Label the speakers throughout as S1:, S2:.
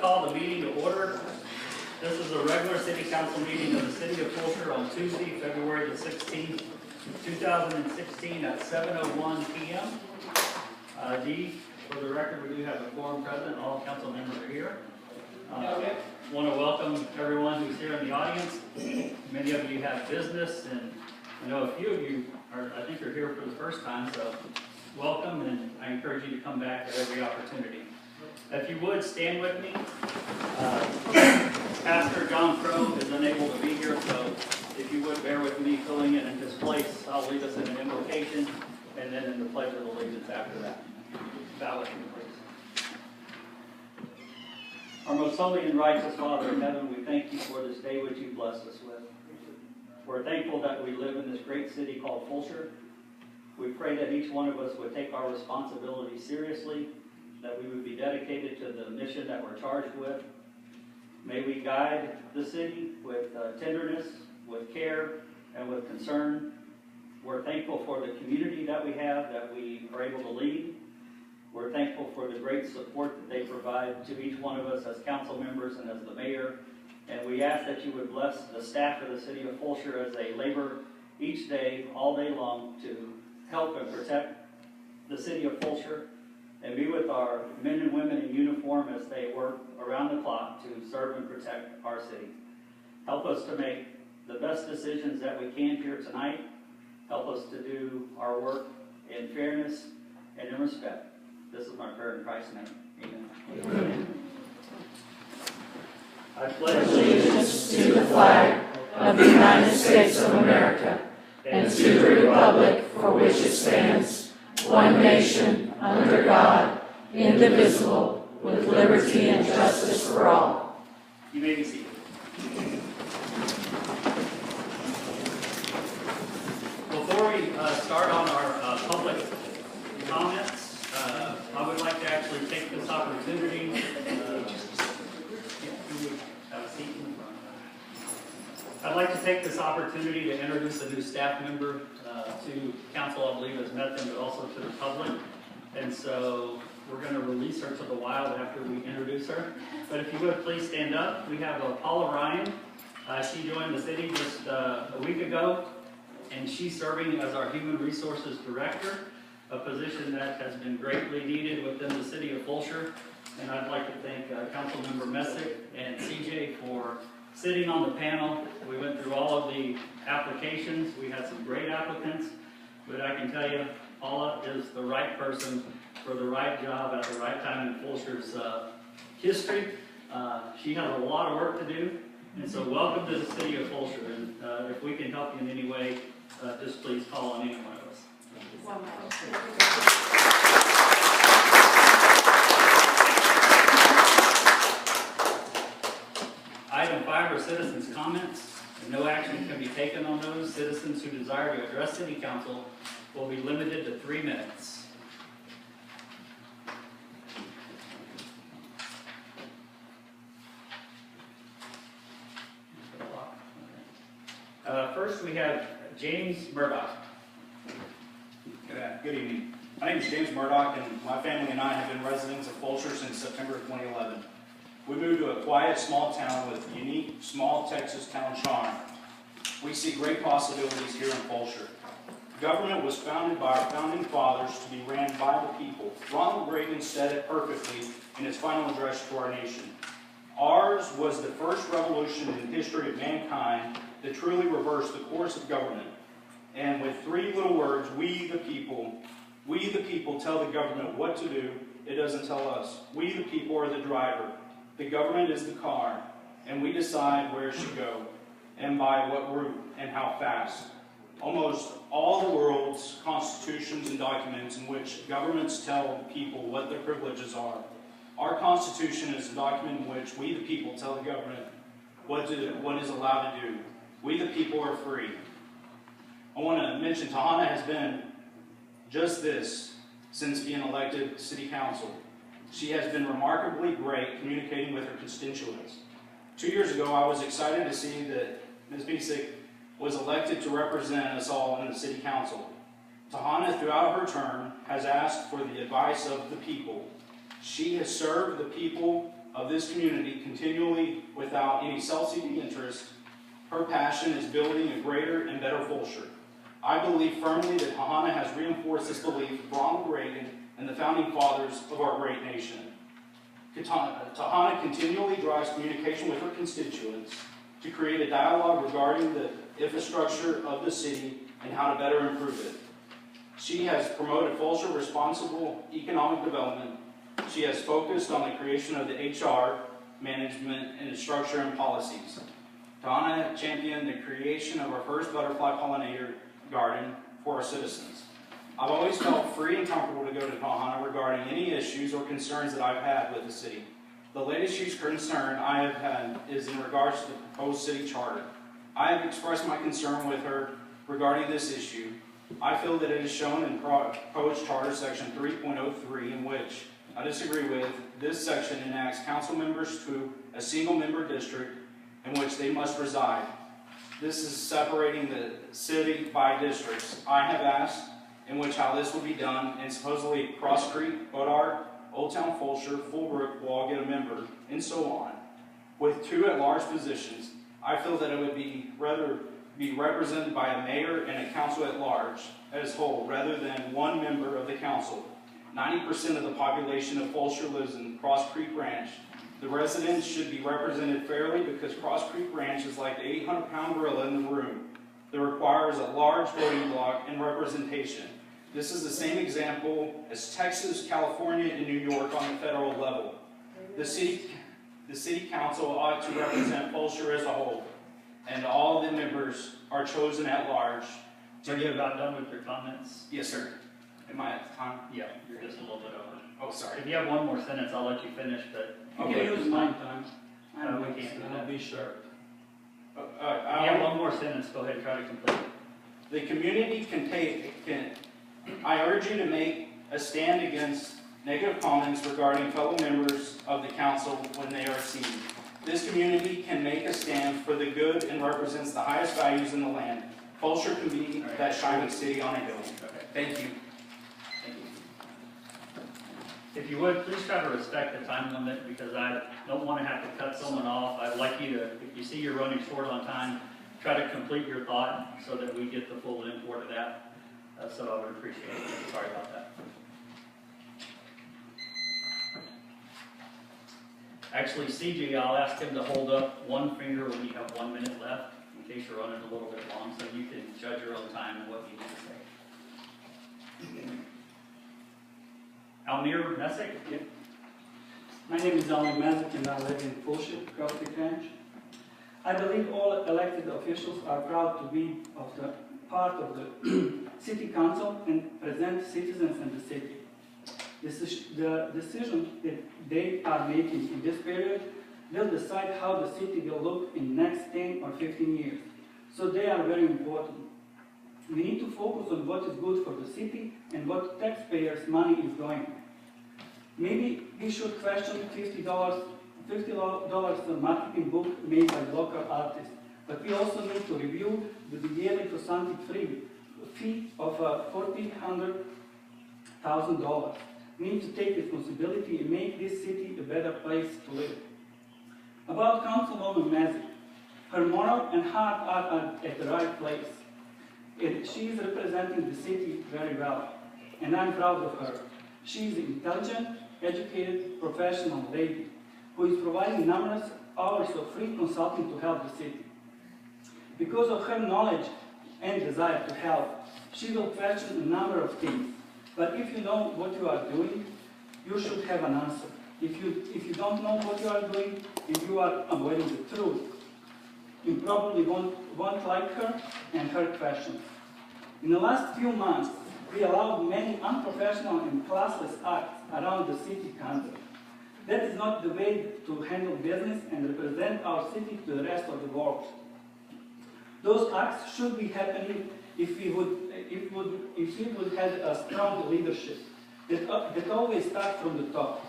S1: Call the meeting to order. This is a regular City Council meeting of the City of Fulshear on Tuesday, February the 16th, 2016 at 7:01 p.m. D, for the record, we do have a quorum present. All council members are here. Want to welcome everyone who's here in the audience. Many of you have business, and I know a few of you are here for the first time, so welcome, and I encourage you to come back at every opportunity. If you would, stand with me. Pastor John Crow is unable to be here, so if you would bear with me filling in his place, I'll lead us in an invocation, and then in the pledge of allegiance after that. Bow with me, please. Our most holy and righteous Father in heaven, we thank you for this day which you blessed us with. We're thankful that we live in this great city called Fulshear. We pray that each one of us would take our responsibility seriously, that we would be dedicated to the mission that we're charged with. May we guide the city with tenderness, with care, and with concern. We're thankful for the community that we have, that we are able to lead. We're thankful for the great support that they provide to each one of us as council members and as the mayor. And we ask that you would bless the staff of the City of Fulshear as they labor each day, all day long, to help and protect the City of Fulshear, and be with our men and women in uniform as they work around the clock to serve and protect our city. Help us to make the best decisions that we can here tonight. Help us to do our work in fairness and in respect. This is my prayer in Christ's name. Amen. I pledge
S2: allegiance to the flag of the United States of America and to the republic for which it stands, one nation, under God, indivisible, with liberty and justice for all.
S1: You may be seated. Before we start on our public comments, I would like to actually take this opportunity. I'd like to take this opportunity to introduce a new staff member to council. I believe has met them, but also to the public. And so we're going to release her to the wild after we introduce her. But if you would, please stand up. We have Paula Ryan. She joined the city just a week ago, and she's serving as our Human Resources Director, a position that has been greatly needed within the City of Fulshear. And I'd like to thank Councilmember Messick and CJ for sitting on the panel. We went through all of the applications. We had some great applicants, but I can tell you, Paula is the right person for the right job at the right time in Fulshear's history. She has a lot of work to do, and so welcome to the City of Fulshear. And if we can help you in any way, just please call on any one of us. Item 5 are citizens' comments. No action can be taken on those. Citizens who desire to address City Council will be limited to 3 minutes. First, we have James Murdoch.
S3: Good evening. My name is James Murdoch, and my family and I have been residents of Fulshear since September of 2011. We moved to a quiet, small town with unique, small Texas town charm. We see great possibilities here in Fulshear. Government was founded by our founding fathers to be ran by the people. Ronald Reagan said it perfectly in his final address to our nation. Ours was the first revolution in the history of mankind that truly reversed the course of government. And with three little words, we the people tell the government what to do. It doesn't tell us. We the people are the driver. The government is the car, and we decide where it should go, and by what route, and how fast. Almost all the world's constitutions and documents in which governments tell people what their privileges are. Our Constitution is a document in which we the people tell the government what is allowed to do. We the people are free. I want to mention Tahana has been just this since being elected city council. She has been remarkably great communicating with her constituents. 2 years ago, I was excited to see that Ms. Bisick was elected to represent us all in the city council. Tahana, throughout her term, has asked for the advice of the people. She has served the people of this community continually without any self-seeking interest. Her passion is building a greater and better Fulshear. I believe firmly that Tahana has reinforced this belief of Ronald Reagan and the founding fathers of our great nation. Tahana continually drives communication with her constituents to create a dialogue regarding the infrastructure of the city and how to better improve it. She has promoted Fulshear responsible economic development. She has focused on the creation of the HR, management, and structure and policies. Tahana championed the creation of our first butterfly pollinator garden for our citizens. I've always felt free and comfortable to go to Tahana regarding any issues or concerns that I've had with the city. The latest huge concern I have had is in regards to the proposed city charter. I have expressed my concern with her regarding this issue. I feel that it is shown in proposed charter section 3.03, in which I disagree with. This section enacts council members to a single member district in which they must reside. This is separating the city by districts. I have asked in which how this will be done, and supposedly Cross Creek, Bodart, Old Town Fulshear, Fullbrook will all get a member, and so on. With two at-large positions, I feel that it would rather be represented by a mayor and a council at large as whole, rather than one member of the council. 90% of the population of Fulshear lives in Cross Creek Ranch. The residents should be represented fairly because Cross Creek Ranch is like the 800-pound gorilla in the room that requires a large voting block and representation. This is the same example as Texas, California, and New York on the federal level. The city council ought to represent Fulshear as a whole, and all the members are chosen at large.
S1: Are you about done with your comments?
S3: Yes, sir. Am I at time?
S1: Yeah, you're just a little bit over.
S3: Oh, sorry.
S1: If you have one more sentence, I'll let you finish, but
S4: You can use my time.
S1: we can't do
S4: I'll
S1: that.
S4: be sharp.
S1: If you have one more sentence, go ahead and try to complete it.
S3: The community I urge you to make a stand against negative comments regarding fellow members of the council when they are seen. This community can make a stand for the good and represents the highest values in the land. Fulshear can be that shining city on a hill.
S1: Okay.
S3: Thank you.
S1: Thank you. If you would, please try to respect the time limit, because I don't want to have to cut someone off. I'd like you to, if you see you're running short on time, try to complete your thought so that we get the full import of that. So I would appreciate it. Sorry about that. Actually, CG, I'll ask him to hold up one finger when you have 1 minute left, in case you're running a little bit long, so you can judge your own time and what you need to say. Almir Messick?
S4: My name is Alan Mazik and I live in Fulshear, Cross Creek Ranch. I believe all elected officials are proud to be part of the city council and present citizens in the city. The decision that they are making in this period will decide how the city will look in next 10 or 15 years. So they are very important. We need to focus on what is good for the city and what taxpayers' money is going. Maybe we should question $50 marketing book made by local artists. But we also need to review the yearly to something free fee of $400,000. We need to take responsibility and make this city a better place to live. About Councilwoman Mazik, her moral and heart are at the right place. She is representing the city very well, and I'm proud of her. She is an intelligent, educated, professional lady who is providing numerous hours of free consulting to help the city. Because of her knowledge and desire to help, she will question a number of things. But if you know what you are doing, you should have an answer. If you don't know what you are doing and you are avoiding the truth, you probably won't like her and her questions. In the last few months, we allowed many unprofessional and classless acts around the city council. That is not the way to handle business and represent our city to the rest of the world. Those acts should be happening if we would have a strong leadership that always starts from the top.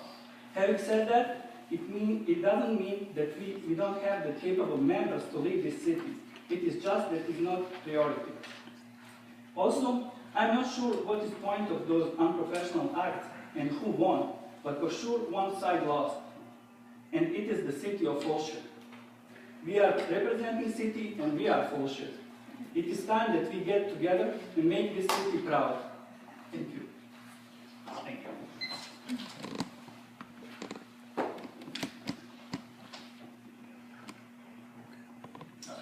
S4: Having said that, it doesn't mean that we don't have the capable members to lead this city. It is just that it is not priority. Also, I'm not sure what is the point of those unprofessional acts and who won, but for sure one side lost, and it is the city of Fulshear. We are representing city and we are Fulshear. It is time that we get together and make this city proud. Thank you.
S1: Thank you.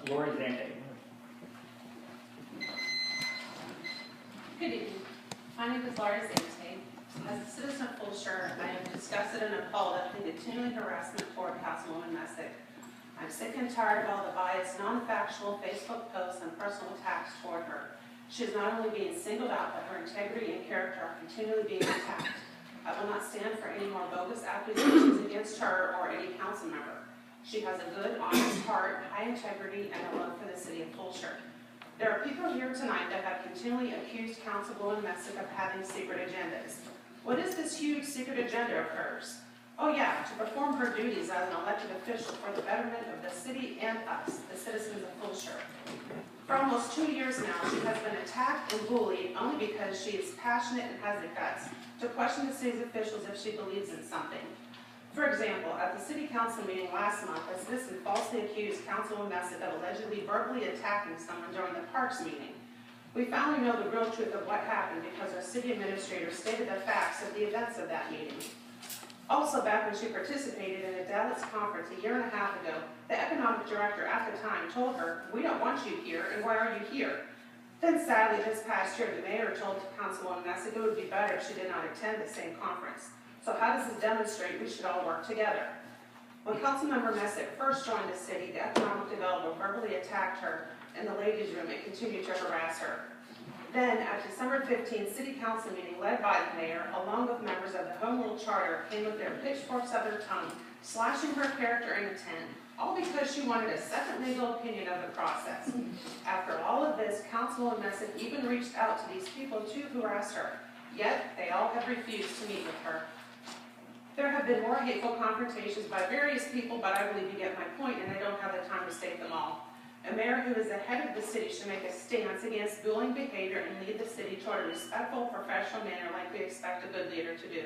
S1: Lori Zante.
S5: Good evening. My name is Laura Zante. As a citizen of Fulshear, I am disgusted and appalled at the continuing harassment toward Councilwoman Messick. I'm sick and tired of all the biased, non-factual Facebook posts and personal attacks toward her. She is not only being singled out, but her integrity and character are continually being attacked. I will not stand for any more bogus accusations against her or any council member. She has a good, honest heart, high integrity, and a love for the city of Fulshear. There are people here tonight that have continually accused Councilwoman Messick of having secret agendas. What is this huge secret agenda of hers? Oh yeah, to perform her duties as an elected official for the betterment of the city and us, the citizens of Fulshear. For almost 2 years now, she has been attacked and bullied only because she is passionate and has the guts to question the city's officials if she believes in something. For example, at the city council meeting last month, a citizen falsely accused Councilwoman Messick of allegedly verbally attacking someone during the parks meeting. We finally know the real truth of what happened because our city administrator stated the facts of the events of that meeting. Also, back when she participated in a Dallas conference a year and a half ago, the economic director at the time told her, "We don't want you here, and why are you here?" Then sadly, this past year, the mayor told Councilwoman Messick it would be better if she did not attend the same conference. So how does this demonstrate we should all work together? When Councilmember Messick first joined the city, the economic developer verbally attacked her in the ladies' room and continued to harass her. Then, at December 15th city council meeting led by the mayor, along with members of the Home Rule Charter, came with their pitchforks of their tongue, slashing her character and intent, all because she wanted a second legal opinion of the process. After all of this, Councilwoman Messick even reached out to these people to harass her, yet they all have refused to meet with her. There have been more hateful confrontations by various people, but I believe you get my point, and I don't have the time to state them all. A mayor who is the head of the city should make a stance against bullying behavior and lead the city toward a respectful, professional manner like we expect a good leader to do.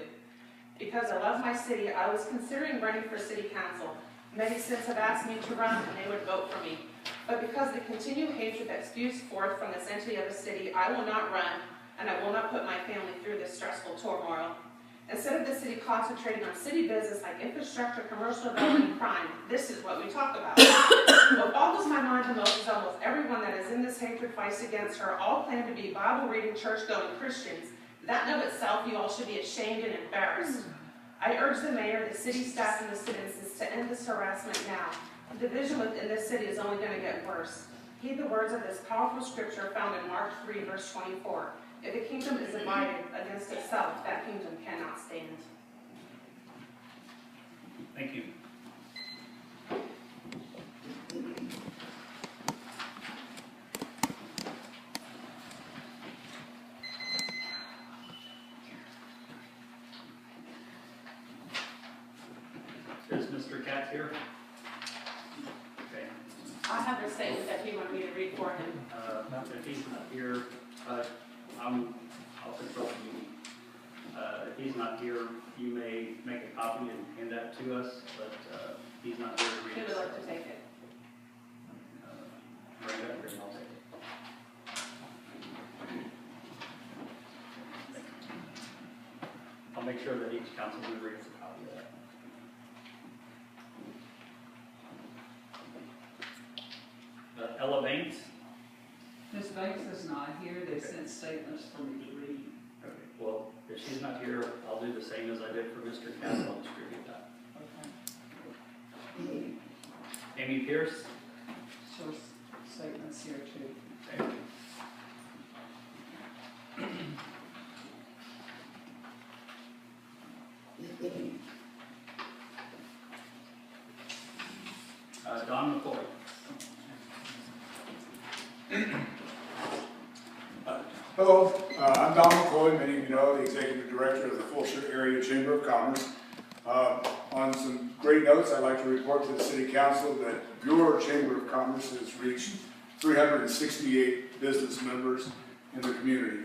S5: Because I love my city, I was considering running for city council. Many citizens have asked me to run, and they would vote for me. But because the continued hatred that spews forth from this entity of a city, I will not run, and I will not put my family through this stressful turmoil. Instead of the city concentrating on city business like infrastructure, commercial development, and crime, this is what we talk about. What boggles my mind the most is almost everyone that is in this hatred fights against her all claim to be Bible-reading, church-going Christians. That in of itself, you all should be ashamed and embarrassed. I urge the mayor, the city staff, and the citizens to end this harassment now. The division within this city is only going to get worse. Heed the words of this powerful scripture found in Mark 3, verse 24. If a kingdom is divided against itself, that kingdom cannot stand.
S1: Thank you. Is Mr. Katz here? Okay.
S5: I have a statement that he wanted me to read for him.
S6: If he's not here, I'll control the meeting. If he's not here, you may make a copy and hand that to us, but he's not here to read
S5: Who
S6: it.
S5: would like to take it?
S6: Bring it up here and I'll take it. make sure that each council member gets a copy of that. Ella Banks.
S7: Ms. Banks is not here. They sent statements for me to read.
S6: Okay, well, if she's not here, I'll do the same as I did for Mr. Cass. I'll distribute that.
S7: Okay.
S6: Amy Pierce.
S7: Shows statements here too.
S6: Okay. Don McCoy.
S8: Hello, I'm Don McCoy, many of you know, the Executive Director of the Fulshear Area Chamber of Commerce. On some great notes, I'd like to report to the City Council that your Chamber of Commerce has reached 368 business members in the community.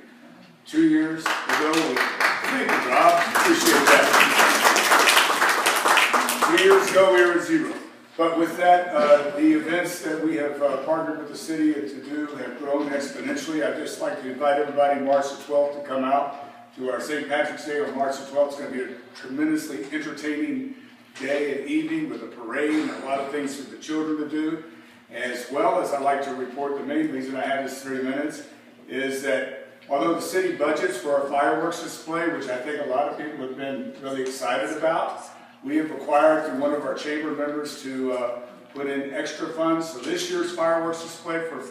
S8: 2 years ago, thank you, Rob, appreciate that. 2 years ago, we were at 0. But with that, the events that we have partnered with the city to do have grown exponentially. I'd just like to invite everybody March the 12th to come out to our St. Patrick's Day on March the 12th. It's going to be a tremendously entertaining day and evening with a parade and a lot of things for the children to do. As well as I'd like to report, the main reason I have this 3 minutes is that although the city budgets for our fireworks display, which I think a lot of people have been really excited about, we have acquired through one of our chamber members to put in extra funds. So this year's fireworks display for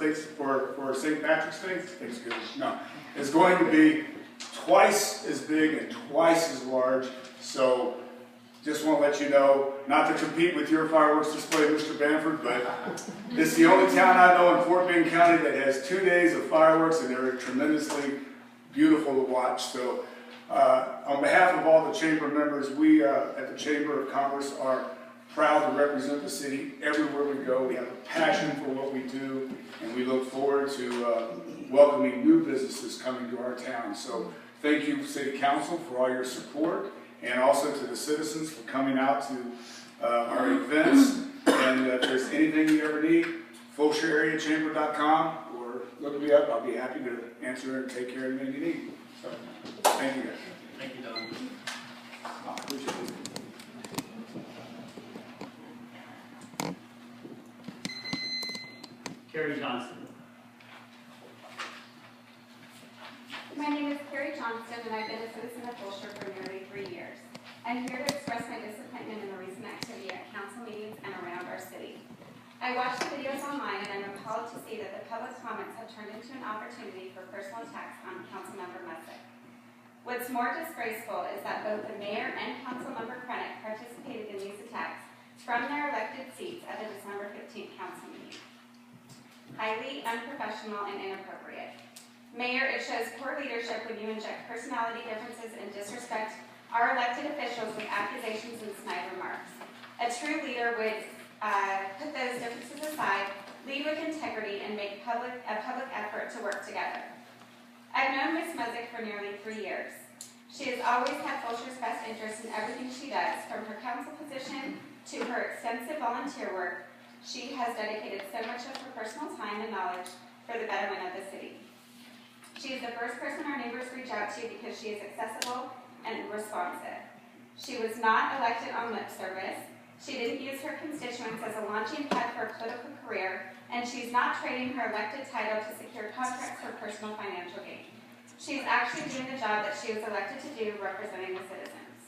S8: St. Patrick's Day, Thanksgiving, no, is going to be twice as big and twice as large. So just want to let you know, not to compete with your fireworks display, Mr. Bamford, but this is the only town I know in Fort Bend County that has 2 days of fireworks, and they're tremendously beautiful to watch. So on behalf of all the chamber members, we at the Chamber of Commerce are proud to represent the city everywhere we go. We have a passion for what we do, and we look forward to welcoming new businesses coming to our town. So thank you, City Council, for all your support, and also to the citizens for coming out to our events. And if there's anything you ever need, FulshearAreaChamber.com, or look me up. I'll be happy to answer and take care of anything you need. So, thank you guys.
S6: Thank you, Don.
S8: I appreciate it.
S6: Carrie Johnson.
S9: My name is Carrie Johnston, and I've been a citizen of Fulshear for nearly 3 years. I'm here to express my disappointment in the recent activity at council meetings and around our city. I watched the videos online, and I'm appalled to see that the public comments have turned into an opportunity for personal attacks on Councilmember Messick. What's more disgraceful is that both the mayor and Councilmember Krennick participated in these attacks from their elected seats at the December 15th council meeting. Highly unprofessional and inappropriate. Mayor, it shows poor leadership when you inject personality differences and disrespect our elected officials with accusations and snide remarks. A true leader would put those differences aside, lead with integrity, and make a public effort to work together. I've known Ms. Messick for nearly 3 years. She has always had Fulshear's best interest in everything she does, from her council position to her extensive volunteer work. She has dedicated so much of her personal time and knowledge for the betterment of the city. She is the first person our neighbors reach out to because she is accessible and responsive. She was not elected on lip service. She didn't use her constituents as a launching pad for a political career, and she's not trading her elected title to secure contracts for personal financial gain. She's actually doing the job that she was elected to do, representing the citizens.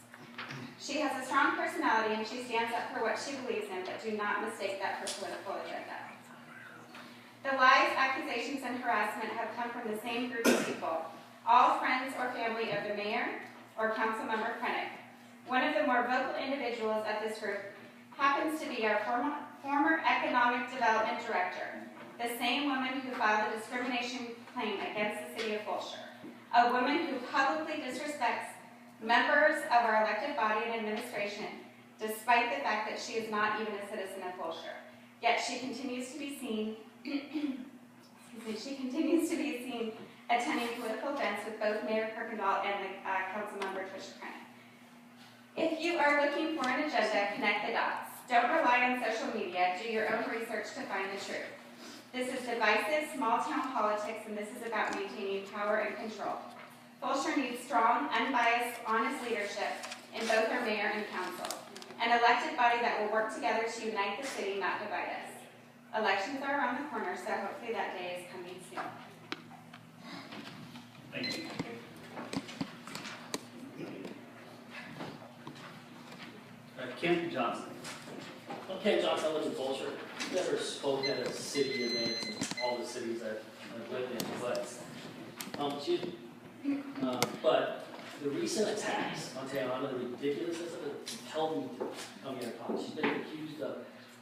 S9: She has a strong personality, and she stands up for what she believes in, but do not mistake that for political agenda. The lies, accusations, and harassment have come from the same group of people, all friends or family of the mayor or Councilmember Krennick. One of the more vocal individuals of this group happens to be our former Economic Development Director, the same woman who filed a discrimination claim against the city of Fulshear, a woman who publicly disrespects members of our elected body and administration, despite the fact that she is not even a citizen of Fulshear. Yet she continues to be seen attending political events with both Mayor Kirkendall and the Councilmember Tricia Krennick. If you are looking for an agenda, connect the dots. Don't rely on social media. Do your own research to find the truth. This is divisive, small-town politics, and this is about maintaining power and control. Fulshear needs strong, unbiased, honest leadership in both our mayor and council. An elected body that will work together to unite the city, not divide us. Elections are around the corner, so hopefully that day is coming soon.
S6: Thank you. Ken Johnson.
S10: I'm Ken Johnson, I live in Fulshear. Never spoken at a city event in all the cities I've lived in, but the recent attacks on Tayana, the ridiculousness of it, compelled me to come here and talk. She's been accused of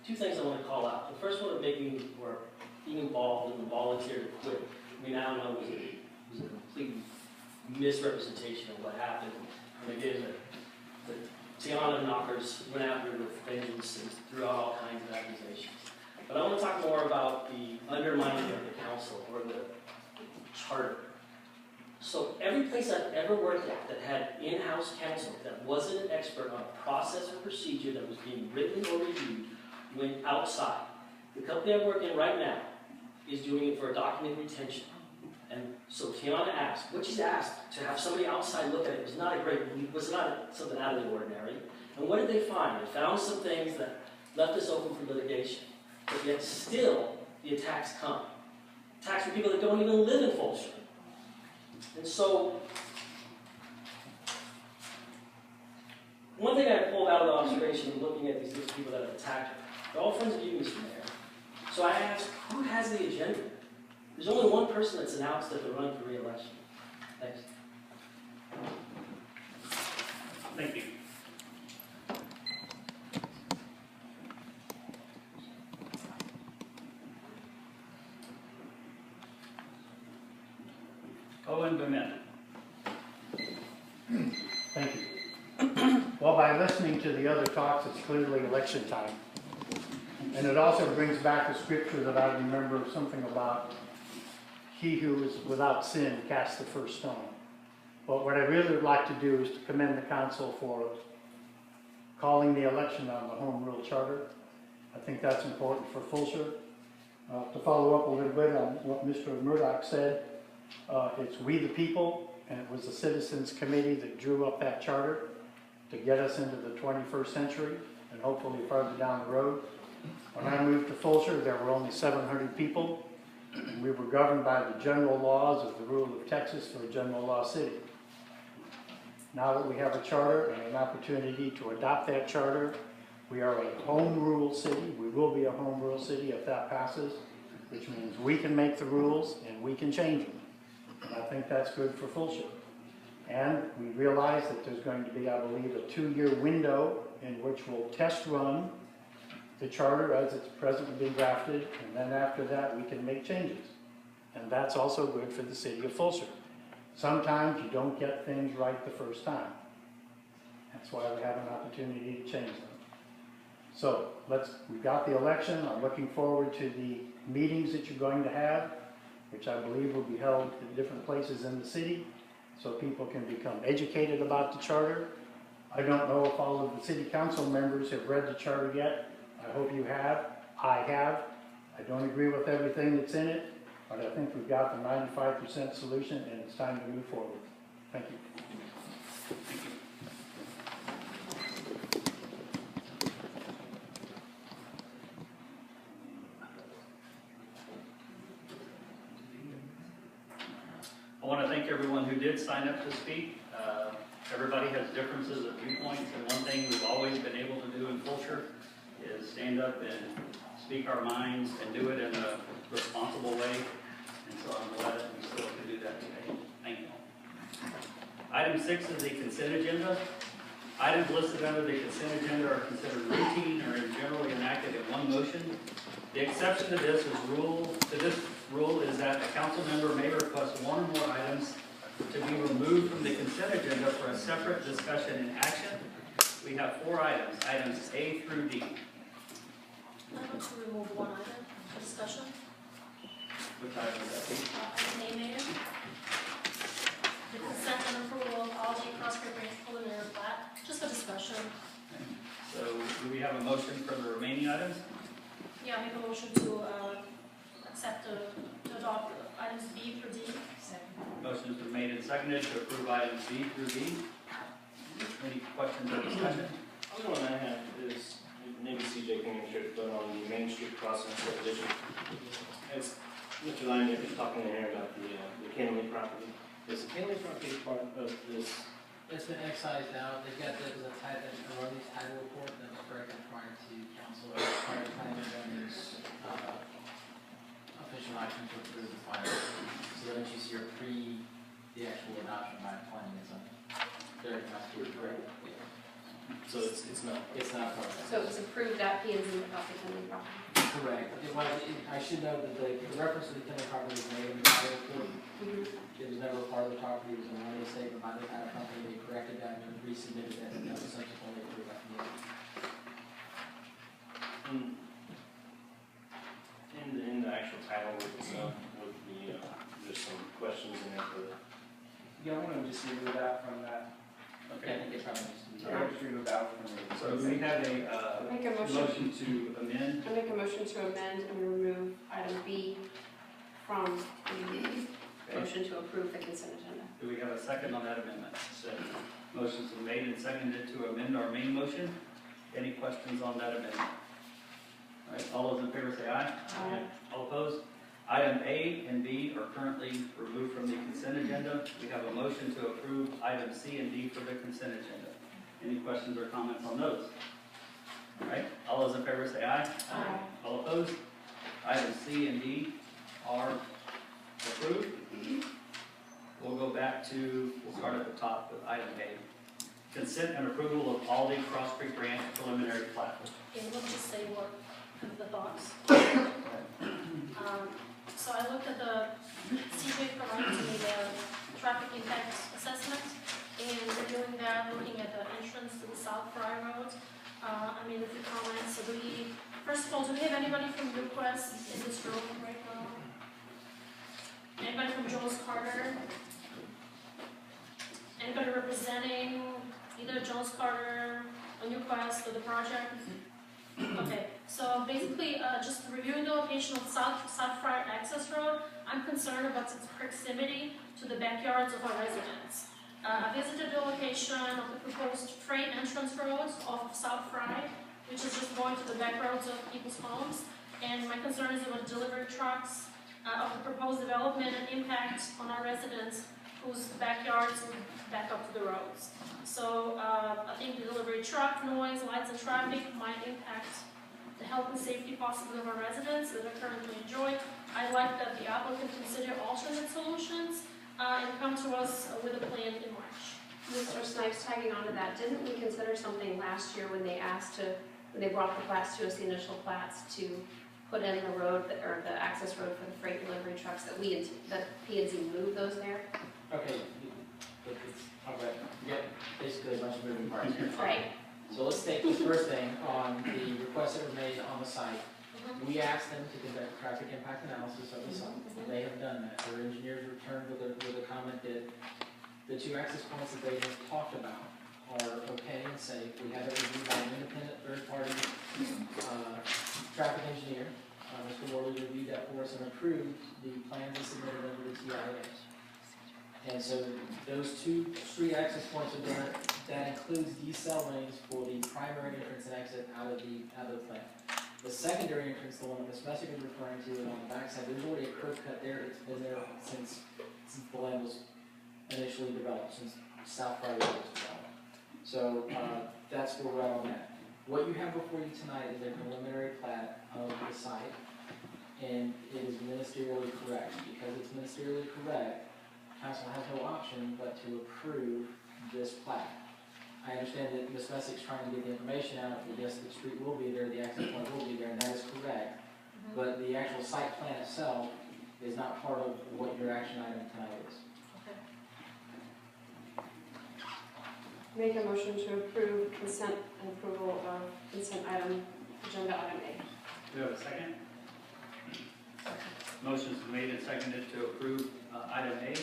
S10: two things I want to call out. The first one of being involved in the volunteer to quit. I mean, I don't know, it was a complete misrepresentation of what happened. And again, the Tiana knockers went after her with vengeance and threw out all kinds of accusations. But I want to talk more about the undermining of the council or the charter. So every place I've ever worked at that had in-house counsel that wasn't an expert on a process or procedure that was being written or reviewed went outside. The company I'm working in right now is doing it for a document retention. And so Tiana asked, what she's asked to have somebody outside look at it was not something out of the ordinary. And what did they find? They found some things that left us open for litigation. But yet still, the attacks come. Attacks from people that don't even live in Fulshear. And so, one thing I pulled out of the observation looking at these people that have attacked her, they're all friends of you, Mr. Mayor. So I asked, who has the agenda? There's only one person that's announced that they're running for re-election. Thanks.
S6: Thank you. Owen Burnett.
S11: Thank you. Well, by listening to the other talks, it's clearly election time. And it also brings back a scripture that I remember, something about he who is without sin cast the first stone. But what I really would like to do is to commend the council for calling the election on the home rule charter. I think that's important for Fulshear. To follow up a little bit on what Mr. Murdoch said, it's we the people, and it was the Citizens Committee that drew up that charter to get us into the 21st century and hopefully farther down the road. When I moved to Fulshear, there were only 700 people, and we were governed by the general laws of the rule of Texas for a general law city. Now that we have a charter and an opportunity to adopt that charter, we are a home rule city. We will be a home rule city if that passes, which means we can make the rules and we can change them. And I think that's good for Fulshear. And we realize that there's going to be, I believe, a 2-year window in which we'll test run the charter as it's presently been drafted, and then after that we can make changes. And that's also good for the city of Fulshear. Sometimes you don't get things right the first time. That's why we have an opportunity to change them. So we've got the election. I'm looking forward to the meetings that you're going to have, which I believe will be held in different places in the city, so people can become educated about the charter. I don't know if all of the city council members have read the charter yet. I hope you have. I have. I don't agree with everything that's in it, but I think we've got the 95% solution and it's time to move forward. Thank you.
S6: I want to thank everyone who did sign up to speak. Everybody has differences of viewpoints, and one thing we've always been able to do in Fulshear is stand up and speak our minds and do it in a responsible way. And so I'm glad that we still can do that today. Thank you. Item 6 is the consent agenda. Items listed under the consent agenda are considered routine or generally enacted in one motion. The exception to this rule is that a council member may request one or more items to be removed from the consent agenda for a separate discussion and action. We have 4 items, items A through D.
S12: I want to remove one item for discussion.
S6: Which item is that?
S12: Item A, Mayor. The consent and approval of all the Prospect Range preliminary plat, just for discussion.
S6: So do we have a motion for the remaining items?
S12: Yeah, make a motion to accept, to adopt items B through D.
S6: Motion's been made and seconded to approve items B through D. Any questions or discussion?
S13: The only one I have is, maybe CJ can answer it, but on the Main Street crossing subdivision. As Mr. Lyon is talking here about the Kennelly property. Is the Kennelly property part of this?
S14: It's been excised out. They've got, there was a erroneous title report that was corrected prior to council, prior to planning zone's official action to approve the final. So that you see your the actual adoption by planning and zoning. There must be correct. Yeah.
S13: So it's not.
S14: It's not part of that.
S9: So it was approved at P&Z without the Kennedy property.
S14: Correct. I should note that the reference to the Kennedy property was made in the title report. It was never a part of the property. It was an erroneous statement by the title company. They corrected that and resubmitted that, and that was subsequently approved by the
S13: In the actual title itself, would be there's some questions in there for the.
S4: Yeah, I want to just remove that from that.
S14: Okay. I think it probably needs to be.
S4: I just remove that from the.
S6: So we have
S9: Make a
S6: a
S9: motion.
S6: motion to amend.
S9: I make a motion to amend and remove item B from the motion to approve the consent agenda.
S6: Do we have a second on that amendment? Second. Motion's been made and seconded to amend our main motion. Any questions on that amendment? All right, all those in favor say aye.
S9: Aye.
S6: All opposed? Item A and B are currently removed from the consent agenda. We have a motion to approve item C and D for the consent agenda. Any questions or comments on those? All right, all those in favor say aye.
S9: Aye.
S6: All opposed? Items C and D are approved. We'll go back to, we'll start at the top with item A. Consent and approval of Aldi Cross Creek Ranch preliminary plat.
S12: Okay, let me just say what kind of the thoughts. So I looked at the CJ provided to me the traffic impact assessment, and reviewing that, looking at the entrance to the South Fry Road. I made a few comments. So first of all, do we have anybody from Newquest in this room right now? Anybody from Jones Carter? Anybody representing either Jones Carter or Newquest for the project? Okay, so basically, just reviewing the location of South Fry Access Road, I'm concerned about its proximity to the backyards of our residents. I visited the location of the proposed freight entrance roads off of South Fry, which is just going to the back roads of people's homes, and my concern is about delivery trucks of the proposed development and impact on our residents whose backyards would back up to the roads. So I think the delivery truck, noise, lights, and traffic might impact the health and safety possibly of our residents that are currently enjoying. I'd like that the applicant consider alternate solutions and come to us with a plan in March.
S9: Mr. Snipes, tagging on to that, didn't we consider something last year when they when they brought the plats to us, the initial plats, to put in the road, or the access road for the freight delivery trucks, that P&Z moved those there?
S14: Okay, but it's, all right, yeah, basically a bunch of moving parts here.
S9: Right.
S14: So let's take the first thing on the requests that were made on the site. We asked them to conduct a traffic impact analysis of the site. They have done that. Their engineers returned with a comment that the two access points that they have talked about are okay and safe. We have it reviewed by an independent third-party traffic engineer. Mr. Worley reviewed that for us and approved the plans and submitted under the TIA. And so those two street access points are done. That includes decel lanes for the primary entrance and exit out of the plant. The secondary entrance, the one that Ms. Messick is referring to, and on the backside, there's already a curb cut there. It's been there since the land was initially developed, since South Fry Road was developed. So that's where we're at on that. What you have before you tonight is a preliminary plat of the site, and it is ministerially correct. Because it's ministerially correct, council has no option but to approve this plat. I understand that Ms. Messick's trying to get the information out, that yes, the street will be there, the access point will be there, and that is correct. But the actual site plan itself is not part of what your action item tonight is.
S9: Make a motion to approve consent and approval of consent item, agenda item A.
S6: Do we have a second? Motion's been made and seconded to approve item A.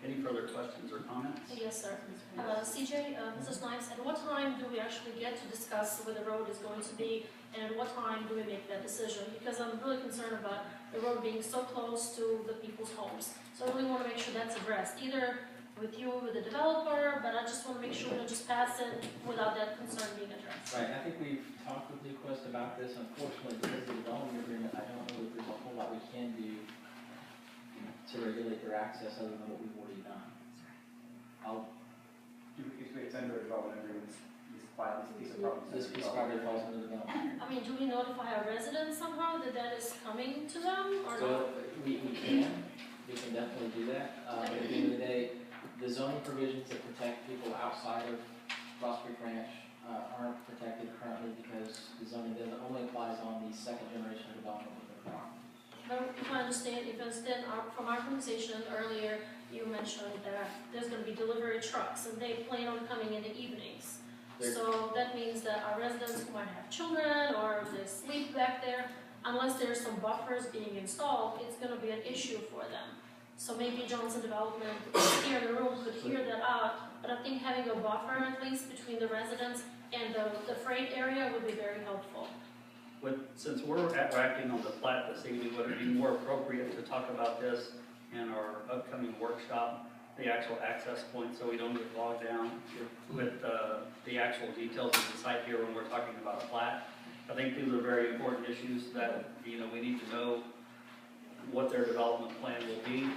S6: Any further questions or comments?
S12: Yes, sir. CJ, Mrs. Knights, at what time do we actually get to discuss where the road is going to be, and at what time do we make that decision? Because I'm really concerned about the road being so close to the people's homes. So I really want to make sure that's addressed, either with you or with the developer, but I just want to make sure we don't just pass it without that concern being addressed.
S14: Right, I think we've talked with Newquest about this. Unfortunately, because of the development agreement, I don't know that there's a whole lot we can do to regulate their access other than what we've already done.
S15: If it's under development agreements, this piece of property.
S14: This piece of property falls under development.
S12: I mean, do we notify our residents somehow that that is coming to them, or not?
S14: So we can definitely do that. But at the end of the day, the zoning provisions that protect people outside of Cross Creek Ranch aren't protected currently because the zoning only applies on the second generation of development within the park.
S12: But if I understand, from our conversation earlier, you mentioned that there's going to be delivery trucks and they plan on coming in the evenings. So that means that our residents who might have children or they sleep back there, unless there's some buffers being installed, it's going to be an issue for them. So maybe Johnson Development here in the room could hear that out, but I think having a buffer at least between the residents and the freight area would be very helpful.
S6: Since we're acting on the plat this evening, would it be more appropriate to talk about this in our upcoming workshop, the actual access point, so we don't get bogged down with the actual details of the site here when we're talking about a plat? I think these are very important issues that, we need to know what their development plan will be,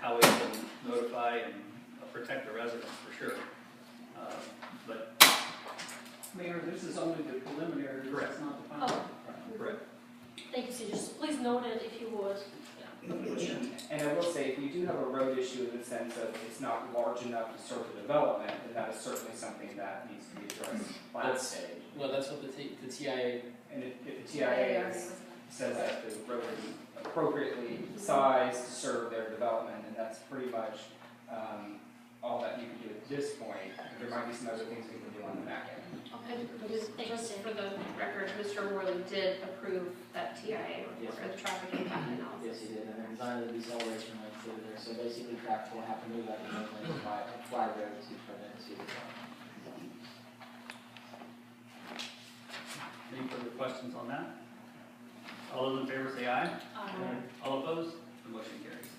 S6: how we can notify and protect the residents for sure. But
S4: Mayor, this is only the preliminary,
S6: correct.
S4: it's not the final.
S12: Oh.
S6: Correct.
S12: Thank you, CJ. Just please note it if you would. Yeah.
S15: And I will say, if you do have a road issue in the sense of it's not large enough to serve the development, then that is certainly something that needs to be addressed by the stage.
S14: Well, that's what the TIA.
S15: And if the TIA says that the road is appropriately sized to serve their development, and that's pretty much all that you can do at this point. There might be some other things we can do on the back end.
S5: And just for the record, Mr. Worley did approve that TIA report, or the traffic impact
S14: Yes,
S5: analysis.
S14: he did, and they're designing the deceleration lanes through there, so basically traffic will have to move out of the lane by a fly road to prevent a super car.
S6: Any further questions on that? All those in favor say aye. All opposed? The motion carries.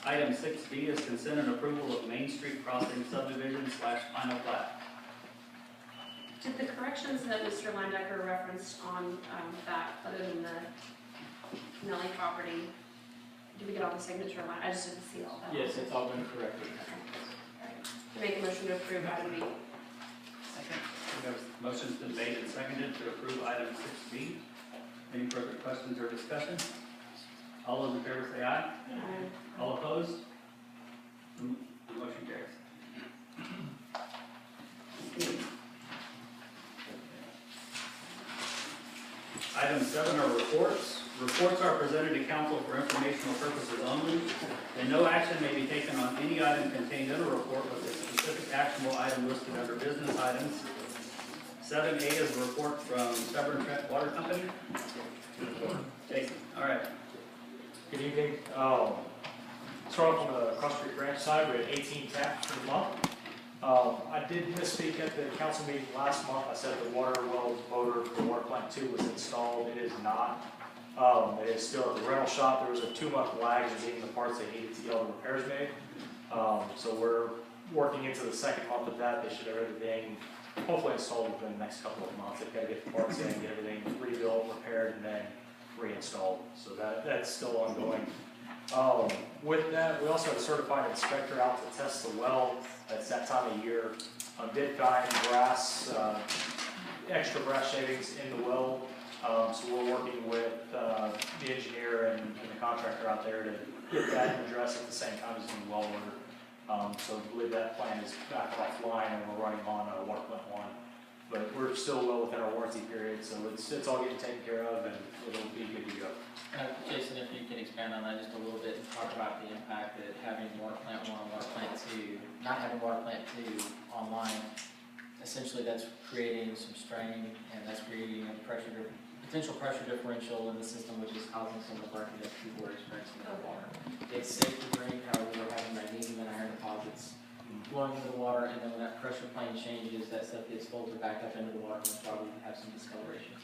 S6: Item 6B is consent and approval of Main Street Crossing subdivision / final plat.
S5: Did the corrections that Mr. Linebacker referenced on that, other than the Nelly property, did we get all the signature line? I just didn't see all that.
S14: Yes, it's all been corrected.
S5: I make a motion to approve item B.
S6: Second. Motion's been made and seconded to approve item 6B. Any further questions or discussion? All those in favor say aye. All opposed? The motion carries. Item 7 are reports. Reports are presented to council for informational purposes only, and no action may be taken on any item contained in a report with a specific actionable item listed under business items. 7A is a report from Severn Trent Water Company. Jason, all right.
S16: Good evening. Start off on the Cross Creek Ranch side, we had 18 taps for the month. I did misspeak at the council meeting last month. I said the water well motor for water plant 2 was installed. It is not. It is still at the rental shop. There was a 2-month lag in getting the parts they needed to get all the repairs made. So we're working into the second month of that. They should have everything hopefully installed within the next couple of months. They've got to get the parts in, get everything rebuilt, repaired, and then reinstalled. So that's still ongoing. With that, we also have a certified inspector out to test the well. It's that time of year. Dead kind, grass, extra grass shavings in the well. So we're working with the engineer and the contractor out there to get that addressed at the same time as the well order. So I believe that plan is back offline and we're running on water plant 1. But we're still well within our warranty period, so it's all getting taken care of and it'll be good to go.
S14: Jason, if you can expand on that just a little bit and talk about the impact that having water plant 1 and water plant 2, not having water plant 2 online, essentially that's creating some strain and that's creating a pressure potential pressure differential in the system, which is causing some of the burning that people are experiencing in the water. It's safe to drink, however, we're having magnesium and iron deposits flowing into the water, and then when that pressure plane changes, that stuff gets filtered back up into the water, and that's why we have some discoloration.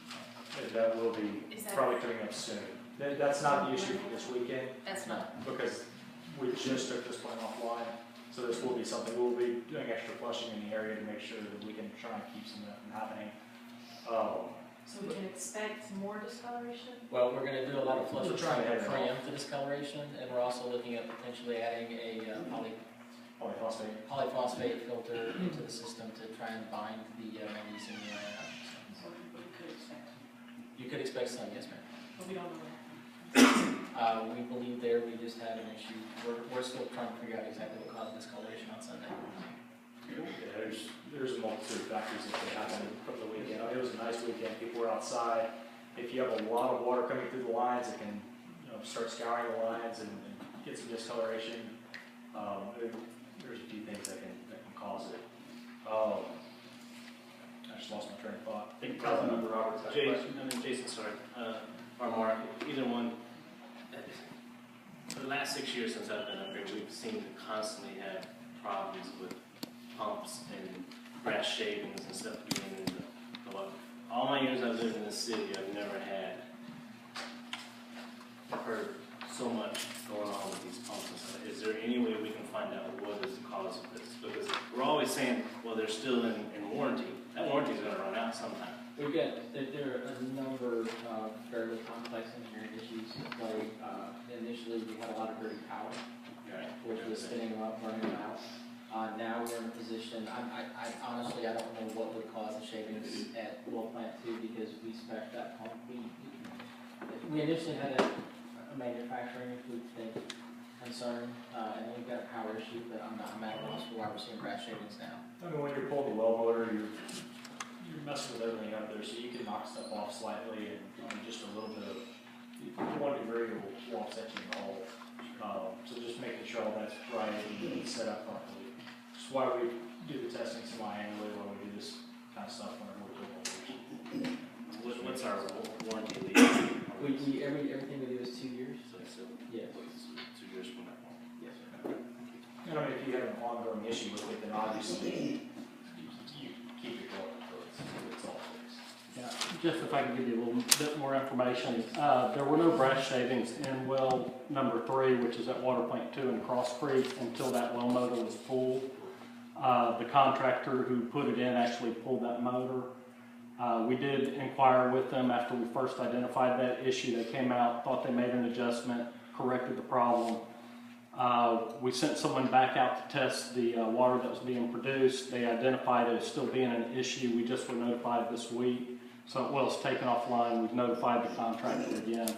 S16: That will be probably coming up soon. That's not the issue for this weekend.
S14: That's not.
S16: Because we just took this plant offline, so this will be something, we'll be doing extra flushing in the area to make sure that we can try and keep some of that from happening.
S12: So we can expect more discoloration?
S14: Well, we're going to do a lot of flush
S16: We're
S14: to
S16: trying to head it
S14: preempt the discoloration, and we're also looking at potentially adding a polyphosphate filter into the system to try and bind the magnesium and iron out.
S12: So we could expect,
S14: You could expect some, yes, ma'am.
S12: but we don't know what.
S14: We believe there we just had an issue. We're still trying to figure out exactly what caused discoloration on Sunday.
S16: Yeah, there's a multitude of factors that could happen from the weekend. I mean, it was a nice weekend, people were outside. If you have a lot of water coming through the lines, it can, start scouring the lines and get some discoloration. There's a few things that can cause it. I just lost my train of thought. I think Councilmember Roberts had a question.
S13: Jason, sorry, or Mark, either one. For the last 6 years since I've been up here, we've seemed to constantly have problems with pumps and grass shavings and stuff being in the water. All my years I've lived in this city, I've heard so much going on with these pumps and stuff. Is there any way we can find out what is the cause of this? Because we're always saying, well, they're still in warranty. That warranty is going to run out sometime.
S14: We've got, there are a number of fairly complex engineering issues at play. Initially, we had a lot of dirty power, which was spinning them up, burning them out. Now we're in a position, I honestly, I don't know what would cause the shavings at Well Plant 2 because we spec'd that pump. We initially had a manufacturing concern, and then we've got a power issue, but I'm at a loss for why we're seeing grass shavings now.
S16: I mean, when you're pulling the well motor, you're messing with everything up there, so you can knock stuff off slightly and just a little bit of 1 degree will offset you in the hole. So just making sure all that's right and set up properly. That's why we do the testing semi-annually when we do this kind of stuff whenever we do it.
S13: What's our warranty lead?
S14: Everything we do is 2 years.
S13: So it's still,
S14: yes.
S13: 2 years from that point.
S14: Yes, sir.
S16: And I mean, if you have an ongoing issue with it, then obviously you keep it going until it's all fixed.
S17: Yeah, just if I can give you a little bit more information. There were no brass shavings in well number 3, which is at Water Plant 2 in Cross Creek, until that well motor was pulled. The contractor who put it in actually pulled that motor. We did inquire with them after we first identified that issue. They came out, thought they made an adjustment, corrected the problem. We sent someone back out to test the water that was being produced. They identified it as still being an issue. We just were notified this week. So that well's taken offline. We've notified the contractor again.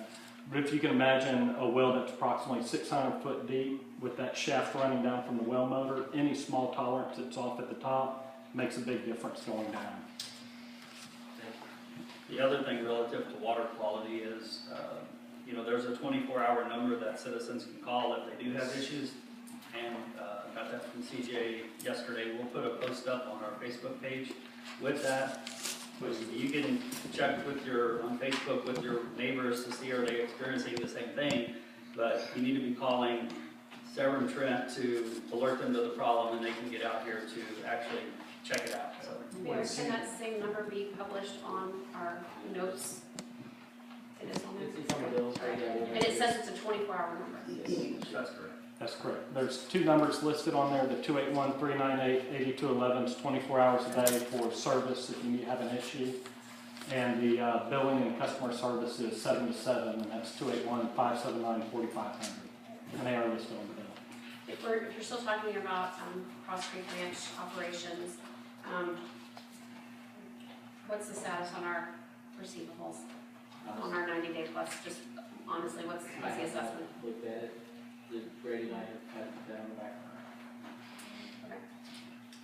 S17: But if you can imagine a well that's approximately 600 foot deep with that shaft running down from the well motor, any small tolerance that's off at the top makes a big difference going down.
S1: The other thing relative to water quality is, there's a 24-hour number that citizens can call if they do have issues. And got that from CJ yesterday. We'll put a post up on our Facebook page with that. You can check on Facebook with your neighbors to see are they experiencing the same thing. But you need to be calling Severn Trent to alert them to the problem, and they can get out here to actually check it out. So.
S9: Mayor, can that same number be published on our notes? It is on there.
S14: It's on the bills, right? Yeah,
S9: And it says it's a 24-hour number.
S14: Yes.
S1: That's correct.
S17: That's correct. There's 2 numbers listed on there. The 281-398-8211 is 24 hours a day for service if you have an issue. And the billing and customer service is 7 to 7, and that's 281-579-4500. And they are listed on the bill.
S9: If you're still talking about Cross Creek Ranch operations, what's the status on our receivables? On our 90-day plus, just honestly, what's the assessment?
S14: Looked at it. Brady and I have had that on the back burner.
S9: Okay.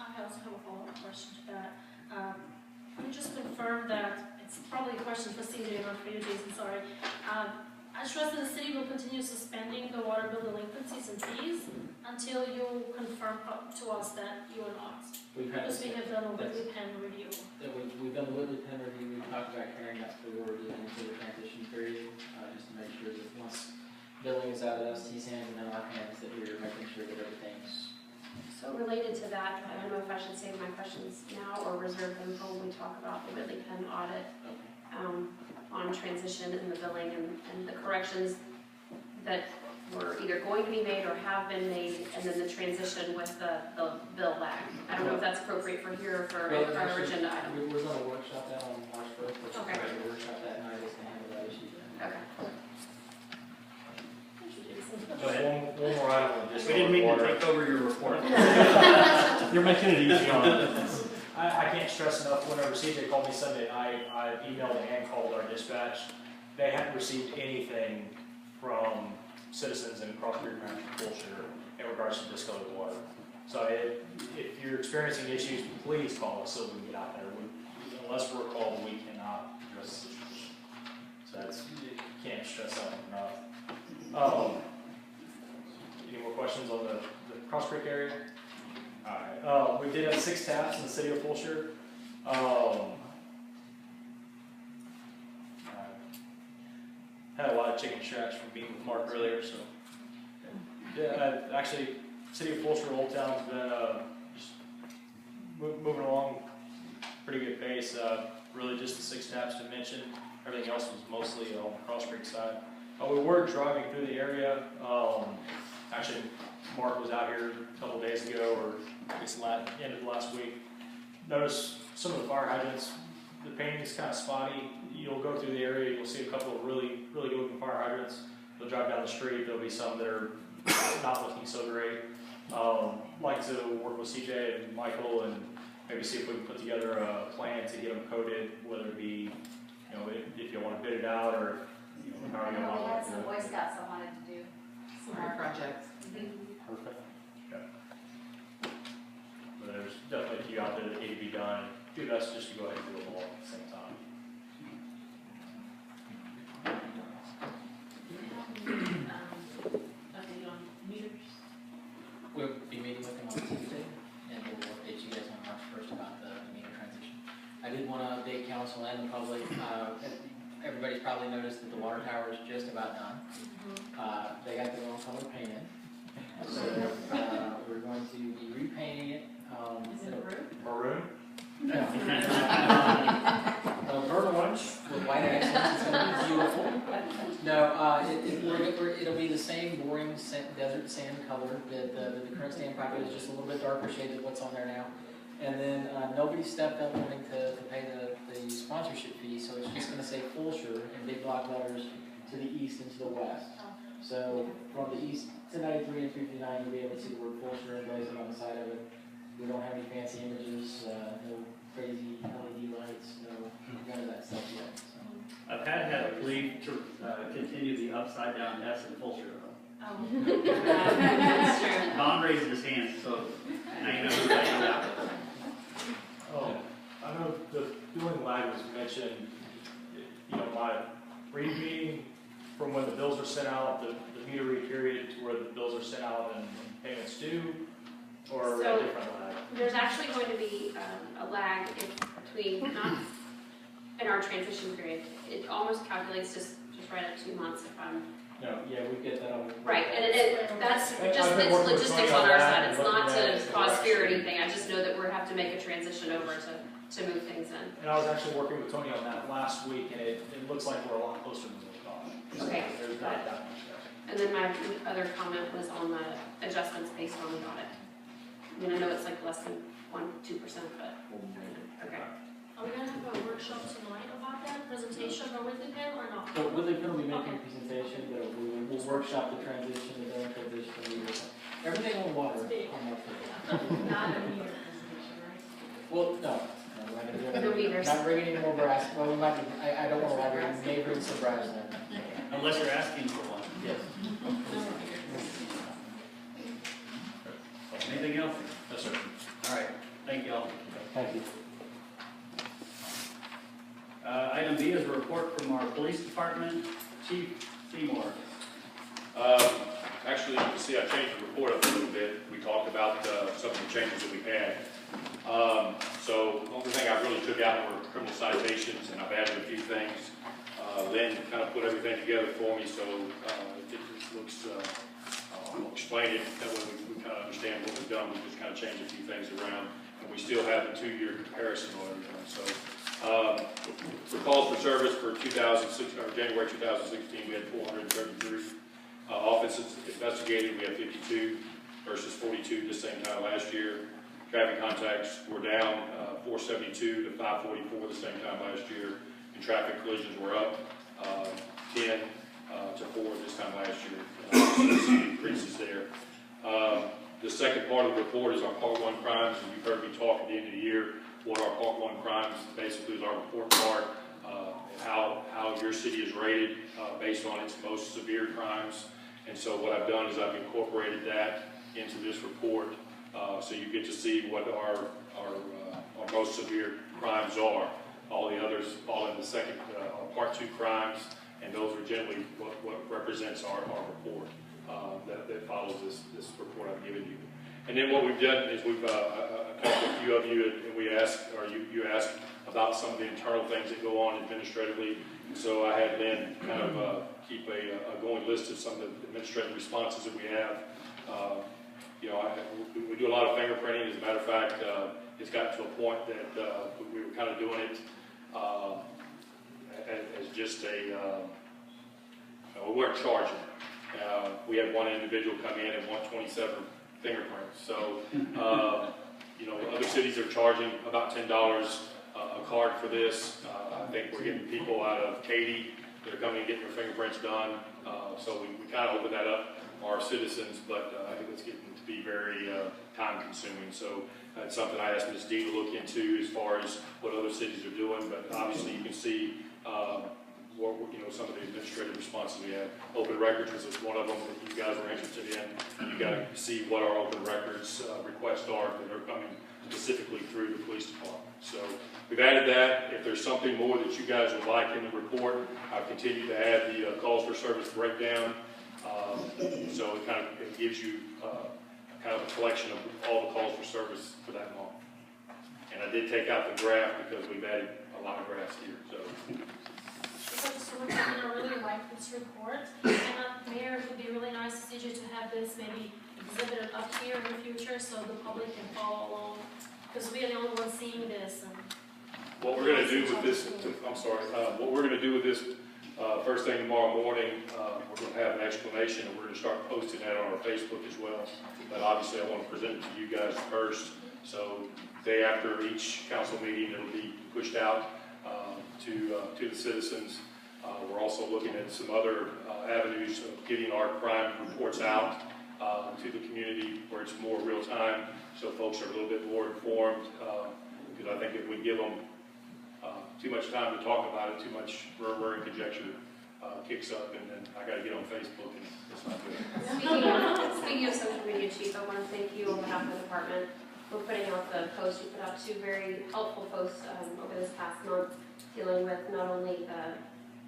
S12: I also have a follow-up question to that. Can you just confirm that, it's probably a question for CJ or for you, Jason, sorry. I I trust that the city will continue suspending the water bill delinquencies and fees until you confirm to us that you are not.
S14: We've had
S12: Because
S14: this,
S12: we have done a Whitley pen review.
S14: we've done the Whitley pen review, we've talked about carrying that forward into the transition period, just to make sure that once billing is out of ST's hands and then our hands, that we're making sure that everything's.
S5: So related to that, I don't know if I should save my questions now or reserve them for when we talk about the Whitley Penn audit on transition and the billing and the corrections that were either going to be made or have been made, and then the transition with the bill lag. I don't know if that's appropriate for here or for our agenda item.
S14: We're going to workshop that on March 1st, which
S5: Okay.
S14: we're going to workshop that night is to handle that issue.
S5: Okay.
S16: Just one more item on this.
S6: We didn't mean to take over your report.
S17: You're making it easy on us.
S16: I can't stress enough, whenever CJ called me Sunday night, I emailed and called our dispatch. They hadn't received anything from citizens in Cross Creek Ranch and Fulshear in regards to discolored water. So if you're experiencing issues, please call us so we can get out there. Unless we're called, we cannot address the situation. So that's, you can't stress that enough. Any more questions on the Cross Creek area? Alright, we did have 6 taps in the city of Fulshear. Had a lot of chicken scratch from meeting with Mark earlier, so. Yeah, actually, city of Fulshear, Old Town's been just moving along pretty good pace. Really just the 6 taps to mention. Everything else was mostly on the Cross Creek side. We were driving through the area. Actually, Mark was out here a couple days ago, or I guess end of last week. Noticed some of the fire hydrants, the painting is kind of spotty. You'll go through the area, you'll see a couple of really good looking fire hydrants. You'll drive down the street, there'll be some that are not looking so great. Like to work with CJ and Michael and maybe see if we can put together a plan to get them coated, whether it be, if you want to bid it out or however you want to
S9: We
S16: do
S9: had some
S16: it.
S9: Boy Scouts that wanted to do some art projects.
S17: Perfect.
S16: But there's definitely a few out there that need to be done. Do best just to go ahead and do them all at the same time.
S12: Update on meters.
S14: We'll be meeting with them on Tuesday, and we'll update you guys on March 1st about the meter transition. I did want to update council and the public. Everybody's probably noticed that the water tower is just about done. They got their own color painted. So we're going to be repainting it.
S12: Is it
S16: Maroon?
S14: No. Burnt orange with white accents. It's going to be beautiful. No, it'll be the same boring desert sand color that the current standpipe is, just a little bit darker shade than what's on there now. And then nobody stepped up wanting to pay the sponsorship fee, so it's just going to say Fulshear in big block letters to the east and to the west. So from the east to 93 and 59, you'll be able to see the word Fulshear emblazoned on the side of it. We don't have any fancy images, no crazy LED lights, none of that stuff yet. So.
S6: I've had a plea to continue the upside down S in Fulshear.
S12: Oh. That's true.
S6: Don raised his hand, so now you know who that is out.
S16: I know the billing lag was mentioned, my reading from when the bills are sent out, the meter read period to where the bills are sent out and payments due, or
S5: So,
S16: a different lag?
S5: There's actually going to be a lag between, not in our transition period. It almost calculates just right at 2 months if I'm.
S14: No, yeah, we get that on.
S5: Right, and that's just,
S16: I've been
S5: it's
S16: working with
S5: logistics
S16: Tony
S5: on
S16: on
S5: our
S16: that
S5: side.
S16: and
S5: It's not
S16: looking at
S5: to
S16: it.
S5: cause fear or anything. I just know that we have to make a transition over to move things in.
S16: And I was actually working with Tony on that last week, and it looks like we're a lot closer than we thought. So
S5: Okay.
S16: there's not that much there.
S5: And then my other comment was on the adjustments based on the audit. I mean, I know it's like less than 2%, but, okay.
S12: Are we gonna have a workshop tonight about that, presentation or Whitley pen or not?
S14: So Whitley Penn will be making
S12: Okay.
S14: a presentation, but we'll workshop the transition, the billing transition, everything on water.
S12: Big.
S14: on that.
S12: Not a meter presentation, right?
S14: Well, no, we're not gonna do
S5: No
S14: it.
S5: meters.
S14: Not bringing any more brass, well, we might, I don't want to elaborate, we may bring some brass in.
S6: Unless you're asking for one.
S14: Yes.
S6: Anything else?
S16: Yes, sir.
S6: All right, thank you all.
S14: Thank you.
S6: Item B is a report from our police department. Chief
S1: Seymour.
S18: Actually, you can see I changed the report up a little bit. We talked about some of the changes that we've had. So the only thing I really took out were criminal citations, and I've added a few things. Lynn kind of put everything together for me, so it just looks, I'll explain it, that way we kind of understand what we've done. We just kind of changed a few things around, and we still have the 2-year comparison on everything. So for calls for service for January 2016, we had 433. Offenses investigated, we had 52 versus 42 the same time last year. Traffic contacts were down 472 to 544 the same time last year. And traffic collisions were up 10 to 4 this time last year. Some increases there. The second part of the report is our Part 1 crimes. And you've heard me talk at the end of the year what our Part 1 crimes basically is our report card, how your city is rated based on its most severe crimes. And so what I've done is I've incorporated that into this report, so you get to see what our most severe crimes are. All the others fall in the second, Part 2 crimes, and those are generally what represents our report that follows this report I've given you. And then what we've done is we've talked to a few of you, and we asked, or you asked about some of the internal things that go on administratively. So I had Lynn kind of keep a going list of some of the administrative responses that we have. We do a lot of fingerprinting. As a matter of fact, it's gotten to a point that we were kind of doing it as just we weren't charging. We had one individual come in and want 27 fingerprints. So, other cities are charging about $10 a card for this. I think we're getting people out of Katy that are coming and getting their fingerprints done. So we kind of open that up for our citizens, but I think it's getting to be very time consuming. So that's something I asked Ms. D to look into as far as what other cities are doing. But obviously you can see some of the administrative responses we have. Open records was one of them that you guys were interested in. You got to see what our open records requests are that are coming specifically through the police department. So we've added that. If there's something more that you guys would like in the report, I've continued to add the calls for service breakdown. So it gives you kind of a collection of all the calls for service for that month. And I did take out the graph because we've added a lot of graphs here.
S12: So I really like this report, and Mayor, it would be really nice to see you to have this maybe exhibited up here in the future so the public can follow along, because we are the only ones seeing this. And
S18: what we're going to do with this, what we're going to do with this first thing tomorrow morning, we're going to have an explanation, and we're going to start posting that on our Facebook as well. But obviously I want to present it to you guys first, so day after each council meeting it'll be pushed out to the citizens. We're also looking at some other avenues of getting our crime reports out to the community where it's more real time, so folks are a little bit more informed, because I think if we give them too much time to talk about it, too much murmur and conjecture kicks up, and then I got to get on Facebook, and it's not good.
S19: Speaking of social media, Chief, I want to thank you on behalf of the department for putting out the post. You put out 2 very helpful posts over this past month, dealing with not only the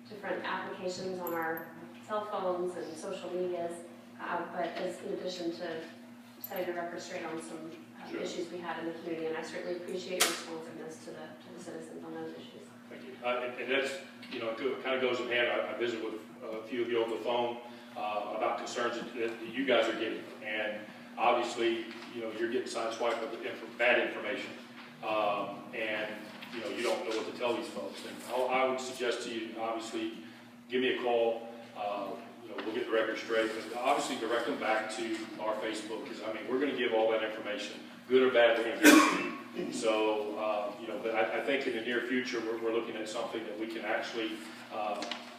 S19: different applications on our cell phones and social medias, but as in addition to setting the record straight on some issues we had in the community. And I certainly appreciate your responsiveness to the citizens on those issues.
S18: Thank you. And that's, it kind of goes in hand. I visited with a few of you over the phone about concerns that you guys are getting. And obviously, you're getting sideswiped with bad information. And you don't know what to tell these folks. And I would suggest to you, obviously, give me a call. We'll get the record straight. But obviously, direct them back to our Facebook, because we're going to give all that information, good or bad. We're going to give it to you. So, but I think in the near future, we're looking at something that we can actually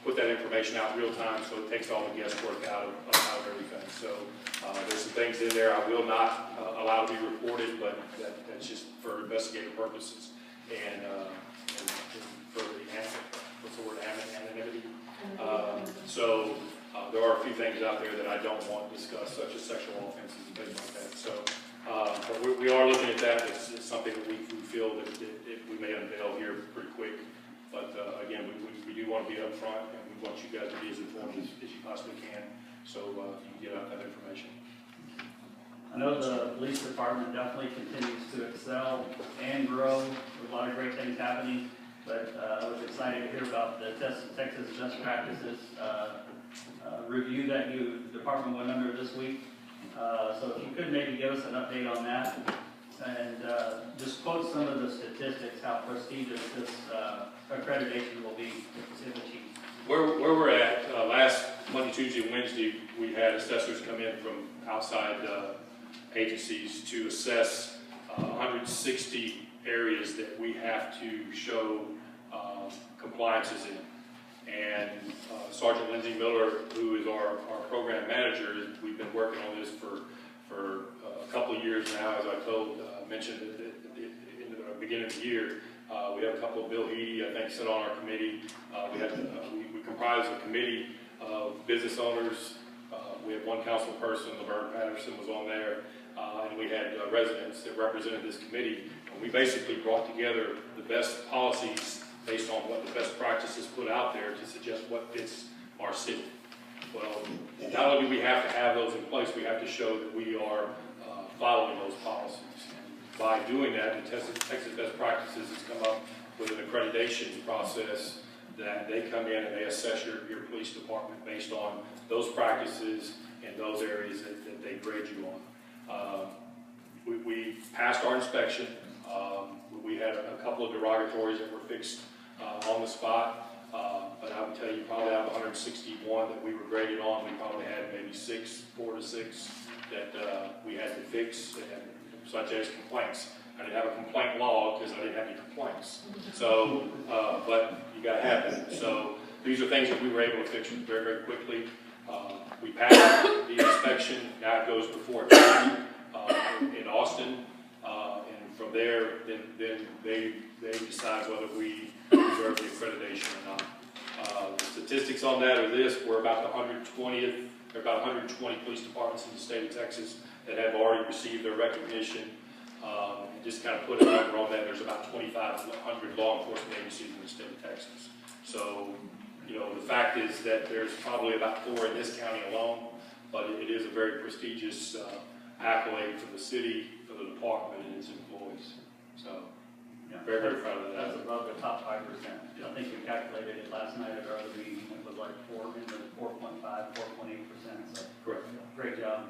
S18: put that information out real time, so it takes all the guesswork out of everything. So there's some things in there I will not allow to be reported, but that's just for investigative purposes. And for the anonymity. So there are a few things out there that I don't want discussed, such as sexual offenses and things like that. So, but we are looking at that. It's something that we feel that we may unveil here pretty quick. But again, we do want to be upfront, and we want you guys to be as informed as you possibly can, so you can get out that information.
S6: I know the police department definitely continues to excel and grow. There's a lot of great things happening, but I was excited to hear about the Texas best practices review that you department went under this week. So if you could maybe give us an update on that and just quote some of the statistics, how prestigious this accreditation will be if achieved.
S18: Where we're at, last Monday, Tuesday, and Wednesday, we had assessors come in from outside agencies to assess 160 areas that we have to show compliances in. And Sergeant Lindsay Miller, who is our program manager, we've been working on this for a couple of years now, as I mentioned in the beginning of the year. We have a couple of Bill Heedy, I think, sit on our committee. We comprise a committee of business owners. We have one council person, Laverne Patterson was on there, and we had residents that represented this committee. And we basically brought together the best policies based on what the best practices put out there to suggest what fits our city. Well, not only do we have to have those in place, we have to show that we are following those policies. And by doing that, the Texas Best Practices has come up with an accreditation process that they come in and they assess your police department based on those practices in those areas that they grade you on. We passed our inspection. We had a couple of derogatories that were fixed on the spot, but I would tell you probably out of 161 that we were graded on, we probably had maybe 4 to 6 that we had to fix, and such as complaints. I didn't have a complaint log because I didn't have any complaints. So, but you got to have that. So these are things that we were able to fix very, very quickly. We passed the inspection. Now it goes before a committee in Austin, and from there, then they decide whether we deserve the accreditation or not. The statistics on that are this: we're about the 120th. There are about 120 police departments in the state of Texas that have already received their recognition. And just kind of put a number on that, there's about 2,500 law enforcement agencies in the state of Texas. So, you know, the fact is that there's probably about 4 in this county alone, but it is a very prestigious accolade for the city, for the department, and its employees. So,
S6: yeah,
S18: very, very proud of that.
S6: That's above the top 5%. I think we calculated it last night at our other meeting. It was like 4.5, 4.8%. So,
S18: correct.
S6: Great job.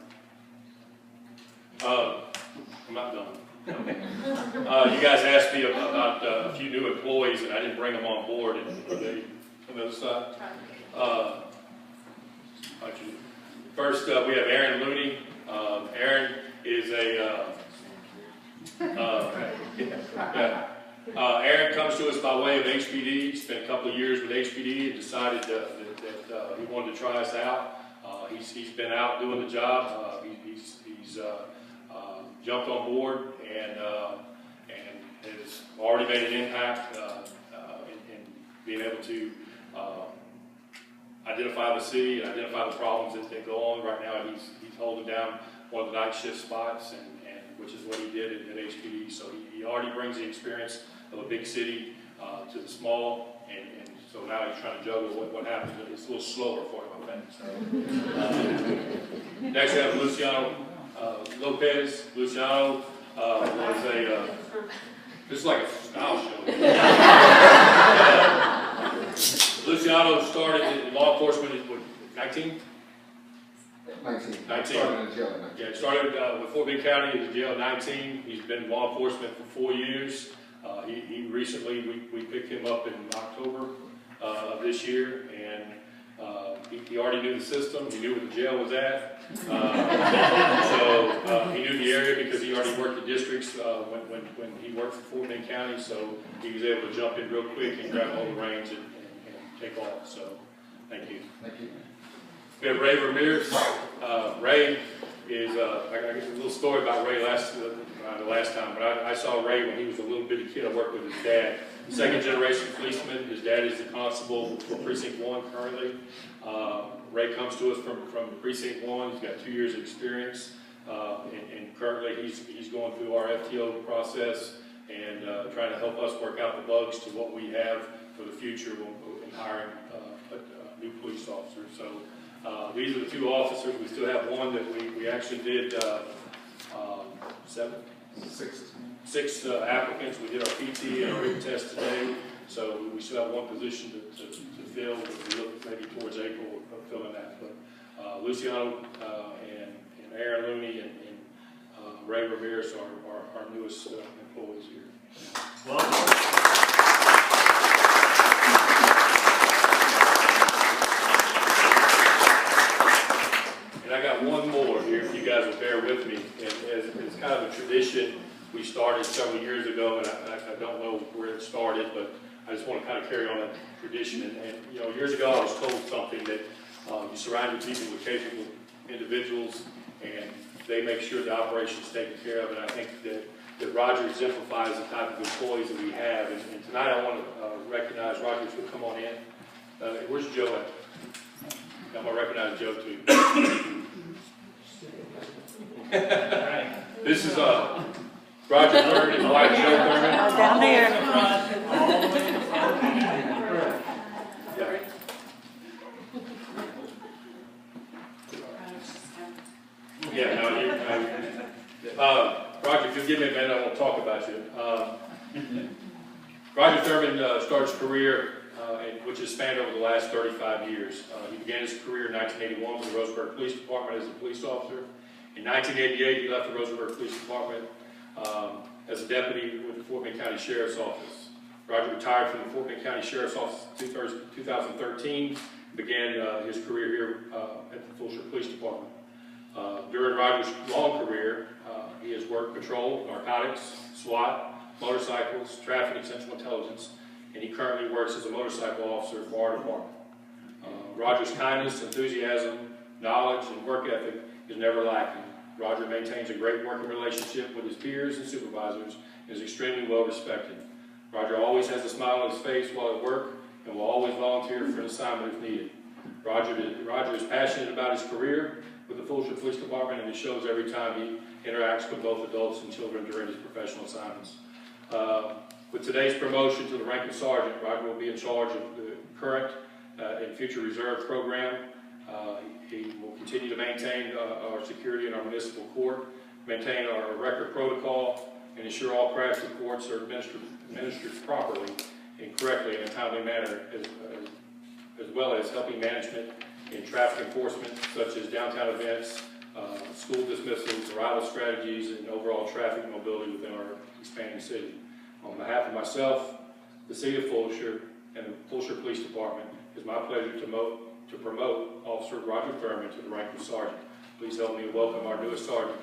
S18: I'm not done. You guys asked me about a few new employees, and I didn't bring them on board. And are they on the other side? First, we have Aaron Looney. Aaron is Aaron comes to us by way of HPD. He spent a couple of years with HPD and decided that he wanted to try us out. He's been out doing the job. He's jumped on board and has already made an impact in being able to identify the city and identify the problems that go on. Right now, he's holding down one of the night shift spots, and which is what he did at HPD. So he already brings the experience of a big city to the small, and so now he's trying to juggle what happens. But it's a little slower for him, I think. So, next, we have Luciano Lopez. Luciano was a, this is like a style show. Luciano started in law enforcement at 19?
S20: 19.
S18: 19.
S20: Started in jail at 19.
S18: Yeah, started with Fort Bend County in jail at 19. He's been in law enforcement for 4 years. He recently, we picked him up in October of this year, and he already knew the system. He knew where the jail was at. So he knew the area because he already worked the districts when he worked for Fort Bend County. So he was able to jump in real quick and grab all the reins and take off. So thank you.
S20: Thank you.
S18: We have Ray Ramirez. Ray is, I got a little story about Ray the last time, but I saw Ray when he was a little bitty kid. I worked with his dad. Second generation policeman. His dad is the constable for Precinct 1 currently. Ray comes to us from Precinct 1. He's got 2 years of experience, and currently he's going through our FTO process and trying to help us work out the bugs to what we have for the future in hiring new police officers. So these are the two officers. We still have one that we actually did six applicants. We did our PT and our written test today. So we still have one position to fill. We look maybe towards April of filling that. But Luciano and Aaron Looney and Ray Ramirez are our newest employees here.
S6: Welcome.
S18: And I got one more here, if you guys will bear with me. And it's kind of a tradition we started several years ago, and I don't know where it started, but I just want to kind of carry on that tradition. And you know, years ago I was told something that you surround your people with capable individuals, and they make sure the operation is taken care of. And I think that Roger exemplifies the type of employees that we have. And tonight I want to recognize Roger, if you'll come on in. Where's Joe at? I'm going to recognize Joe too. This is Roger Thurman and wife Joe Thurman.
S2: Down there.
S18: Yeah, no, Roger, if you'll give me a minute, I want to talk about you. Roger Thurman started his career, which has spanned over the last 35 years. He began his career in 1981 with the Roseburg Police Department as a police officer. In 1988, he left the Roseburg Police Department as a deputy with the Fort Bend County Sheriff's Office. Roger retired from the Fort Bend County Sheriff's Office in 2013, began his career here at the Fulshear Police Department. During Roger's long career, he has worked patrol, narcotics, SWAT, motorcycles, traffic and central intelligence, and he currently works as a motorcycle officer for our department. Roger's kindness, enthusiasm, knowledge, and work ethic is never lacking. Roger maintains a great working relationship with his peers and supervisors and is extremely well respected. Roger always has a smile on his face while at work and will always volunteer for an assignment if needed. Roger is passionate about his career with the Fulshear Police Department, and it shows every time he interacts with both adults and children during his professional assignments. With today's promotion to the rank of sergeant, Roger will be in charge of the current and future reserve program. He will continue to maintain our security in our municipal court, maintain our record protocol, and ensure all crash reports are administered properly and correctly in a timely manner, as well as helping management in traffic enforcement, such as downtown events, school dismissals, arrival strategies, and overall traffic mobility within our expanding city. On behalf of myself, the City of Fulshear, and the Fulshear Police Department, it's my pleasure to promote Officer Roger Thurman to the rank of Sergeant. Please help me welcome our newest Sergeant.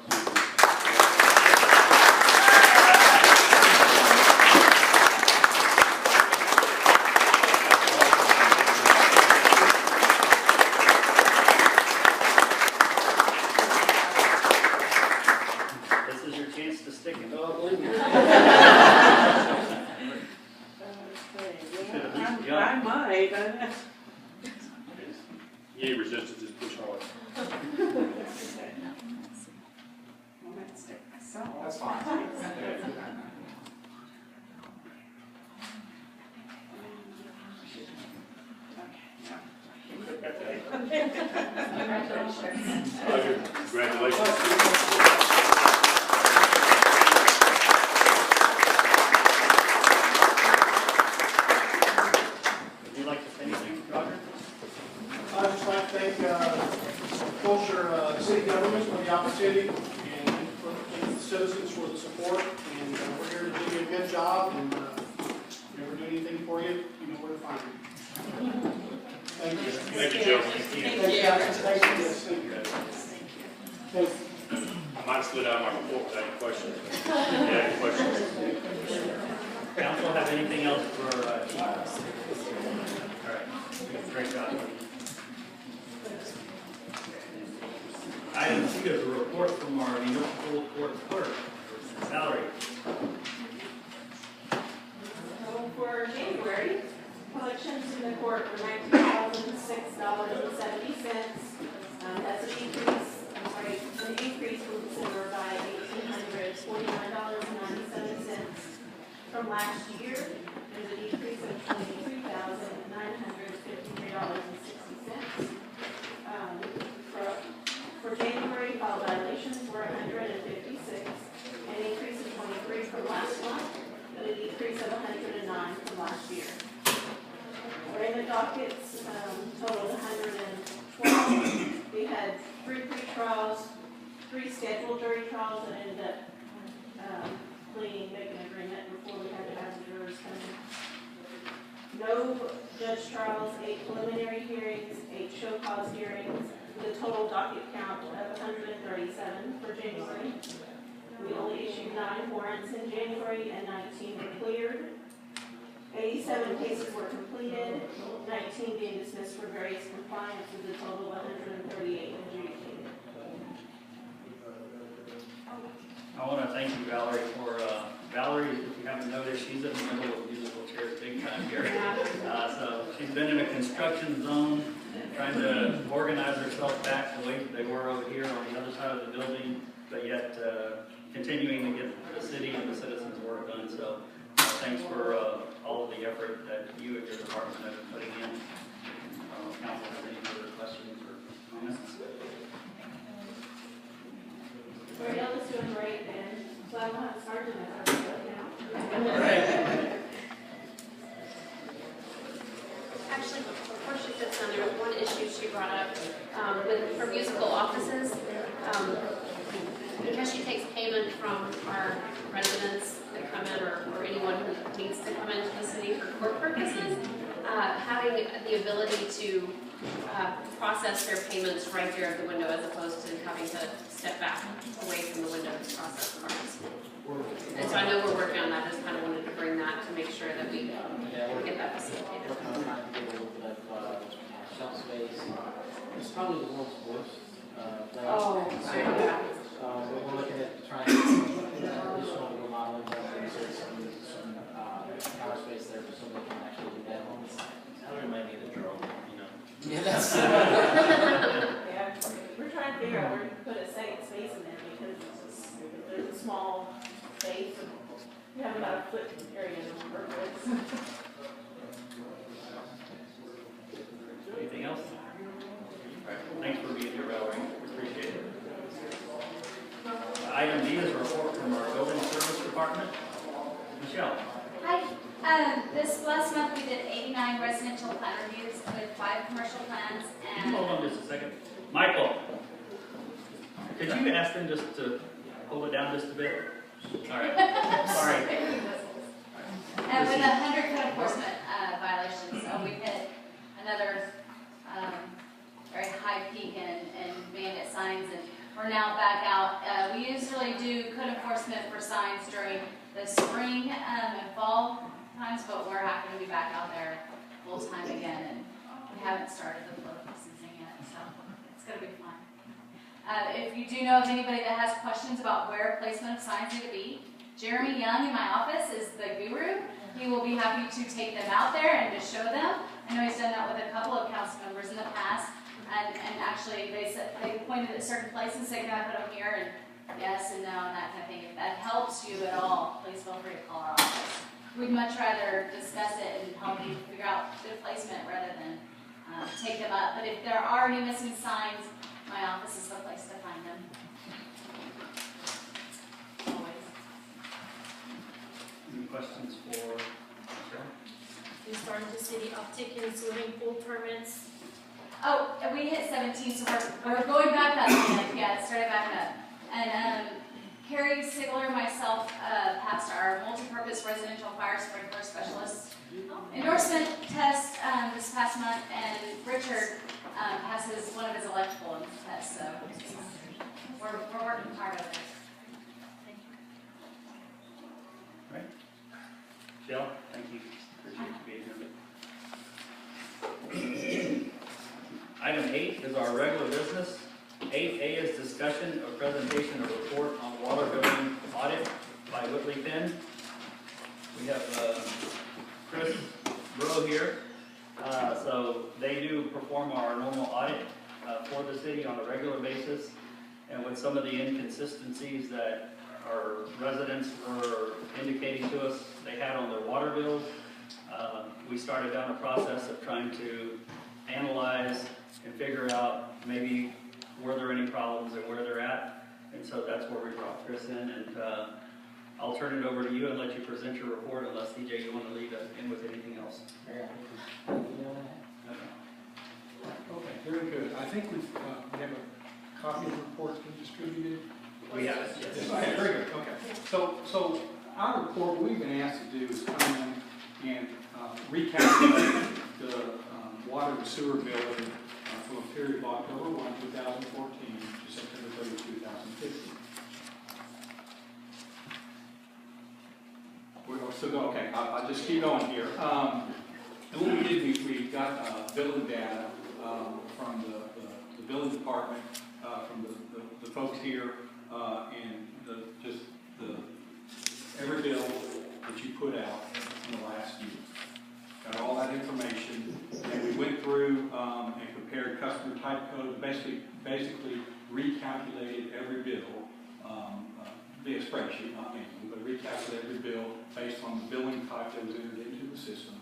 S6: This is your chance to stick it.
S10: No, believe me.
S7: I might.
S18: You need resistance, just push hard.
S7: That's fine.
S18: Roger, congratulations.
S6: Would you like to say anything, Roger?
S21: I'd just like to thank Fulshear City Government for the opportunity and for the citizens for the support. And we're here to do you a good job. And if we ever do anything for you, you know where to find me. Thank you.
S18: Thank you, Joe.
S21: Thank you. Thank you.
S18: I might have slid out my report without any questions. Yeah, any questions?
S6: Council have anything else for Chief? All right, great job. Item C is a report from our municipal court clerk. Valerie.
S22: So for January, collections in the court were $19,006.70. That's an increase from December by $1,849.97. From last year, there's a decrease of $22,953.60. dockets totaled 112. We had 3 pre-trials, 3 scheduled jury trials that ended up making an agreement before we had to have the jurors come in. No judge trials, 8 preliminary hearings, 8 show cause hearings, with a total docket count of 137 for January. We only issued 9 warrants in January and 19 were cleared. 87 cases were completed, 19 being dismissed for various compliance, with a total of 138 adjudicated.
S6: I want to thank you, Valerie, for, Valerie, if you haven't noticed, she's in the middle of musical chairs big time here. So she's been in a construction zone, trying to organize herself back the way they were over here on the other side of the building, but yet continuing to get the city and the citizens' work done. So thanks for all of the effort that you and your department have been putting in. Council has any further questions or comments?
S22: Ariel is doing great, and so I don't have a sergeant as I now.
S19: Actually, before she sits down, there was one issue she brought up for musical offices. Because she takes payment from our residents that come in, or anyone who needs to come into the city for court purposes, having the ability to process their payments right there at the window, as opposed to having to step back away from the window to process cards. And so I know we're working on that. Just kind of wanted to bring that to make sure that we get that facilitated.
S14: We're kind of trying to get a little bit of shelf space. It's probably the world's worst. But we're looking at trying to get some additional remodeling done, insert some counter space there so we can actually do that on the side.
S13: We might need a drone, you know.
S14: Yeah, that's
S22: Yeah, we're trying to figure out where to put a second space in there, because there's a small space. We have about a foot area to work with.
S6: Anything else? All right, thanks for being here, Valerie. Appreciate it. Item D is a report from our building service department. Michelle.
S3: Hi. This last month we did 89 residential plan reviews with 5 commercial plans and...
S6: Hold on just a second. Michael, could you ask them just to hold it down just a bit? All right. Sorry.
S3: And with 100 code enforcement violations, so we hit another very high peak in bandit signs, and we're now back out. We usually do code enforcement for signs during the spring and fall times, but we're happy to be back out there full time again, and we haven't started the political season yet, so it's going to be fun. If you do know of anybody that has questions about where placement of signs need to be, Jeremy Young in my office is the guru. He will be happy to take them out there and to show them. I know he's done that with a couple of council members in the past, and actually they pointed at certain places, say, can I put them here, and yes and no, and that kind of thing. If that helps you at all, please feel free to call our office. We'd much rather discuss it and help you figure out good placement rather than take them up. But if there are any missing signs, my office is the place to find them. Always.
S6: Any questions for Michelle?
S12: We started to see the uptick in swimming pool permits.
S3: Oh, we hit 17, so we're going back up again. Yeah, it started backing up. And Carrie Sigler and myself passed our multi-purpose residential fire sprinkler specialist endorsement test this past month, and Richard passes one of his electrical tests, so we're working hard on this.
S6: All right. Jill, thank you. Appreciate you being here. Item 8 is our regular business. 8A is discussion or presentation of report on water billing audit by Whitley Penn. We have Chris Bro here. So they do perform our normal audit for the city on a regular basis. And with some of the inconsistencies that our residents were indicating to us they had on their water bills, we started down a process of trying to analyze and figure out maybe were there any problems and where they're at. And so that's where we brought Chris in, and I'll turn it over to you and let you present your report, unless CJ you want to lead us in with anything else.
S8: Okay, very good. I think we have a copy of the report been distributed.
S6: We have it, yes.
S8: Okay, very good, okay. So our report, what we've been asked to do is come in and recalculate the water and sewer billing from a period of October 1, 2014 to September 30, 2015. Okay, I'll just keep going here. And what we did, we got billing data from the billing department, from the folks here, and every bill that you put out in the last year. Got all that information, and we went through and compared customer type codes, basically recalculated every bill via spreadsheet, not manually, but recalculated every bill based on the billing type that was entered into the system,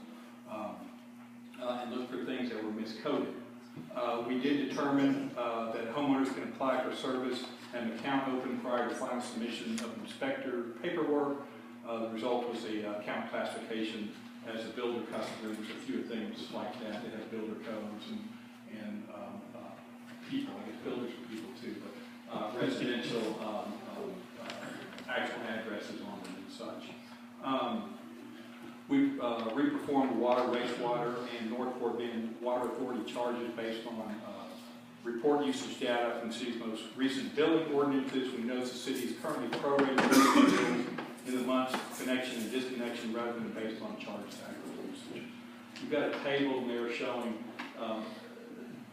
S8: and looked for things that were miscoded. We did determine that homeowners can apply for service and account open prior to final submission of inspector paperwork. The result was a account classification as a builder customer. There's a few things like that that have builder codes and people. I guess builders are people too, but residential actual addresses on them and such. We reperformed water, wastewater, and North Fort Bend Water Authority charges based on report usage data from the city's most recent billing ordinances. We notice the city is currently prorating bills in the months of connection and disconnection rather than based on charge cycle usage. We've got a table there showing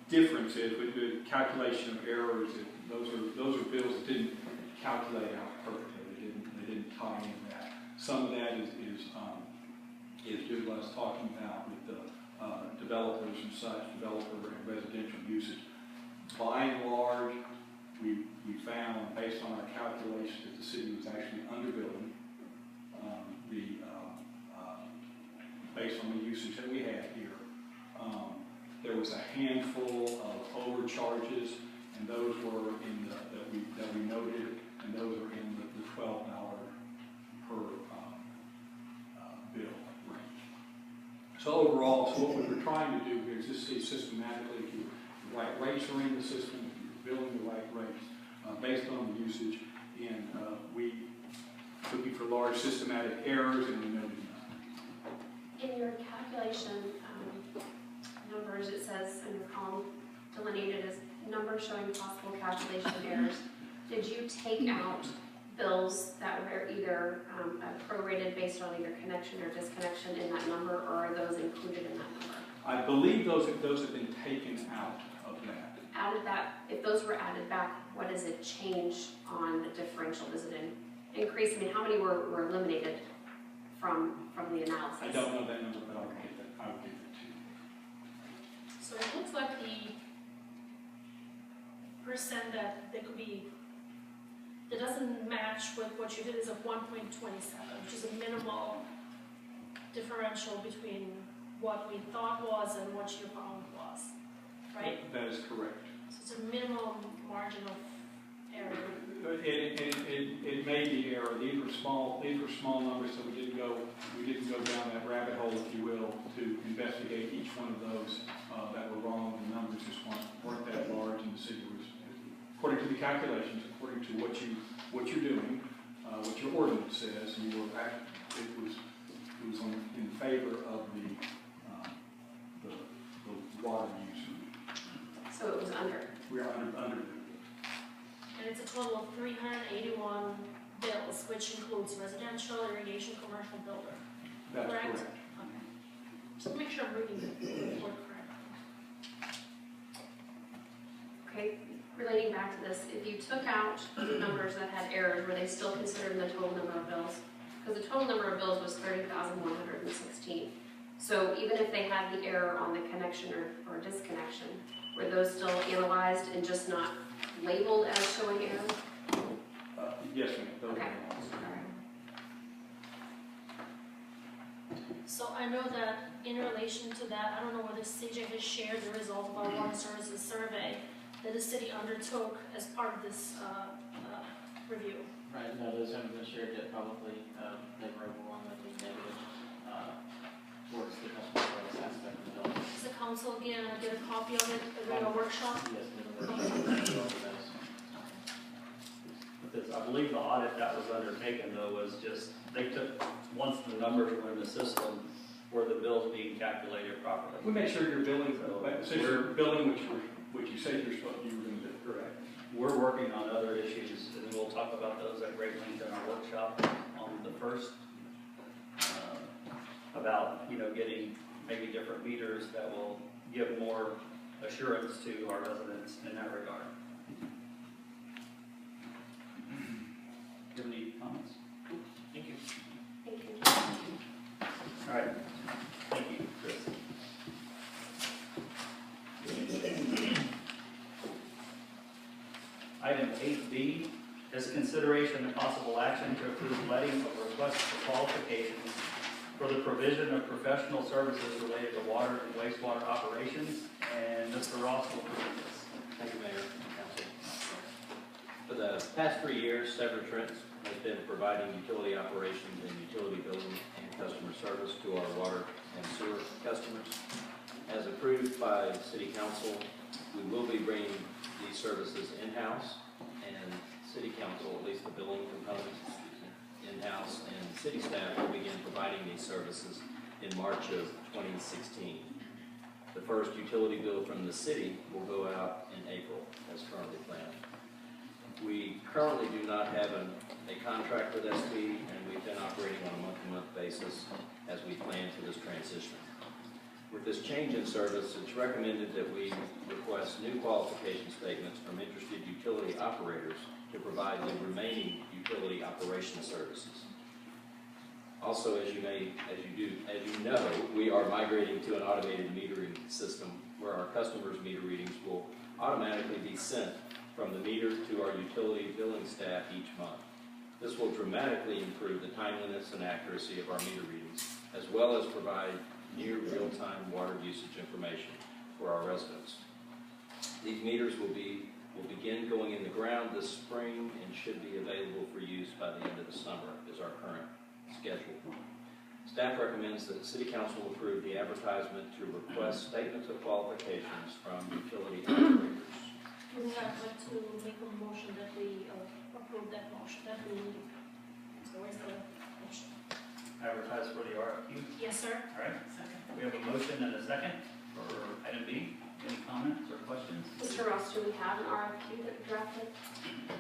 S8: differences with the calculation of errors. Those are bills that didn't calculate out perfectly. They didn't tie into that. Some of that is due to us talking about with the developers and such, developer and residential usage. By and large, we found, based on our calculations, that the city was actually underbilling based on the usage that we had here. There was a handful of overcharges, and those were in that we noted, and those are in the $12 per bill range. So overall, what we were trying to do here is just see systematically if the right rates are in the system, if you're billing the right rates based on the usage, and we looking for large systematic errors, and we noted none.
S19: In your calculation numbers, it says in your column delineated as numbers showing possible calculation errors. Did you take out bills that were either prorated based on either connection or disconnection in that number, or are those included in that number?
S8: I believe those have been taken out of that.
S19: Added that, if those were added back, what does it change on the differential? Does it increase? I mean, how many were eliminated from the analysis?
S8: I don't know that number, but I'll get that. I'll give it to you.
S12: So it looks like the percent that there could be, that doesn't match with what you did is of 1.27, which is a minimal differential between what we thought was and what you found was, right?
S8: That is correct.
S12: So it's a minimal margin of error.
S8: It may be error. These were small numbers, so we didn't go down that rabbit hole, if you will, to investigate each one of those that were wrong. The numbers just weren't that large, and the city was, according to the calculations, according to what you're doing, what your ordinance says, it was in favor of the water use.
S19: So it was under.
S8: We are under.
S12: And it's a total of 381 bills, which includes residential, irrigation, commercial, builder.
S8: That's correct.
S12: Okay. Just make sure I'm reading the report correctly.
S19: Okay, relating back to this, if you took out the numbers that had errors, were they still considered in the total number of bills? Because the total number of bills was 30,116. So even if they had the error on the connection or disconnection, were those still analyzed and just not labeled as showing error?
S8: Yes, ma'am.
S19: Okay.
S12: So I know that in relation to that, I don't know whether CJ has shared the result of our water services survey that the city undertook as part of this review.
S14: Right, no, those haven't been shared yet publicly. They were overwhelmingly negative towards the customer service aspect of the bill.
S12: Does the council council get a copy of it during a workshop?
S6: Because I believe the audit that was undertaken though was just, they took, once the numbers were in the system, were the bills being calculated properly?
S8: We make sure you're billing, since you're billing what you said you were going to do.
S6: Correct. We're working on other issues, and we'll talk about those at great length in our workshop on the first, about, you know, getting maybe different meters that will give more assurance to our residents in that regard. Do you have any comments?
S10: Thank you.
S19: Thank you.
S6: All right. Thank you, Chris. Item 8B is consideration and possible action to approve letting of requests for qualifications for the provision of professional services related to water and wastewater operations. And Mr. Ross will present this.
S4: Thank you, Mayor and Council. For the past 3 years, Severn Trent has been providing utility operations and utility billing and customer service to our water and sewer customers. As approved by City Council, we will be bringing these services in-house, and City Council, at least the billing components, in-house, and city staff will begin providing these services in March of 2016. The first utility bill from the city will go out in April, as currently planned. We currently do not have a contract with SP, and we've been operating on a month-to-month basis as we plan for this transition. With this change in service, it's recommended that we request new qualification statements from interested utility operators to provide the remaining utility operation services. Also, as you know, we are migrating to an automated metering system where our customers' meter readings will automatically be sent from the meter to our utility billing staff each month. This will dramatically improve the timeliness and accuracy of our meter readings, as well as provide near real-time water usage information for our residents. These meters will begin going in the ground this spring and should be available for use by the end of the summer, is our current schedule. Staff recommends that City Council approve the advertisement to request statements of qualifications from utility operators.
S12: Would I like to make a motion that we approve that motion, that we need? So where's the motion?
S6: Advertise for the RFQ.
S12: Yes, sir.
S6: All right. We have a motion and a second for item B. Any comments or questions?
S19: Mr. Ross, do we have an RFQ that drafted?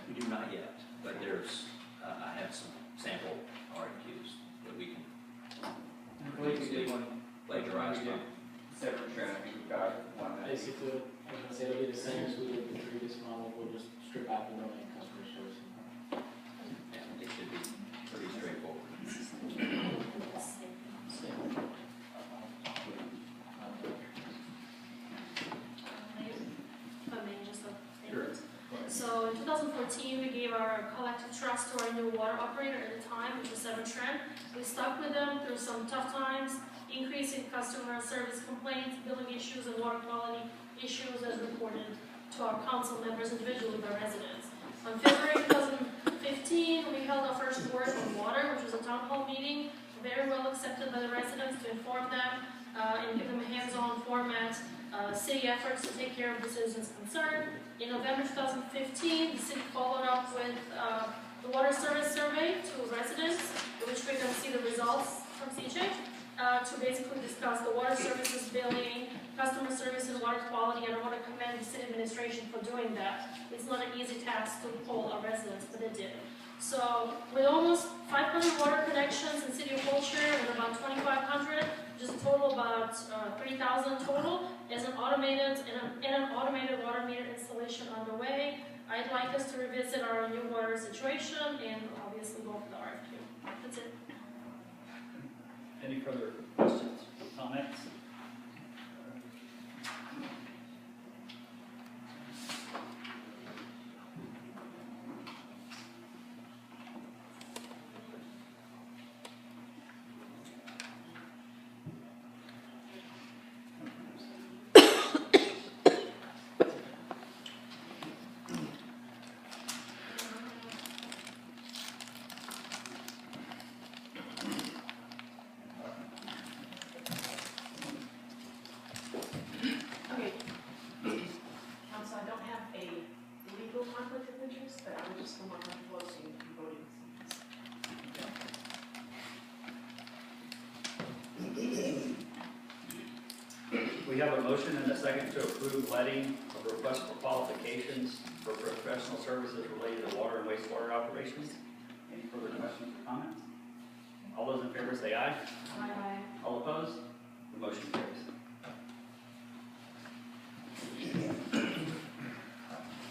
S4: We do not yet, but there's, I have some sample RFQs that we can
S15: I believe we did one.
S4: plagiarize from.
S15: Severn Trent, I think we got one that.
S14: Basically, I was gonna say, it'll be the same as we did the previous model, we'll just strip out the domain customer service.
S4: Yeah, it should be pretty straightforward.
S12: So in 2014, we gave our collective trust to our new water operator at the time, which was Severn Trent. We stuck with them through some tough times, increasing customer service complaints, billing issues, and water quality issues as reported to our council members individually by residents. On February 2015, we held our first Word on Water, which was a town hall meeting, very well accepted by the residents to inform them and give them a hands-on format, city efforts to take care of the citizens' concern. In November 2015, the city followed up with the water service survey to residents, in which we're going to see the results from CJ, to basically discuss the water services billing, customer service, and water quality. And I want to commend the city administration for doing that. It's not an easy task to poll our residents, but it did. So with almost 500 water connections in the city of Fulshear and about 2,500, just a total about 3,000 total, is an automated water meter installation underway. I'd like us to revisit our new water situation and obviously go for the RFQ. That's it.
S6: Any further questions, comments?
S22: Councilwoman Pelosi voting.
S6: We have a motion and a second to approve letting of request for qualifications for professional services related to water and wastewater operations. Any further questions or comments? All those in favor say aye.
S3: Aye.
S6: All opposed? The motion carries.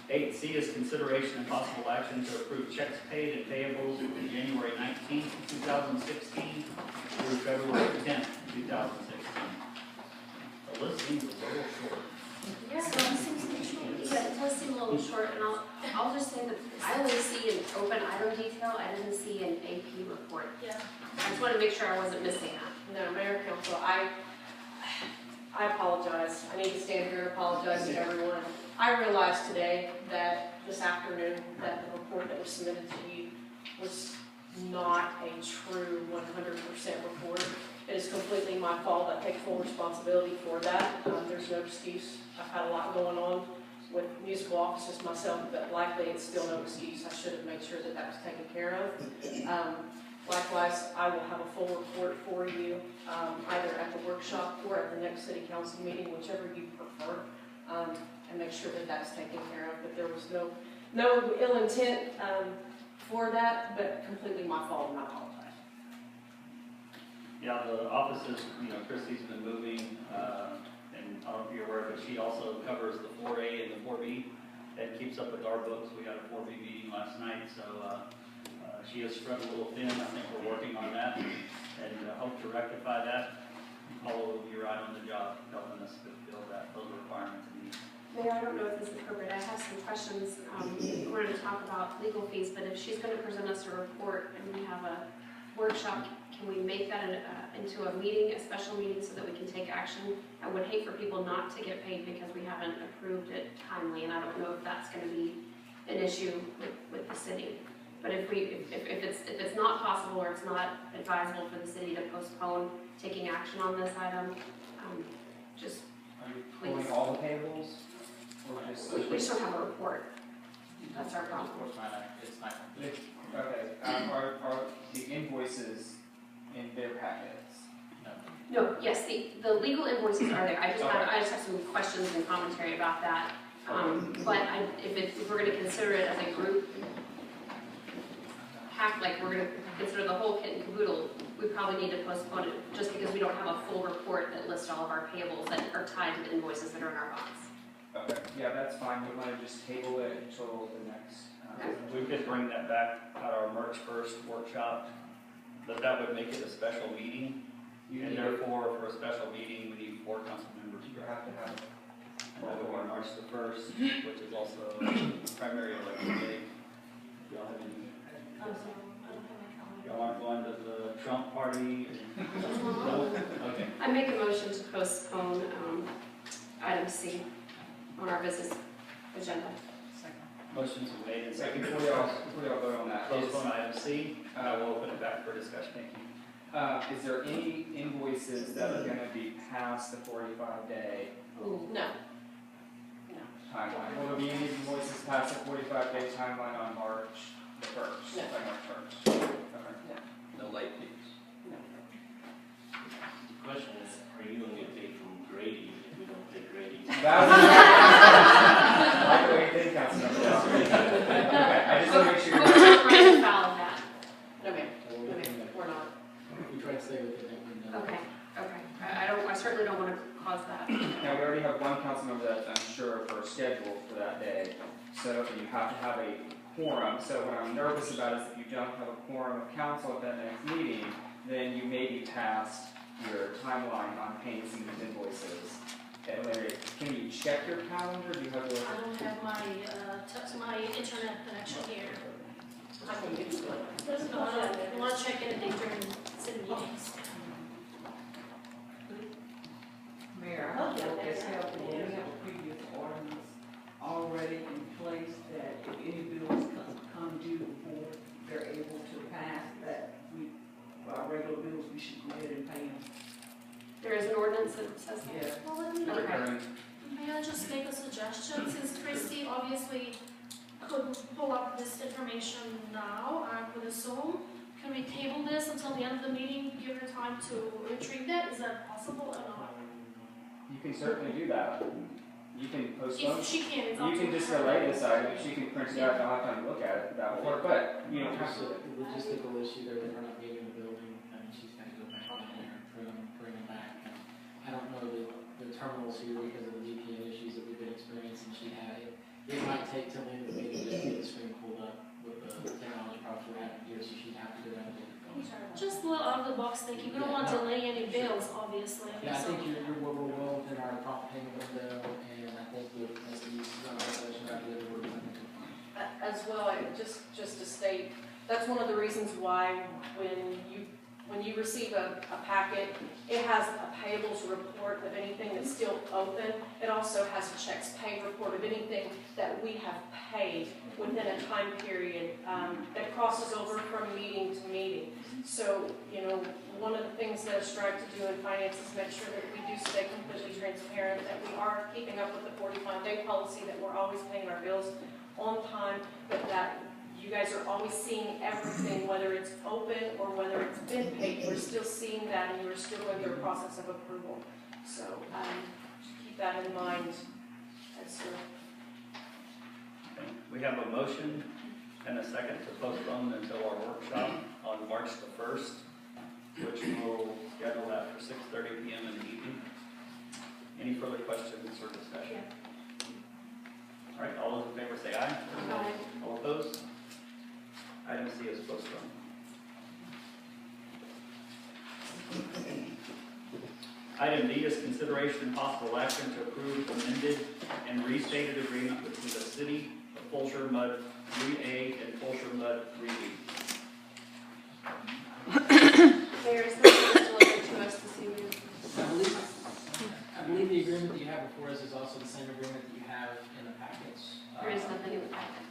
S6: 8C is consideration and possible action to approve checks paid and payables from January 19th, 2016 through February 10th, 2016. The list seems a little short.
S3: Yeah, so it seems to be short. Yeah, it does seem a little short, and I'll just say that I only see an open item detail, I didn't see an AP report.
S12: Yeah.
S3: I just wanted to make sure I wasn't missing that.
S9: No, Mayor, Council, I apologize. I need to stand here and apologize to everyone. I realized today that this afternoon that the report that was submitted to you was not a true 100% report. It is completely my fault. I take full responsibility for that. There's no excuse. I've had a lot going on with musical offices myself, but likely it's still no excuse. I should have made sure that that was taken care of. Likewise, I will have a full report for you, either at the workshop or at the next city council meeting, whichever you prefer, and make sure that that's taken care of. But there was no ill intent for that, but completely my fault, and I apologize.
S6: Yeah, the offices, Christie's been moving, and I don't know if you're aware, but she also covers the 4A and the 4B and keeps up with our books. We had a 4B meeting last night, so she has spread a little thin. I think we're working on that and hope to rectify that. Paula will be right on the job helping us fulfill those requirements and needs.
S3: Mayor, I don't know if this is appropriate. I have some questions. We're going to talk about legal fees, but if she's going to present us a report and we have a workshop, can we make that into a meeting, a special meeting, so that we can take action? I would hate for people not to get paid because we haven't approved it timely, and I don't know if that's going to be an issue with the city. But if it's not possible or it's not advisable for the city to postpone taking action on this item, just please.
S15: Pulling all the payables? Or just?
S3: We just don't have a report. That's our problem.
S15: It's not. Okay, are the invoices in their packets?
S3: No, yes, the legal invoices are there. I just have some questions and commentary about that. But if we're going to consider it as a group, we're going to consider the whole kit and caboodle, we probably need to postpone it just because we don't have a full report that lists all of our payables that are tied to the invoices that are in our box.
S15: Okay, yeah, that's fine. We want to just table it until the next.
S6: We could bring that back at our March 1st workshop, but that would make it a special meeting. And therefore, for a special meeting, we need 4 council members.
S15: You have to have.
S6: And that would be March the 1st, which is also primary election day. Y'all have any? Y'all aren't going to the Trump party? No? Okay.
S3: I make a motion to postpone item C on our business agenda.
S6: Motion's been made and seconded.
S15: Before y'all vote on that.
S6: Postpone item C. We'll open it back for discussion. Thank you.
S15: Is there any invoices that are going to be past the 45-day
S3: No.
S15: timeline? Will there be any invoices past the 45-day timeline on March the 1st?
S3: No.
S15: By March 1st? Okay.
S4: No late fees.
S3: No.
S13: The question is, are you going to get paid from Grady if we don't take Grady?
S15: Like the way you think, Councilmember. Okay, I just want to make sure.
S3: We're not running afoul of that.
S9: No, ma'am. We're not.
S14: We try to stay within it.
S3: Okay. I certainly don't want to cause that.
S15: Now, we already have one council member that's unsure of her schedule for that day, so you have to have a quorum. So what I'm nervous about is if you don't have a quorum of council at that next meeting, then you may be past your timeline on paying some of these invoices. And Larry, can you check your calendar? Do you have the?
S12: I don't have my internet connection here.
S9: I can get to it.
S12: I want to check anything during city meetings.
S7: Mayor, I hope that is helpful. We have a previous ordinance already in place that if any bills come due before they're able to pass, that our regular bills, we should go ahead and pay them.
S3: There is an ordinance that says that?
S7: Yeah.
S12: Well, let me,
S3: Okay.
S12: may I just make a suggestion, since Christy obviously could pull up this information now, I would assume. Can we table this until the end of the meeting, give her time to retrieve that? Is that possible or not?
S15: You can certainly do that. You can postpone.
S12: If she can, it's up
S15: You
S12: to
S15: can just
S12: her.
S15: delay this item. She can print it out and I'll have time to look at it. That will work. But, you know,
S14: There's a logistical issue there with her not being in the building. I mean, she's got to go back down there and bring them back. And I don't know the terminals here because of the VPN issues that we've been experiencing. She had it. It might take till the end of the meeting just to get the screen pulled up with the technology problems we're having here, so she'd have to go down and get it going.
S12: Just a little out of the box thinking. We don't want to delay any bills, obviously.
S14: Yeah, I
S12: So-
S14: think you're well within our prompt payment window, and I think with as the resolution after that, we're going to.
S9: As well, just to state, that's one of the reasons why when you receive a packet, it has a payables report of anything that's still open. It also has a checks paid report of anything that we have paid within a time period that crosses over from meeting to meeting. So, you know, one of the things that I strive to do in finance is make sure that we do stay completely transparent, that we are keeping up with the 45-day policy, that we're always paying our bills on time, but that you guys are always seeing everything, whether it's open or whether it's been paid. You're still seeing that, and you're still going through a process of approval. So keep that in mind.
S6: We have a motion and a second to postpone until our workshop on March the 1st, which we'll schedule that for 6:30 p.m. in the evening. Any further questions or discussion? All right, all those in favor say aye.
S9: Aye.
S6: All opposed? Item C is postponed. Item D is consideration and possible action to approve amended and restated agreement between the City of Fulshear Mud 3A and Fulshear Mud 3B.
S9: Mayor, is that delivered to us this evening?
S14: I believe the agreement that you have before us is also the same agreement that you have in the packets.
S9: There is nothing in the packet.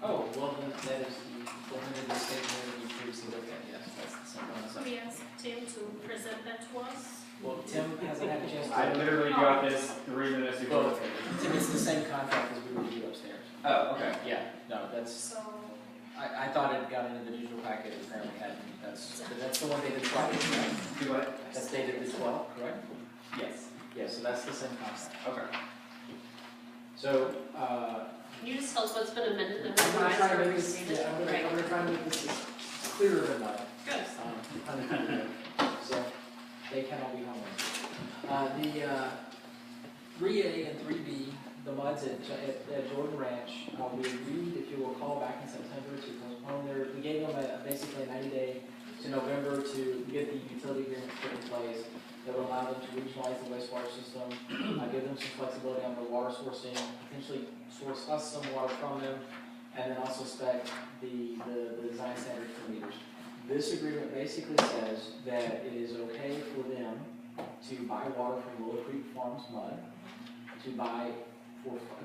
S14: Oh, well, then that is the limited statement that you previously looked at, yes, that's the same one.
S12: So we ask Tim to present that to us.
S14: Well, Tim hasn't had a chance to.
S15: I literally got this 3 minutes ago.
S14: Well, Tim, it's the same contract as we reviewed upstairs.
S15: Oh, okay.
S14: Yeah, no, that's,
S12: So
S14: I thought it got into the digital packet, it apparently hadn't. That's the one dated 12th, correct?
S15: Do what?
S14: That's dated the 12th, correct?
S15: Yes.
S14: Yeah, so that's the same contract.
S15: Okay.
S14: So,
S9: Can you just tell us what's been amended and
S14: I'm gonna
S9: revised
S14: try to
S9: or
S14: make this,
S9: restated?
S14: yeah, I'm
S9: Great.
S14: gonna try to make this as clearer than mine.
S9: Good.
S14: So, they cannot be homeowners. The 3A and 3B, the MUDs at Jordan Ranch, we agreed, if you will recall, back in September to postpone we gave them basically a 90-day to November to get the utility agreement put in place that would allow them to regionalize the wastewater system, give them some flexibility on their water sourcing, potentially source us some water from them, and then also spec the design standard for meters. This agreement basically says that it is okay for them to buy water from Willow Creek Farms mud, to buy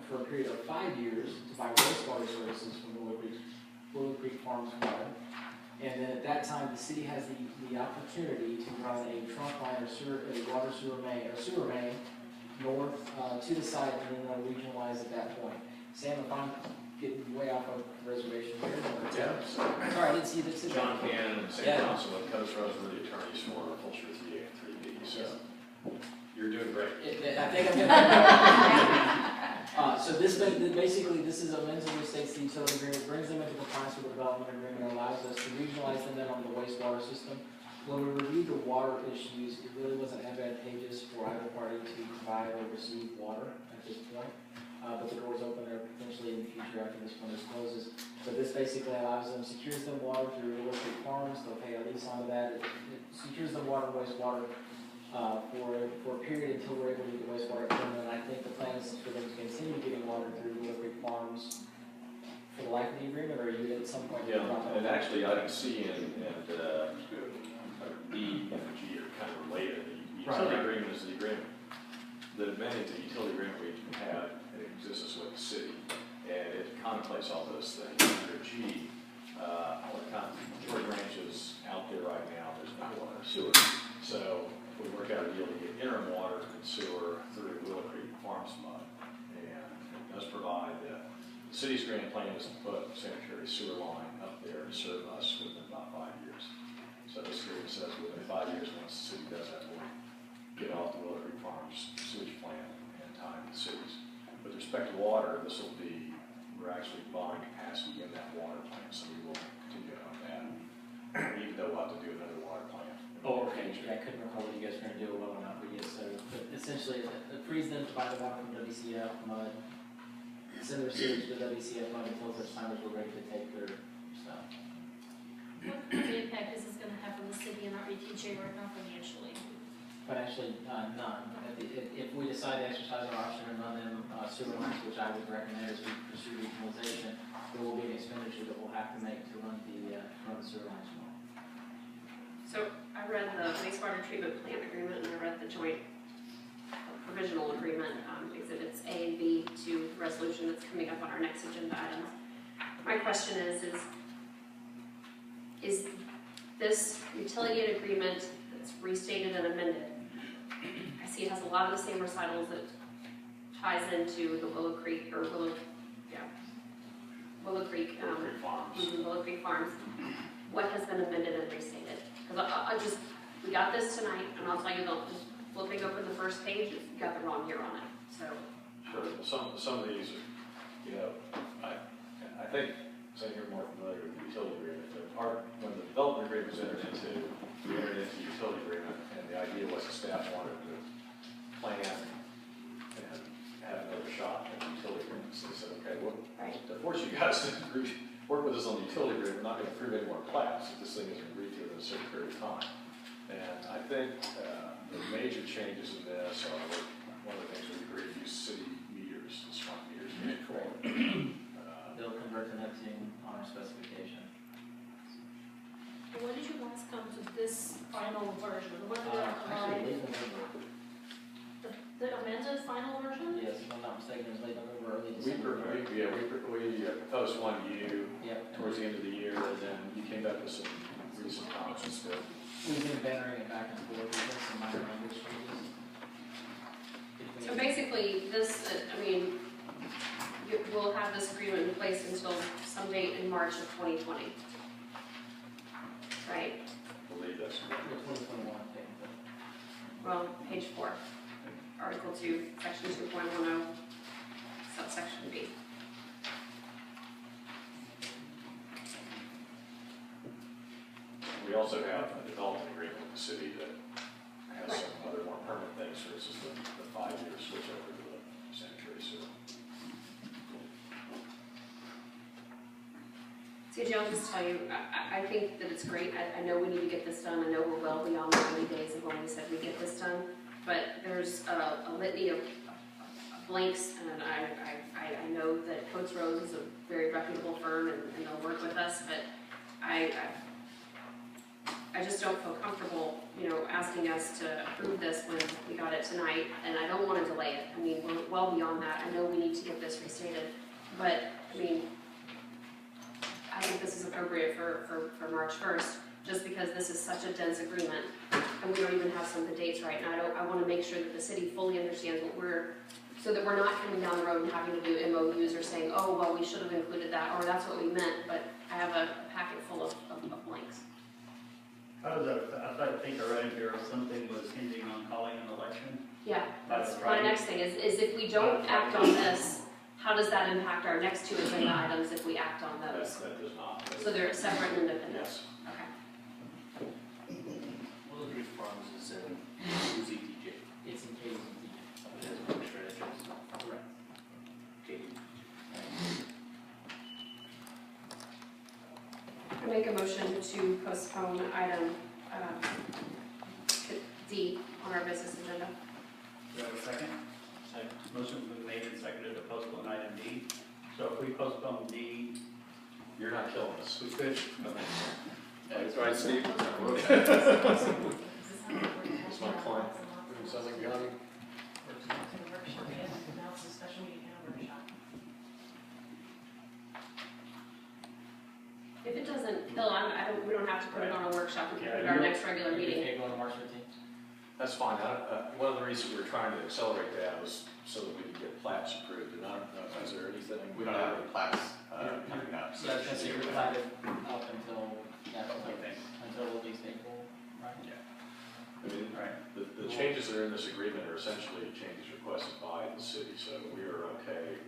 S14: for a period of 5 years to buy wastewater services from Willow Creek Farms mud. And then at that time, the city has the opportunity to run a trunk line or a water sewer main north to the site, and then they'll regionalize at that point. Sam, if I'm getting way off of the reservation here.
S11: Yeah.
S14: Sorry, I didn't see this.
S11: John Cannon and Sam
S14: Yeah.
S11: Council and Coast Rose were the attorneys for Fulshear 3A and 3B, so you're doing great.
S14: I think I'm getting so this basically this is amends and restates the utility agreement, brings them into compliance with the development agreement, and allows us to regionalize them then on the wastewater system. When we reviewed the water issues, it really wasn't advantageous for either party to provide or receive water at this point. But the door's open there potentially in the future after this one closes. But this basically allows them, secures them water through Willow Creek Farms. They'll pay a lease onto that. It secures them water and wastewater for a period until we're able to get the wastewater equipment. And I think the plan is for them to continue getting water through Willow Creek Farms for the life of the agreement, or you at some point?
S11: Yeah, and actually item C and D and G are kind of related. The utility agreement is the agreement. The advantage of the utility agreement we have, it exists with the city, and it contemplates all those things. Under G, all the Jordan Ranch is out there right now, there's no water or sewer. So if we work out a deal to get interim water and sewer through Willow Creek Farms mud, The city's grand plan is to put sanitary sewer line up there to serve us within about 5 years. So this agreement says within 5 years, once the city does that, we'll get off the Willow Creek Farms sewage plant and tie into the cities. With respect to water, this will be, we're actually buying capacity in that water plant, so we will continue on that. Even though we'll have to do another water plant.
S14: Oh, okay, I couldn't recall what you guys were gonna do well enough, but yes, so, but essentially, it frees them to buy the water from WCF mud, send their sewage to WCF mud until such time as we're ready to take their stuff.
S12: What kind of impact is this gonna have on the city and our ETJ right now financially?
S14: Financially, none. If we decide to exercise our option and run them sewer lines, which I would recommend as we pursue regionalization, there will be an expenditure that we'll have to make to run the sewer lines more.
S19: So I read the wastewater treatment plant agreement and I read the joint provisional agreement, exhibits A and B to the resolution that's coming up on our next agenda items. My question is this utility agreement that's restated and amended? I see it has a lot of the same recitals that ties into the Willow Creek Farms. What has been amended and restated? Because we got this tonight, and I'll tell you, just flipping open the first page, it's got the wrong year on it. So.
S11: Sure. Some of these are, I think, saying you're more familiar with the utility agreement. When the development agreement was entered into, we entered into the utility agreement, and the idea was the staff wanted to plan and have another shot at the utility agreement. So they said, okay, well, to force you guys to work with us on the utility agreement, we're not going to approve any more plats if this thing isn't agreed to in a certain period of time. And I think the major changes in this are one of the things we agreed to use city meters, the smart meters going forward.
S14: They'll convert to Neptune on our specification.
S12: When did you guys come to this final version? What did
S14: Actually, late November.
S12: the amended final version?
S14: Yes, if I'm not mistaken, it was late November, early December.
S11: We proposed one to you
S14: Yep.
S11: towards the end of the year, and then you came back with some recent comments.
S14: We've been bantering it back and forth with some minor language changes.
S19: So basically, this, we'll have this agreement in place until some date in March of 2020. Right?
S11: I believe that's correct.
S14: 2021,
S19: Well, page 4, Article 2, Section 2.10, subsection B.
S11: We also have a development agreement with the city that has some other more permanent things, for instance, the 5-year switch over to the sanitary sewer.
S19: CJ, I'll just tell you, I think that it's great. I know we need to get this done. I know we're well beyond the 90 days of when we said we get this done. But there's a litany of blanks, and I know that Coates Rose is a very reputable firm, and they'll work with us. But I just don't feel comfortable, asking us to approve this when we got it tonight, and I don't want to delay it. We're well beyond that. I know we need to get this restated, but I think this is appropriate for March 1st, just because this is such a dense agreement, and we don't even have some of the dates right. And I want to make sure that the city fully understands so that we're not coming down the road and having to do MOUs or saying, oh, well, we should have included that, or that's what we meant, but I have a packet full of blanks.
S6: How does that, I think I read here, something was hinging on calling an election.
S19: Yeah, that's my next thing, is if we don't act on this, how does that impact our next 2 agenda items if we act on those?
S11: That does not.
S19: So they're separate and independent?
S11: Yes.
S19: Okay.
S4: Willow Creek Farms is in ETJ.
S14: It's in KZTJ.
S4: It has a registered address.
S14: Correct.
S19: I make a motion to postpone item D on our business agenda.
S6: Do I have a second? Second. Motion's been made and seconded to postpone item D. So if we postpone D,
S11: You're not killing us.
S6: we could.
S11: That's right, Steve. It's my client. Sounds like behind me.
S19: If it doesn't, Bill, we don't have to put it on a workshop, we can put it at our next regular meeting.
S14: Okay, go on March 15th.
S11: That's fine. One of the reasons we were trying to accelerate that was so that we could get plats approved, and I don't know, is there anything?
S15: We don't have any plats coming up.
S14: So that's because you're platted up until at least April, right?
S11: Yeah. I mean,
S14: Right.
S11: the changes that are in this agreement are essentially changes requested by the city, so we are okay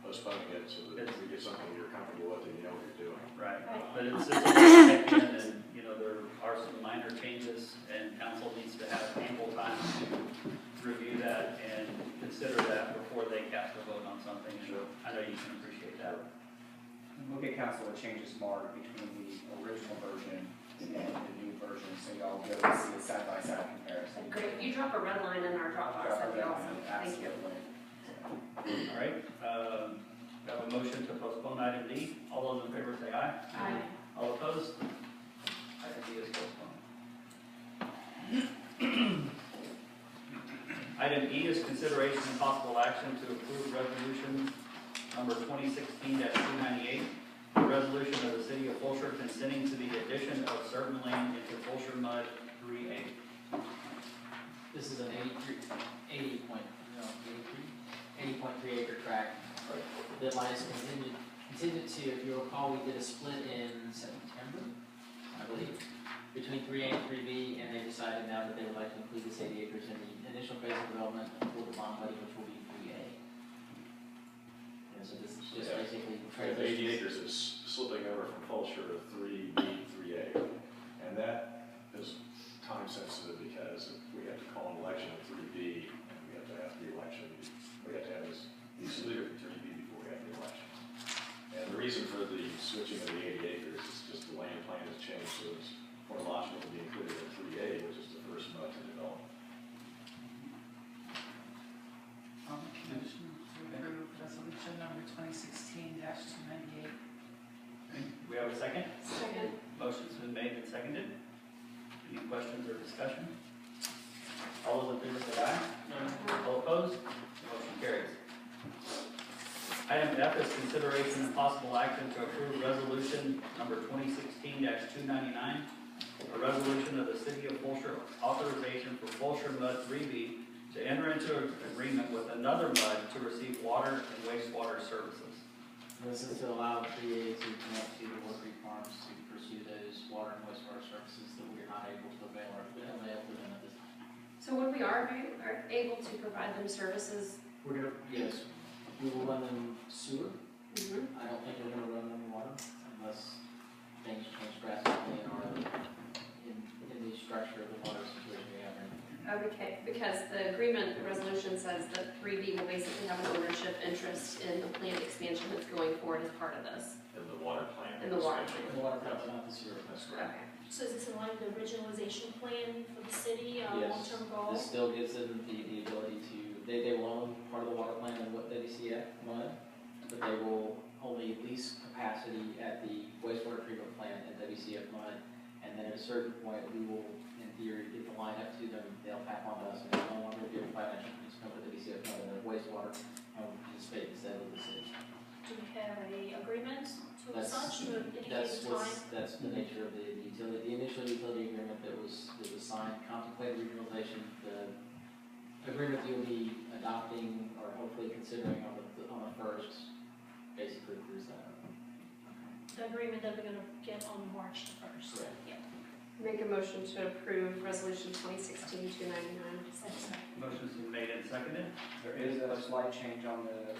S11: postponing it so that we get something you're comfortable with and you know what you're doing.
S6: Right, but it's a significant, and, you know, there are some minor changes, and council needs to have ample time to review that and consider that before they cast a vote on something. Sure. I know you can appreciate that.
S15: We'll get council to change this mark between the original version and the new version, so y'all be able to see a side-by-side comparison.
S19: Great, if you drop a red line in our Dropbox, that'd be awesome. Thank you.
S6: All right, we have a motion to postpone item D. All those in favor say aye.
S19: Aye.
S6: All opposed? Item D is postponed. Item E is consideration and possible action to approve resolution number 2016-298, a resolution of the city of Fulshear consenting to the addition of certain land into Fulshear Mud 3A.
S14: This is an 80.3 acre tract. The line is contingent to, if you recall, we did a split in September, I believe, between 3A and 3B, and they decided now that they would like to include this 80 acres in the initial phase of development for the bond money, which will be 3A. And so this is just basically.
S11: 80 acres is slipping over from Fulshear to 3B, 3A, and that is time sensitive because we have to call an election at 3B, and we have to have the election, we have to have this clear at 3B before we have the election. And the reason for the switching of the 80 acres is just the land plan has changed, so it's more logical to be included in 3A, which is the first mud to develop.
S2: Motion to approve resolution number 2016-298.
S6: We have a second?
S19: Second.
S6: Motion's been made and seconded. Any questions or discussion? All those in favor say aye. All opposed? Motion carries. Item F is consideration and possible action to approve resolution number 2016-299, a resolution of the city of Fulshear authorization for Fulshear Mud 3B to enter into an agreement with another MUD to receive water and wastewater services.
S14: This is to allow 3A to connect to the Wood Creek Farms to pursue those water and wastewater services that we are not able to avail of them at this time.
S19: So when we are able to provide them services,
S14: Yes, we will run them sewer.
S19: mhm.
S14: I don't think we're gonna run them water unless things change drastically in the structure of the water situation we have right now.
S19: Okay, because the agreement, the resolution says that 3B will basically have an ownership interest in the plant expansion that's going forward as part of this.
S11: In the water plant.
S19: In the water
S11: expansion.
S14: The water plant's not the sewer.
S11: That's correct.
S19: Okay.
S12: So is this in line with the originalization plan for the city,
S14: Yes.
S12: long-term goal?
S14: This still gives them the ability to, they will own part of the water plant and what WCF MUD, but they will only lease capacity at the wastewater treatment plant and WCF MUD. And then at a certain point, we will, in theory, get the line up to them, they'll tap on us, and they'll no longer be a financial participant with WCF MUD and their wastewater, and we'll participate instead of the city.
S12: Do we have a agreement to
S14: That's-
S12: such, to indicate
S14: That's
S12: the time?
S14: that's the nature of the utility, the initial utility agreement that was signed contemplated regionalization. The agreement you'll be adopting or hopefully considering on the first basically proves that.
S12: The agreement that we're gonna get on March the 1st.
S14: Correct.
S12: Yeah.
S19: Make a motion to approve resolution 2016-299.
S6: Motion's been made and seconded.
S15: There is a slight change on the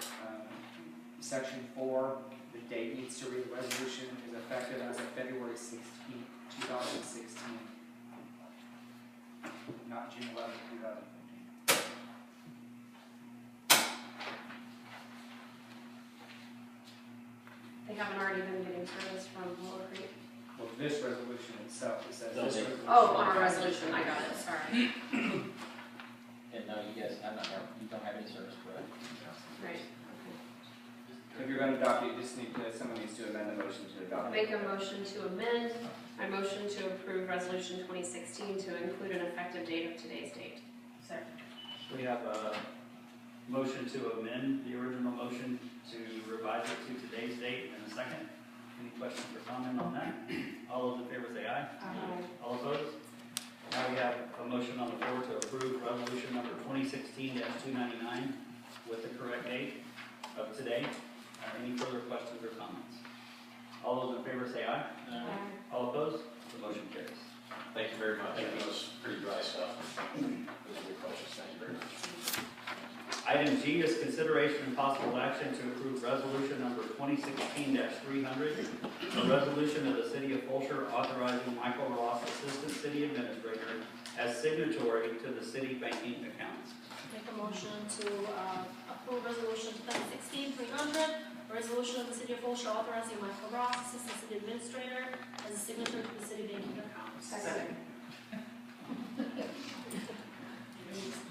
S15: section 4. The date needs to read the resolution is effective as of February 16th, 2016, not June 11th, 2015.
S19: They haven't already been getting service from Willow Creek.
S15: Well, this resolution itself, it says this resolution.
S19: Oh, on our resolution, I got it, sorry.
S14: And no, you guys, you don't have any service, correct?
S19: Right.
S15: If you're going to adopt it, you just need to, someone needs to amend the motion to adopt it.
S19: Make a motion to amend my motion to approve resolution 2016 to include an effective date of today's date. Second.
S6: We have a motion to amend the original motion to revise it to today's date and a second. Any questions or comment on that? All those in favor say aye.
S19: Aye.
S6: All opposed? Now we have a motion on the 2016-299 with the correct date of today. Any further questions or comments? All those in favor say aye. All opposed? The motion carries.
S11: Thank you very much.
S6: Thank you.
S11: That was pretty dry stuff. Those are good questions. Thank you very much.
S6: Item G is consideration and possible action to approve resolution number 2016-300, a resolution of the City of Fulshear authorizing Michael Ross, Assistant City Administrator, as signatory to the city banking accounts.
S12: Make a motion to approve resolution 2016-300, a resolution of the City of Fulshear authorizing Michael Ross, Assistant City Administrator, as a signature to the city banking accounts.
S19: Second.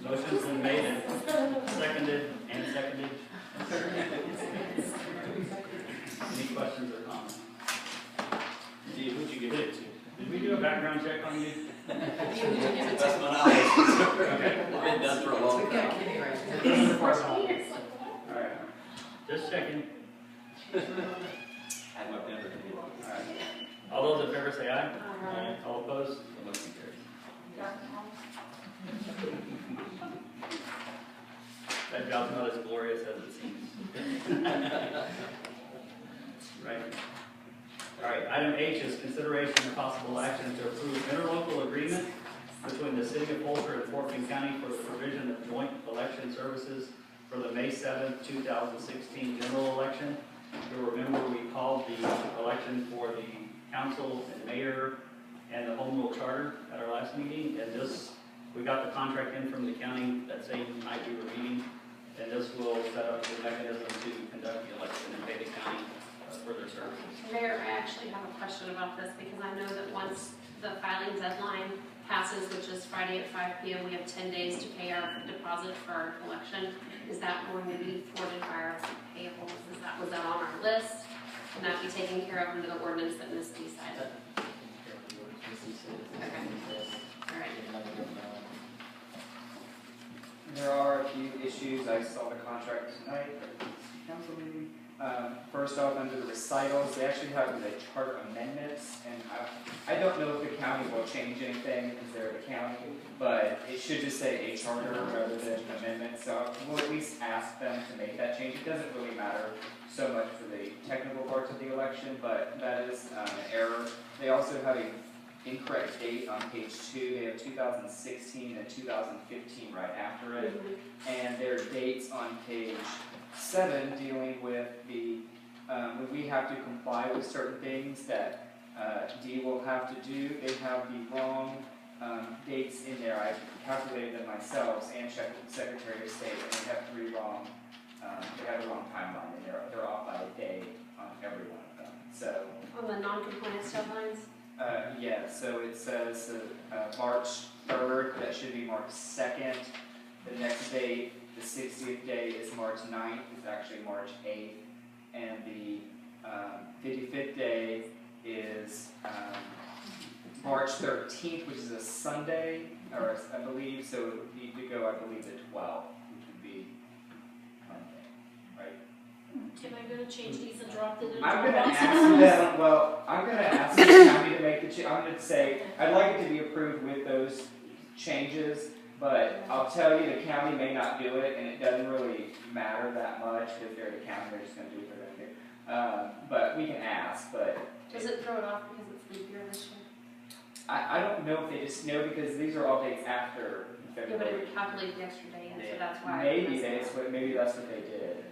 S6: Motion's been made and seconded. Any questions or comments?
S4: Steve, who'd you give it to?
S6: Did we do a background check on you?
S4: That's what I was.
S6: Okay.
S4: I've been done for a long time.
S6: All right. Just checking.
S4: Had my pen ready.
S6: All right. All those in favor say aye. Aye. All opposed? The motion carries. That job's not as glorious as it seems. Right. All right, item H is consideration and possible action to approve interlocal agreement between the City of Fulshear and Fort Bend County for the provision of joint election services for the May 7th, 2016 general election. You'll remember we called the election for the council and mayor and the home rule charter at our last meeting, and this, we got the contract in from the county that same night we were meeting, and this will set up the mechanism to conduct the election and pay the county for their services.
S19: Mayor, I actually have a question about this because I know that once the filing deadline passes, which is Friday at 5 p.m., we have 10 days to pay our deposit for our election. Is that going to be forwarded by our payables? Was that on our list? Can that be taken care of under the ordinance that Ms. D cited? Okay. All right.
S15: There are a few issues. I saw the contract tonight at the council meeting. First off, under the recitals, they actually have the charter amendments, and I don't know if the county will change anything because they're the county, but it should just say a charter rather than amendment, so we'll at least ask them to make that change. It doesn't really matter so much for the technical parts of the election, but that is an error. They also have an incorrect date on page 2. They have 2016 and 2015 right after it, and their dates on page 7 dealing with the when we have to comply with certain things that D will have to do. They have the wrong dates in there. I calculated them myself and checked with the Secretary of State, and they have 3 wrong. They have the wrong timeline, and they're off by a day on every one of them. So
S19: On the non-compliance deadlines?
S15: Yeah. So it says March 3rd. That should be March 2nd. The next date, the 60th day, is March 9th. It's actually March 8th. And the 55th day is March 13th, which is a Sunday, or I believe, so it would need to go, I believe, the 12th, which would be Monday, right?
S12: Can I go to change these and drop it in?
S15: I'm going to ask them, well, I'm going to ask the county to make the change. I'm going to say, I'd like it to be approved with those changes, but I'll tell you, the county may not do it, and it doesn't really matter that much, because they're the county, they're just going to do what they're going to do. But we can ask, but...
S19: Does it throw it off because it's leap year this year?
S15: I don't know if they just know, because these are all dates after
S19: Yeah, but it
S15: February.
S19: would calculate the extra day in, so that's why.
S15: Maybe that's what they did,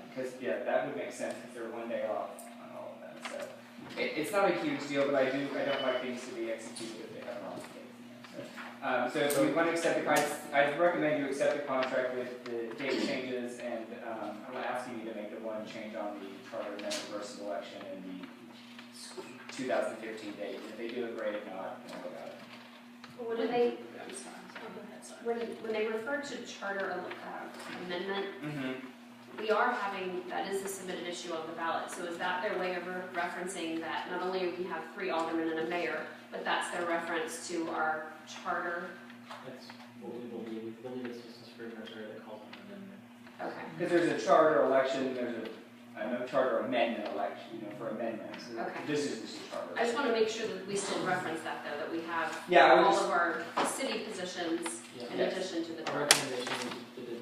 S15: because, yeah, that would make sense, because they're 1 day off on all of them, so. It's not a huge deal, but I don't like things to be executed if they have wrong dates in there, so. So if we want to accept I recommend you accept the contract with the date changes, and I'm asking you to make the one change on the charter amendment versus election and the 2015 date. If they do it, great. If not, then we'll got it.
S19: When they,
S12: I'm sorry. Oh, go ahead, sorry.
S19: when they refer to charter amendment,
S15: Mm-hmm.
S19: we are having, that is a submitted issue on the ballot, so is that their way of referencing that not only we have 3 aldermen and a mayor, but that's their reference to our charter?
S14: That's what we believe. We believe it's just a scrivener's error that calls it an amendment.
S19: Okay.
S15: Because there's a charter election, there's a no charter amendment election, for amendments.
S19: Okay.
S15: This is charter.
S19: I just want to make sure that we still reference that, though, that we have
S15: Yeah, I would
S19: all
S15: just-
S19: of our city positions in
S15: Yes.
S19: addition to the
S14: Our
S19: charter.
S14: recommendation is to